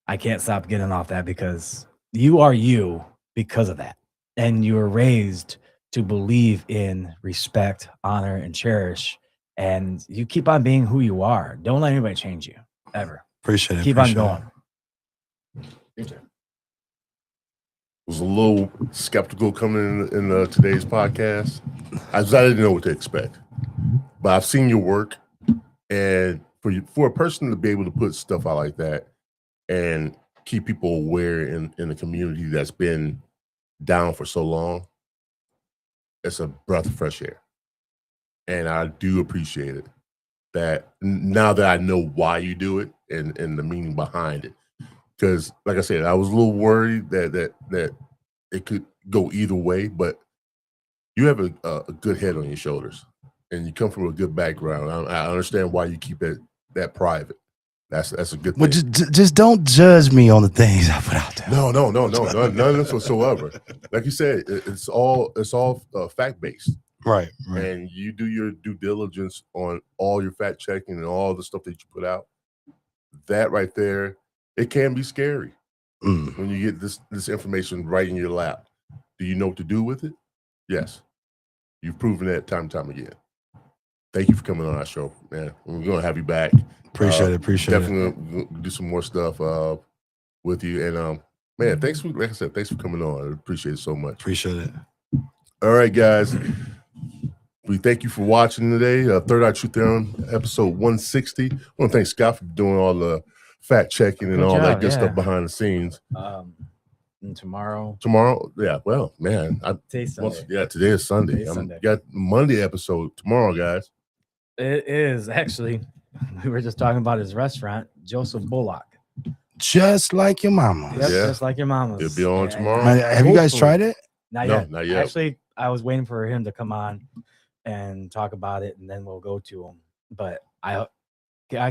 I can't stop getting off that because you are you because of that. And you were raised to believe in respect, honor, and cherish. And you keep on being who you are. Don't let anybody change you ever. Appreciate it. Keep on appreciate it. going. Your turn. Was a little skeptical coming in today's podcast. I didn't know what to expect, but I've seen your work, and for a person to be able to put stuff out like that and keep people aware in the community that's been down for so long, it's a breath of fresh air, and I do appreciate it. That now that I know why you do it and the meaning behind it. Because, like I said, I was a little worried that it could go either way, but you have a good head on your shoulders, and you come from a good background. I understand why you keep that private. That's a good thing. Well, just don't judge me on the things I put out there. No, none of this whatsoever. Like you said, it's all fact based, Right. and you do your due diligence on all your fact checking and all the stuff that you put out. That right there. It can be scary when you get this information right in your lap. Do you know what to do with it? Yes. You've proven that time and time again. Thank you for coming on our show, man. We're going to have you back. Appreciate it. Appreciate it. Definitely gonna do some more stuff with you. And man, like I said, thanks for coming on. I appreciate it so much. Appreciate it. All right, guys. We thank you for watching today. Third Eye Truth Theorem, episode 160. I want to thank Scott for doing all the fact checking and Good all that job, good yeah. stuff behind the scenes. And tomorrow, Tomorrow, yeah, well, man, today's Sunday. today is Sunday. Today's Sunday. Got Monday episode tomorrow, guys. It is actually. We were just talking about his restaurant, Joseph Bullock. Just like your mama. Yep, Yeah. just like your mama's. It'll be on tomorrow. Have you guys Hopefully. tried it? Not No, yet. not yet. Actually, I was waiting for him to come on and talk about it, and then we'll go to him. But I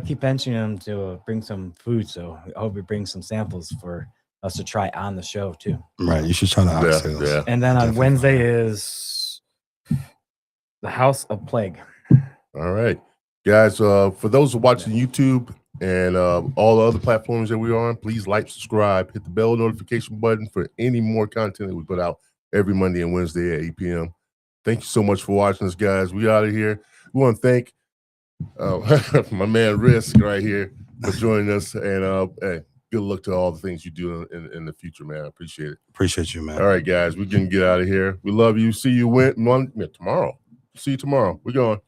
keep mentioning him to bring some food, so I hope he brings some samples for us to try on the show too. Right. You should try the oxtails. Yeah. And then on Definitely. Wednesday is the House of Plague. All right. Guys, for those who are watching YouTube and all the other platforms that we're on, please like, subscribe, hit the bell notification button for any more content that we put out every Monday and Wednesday at 8 p.m. Thank you so much for watching us, guys. We out of here. We want to thank my man Risk right here for joining us, and hey, good luck to all the things you do in the future, man. I appreciate it. Appreciate you, man. All right, guys, we can get out of here. We love you. See you tomorrow. See you tomorrow. We're going.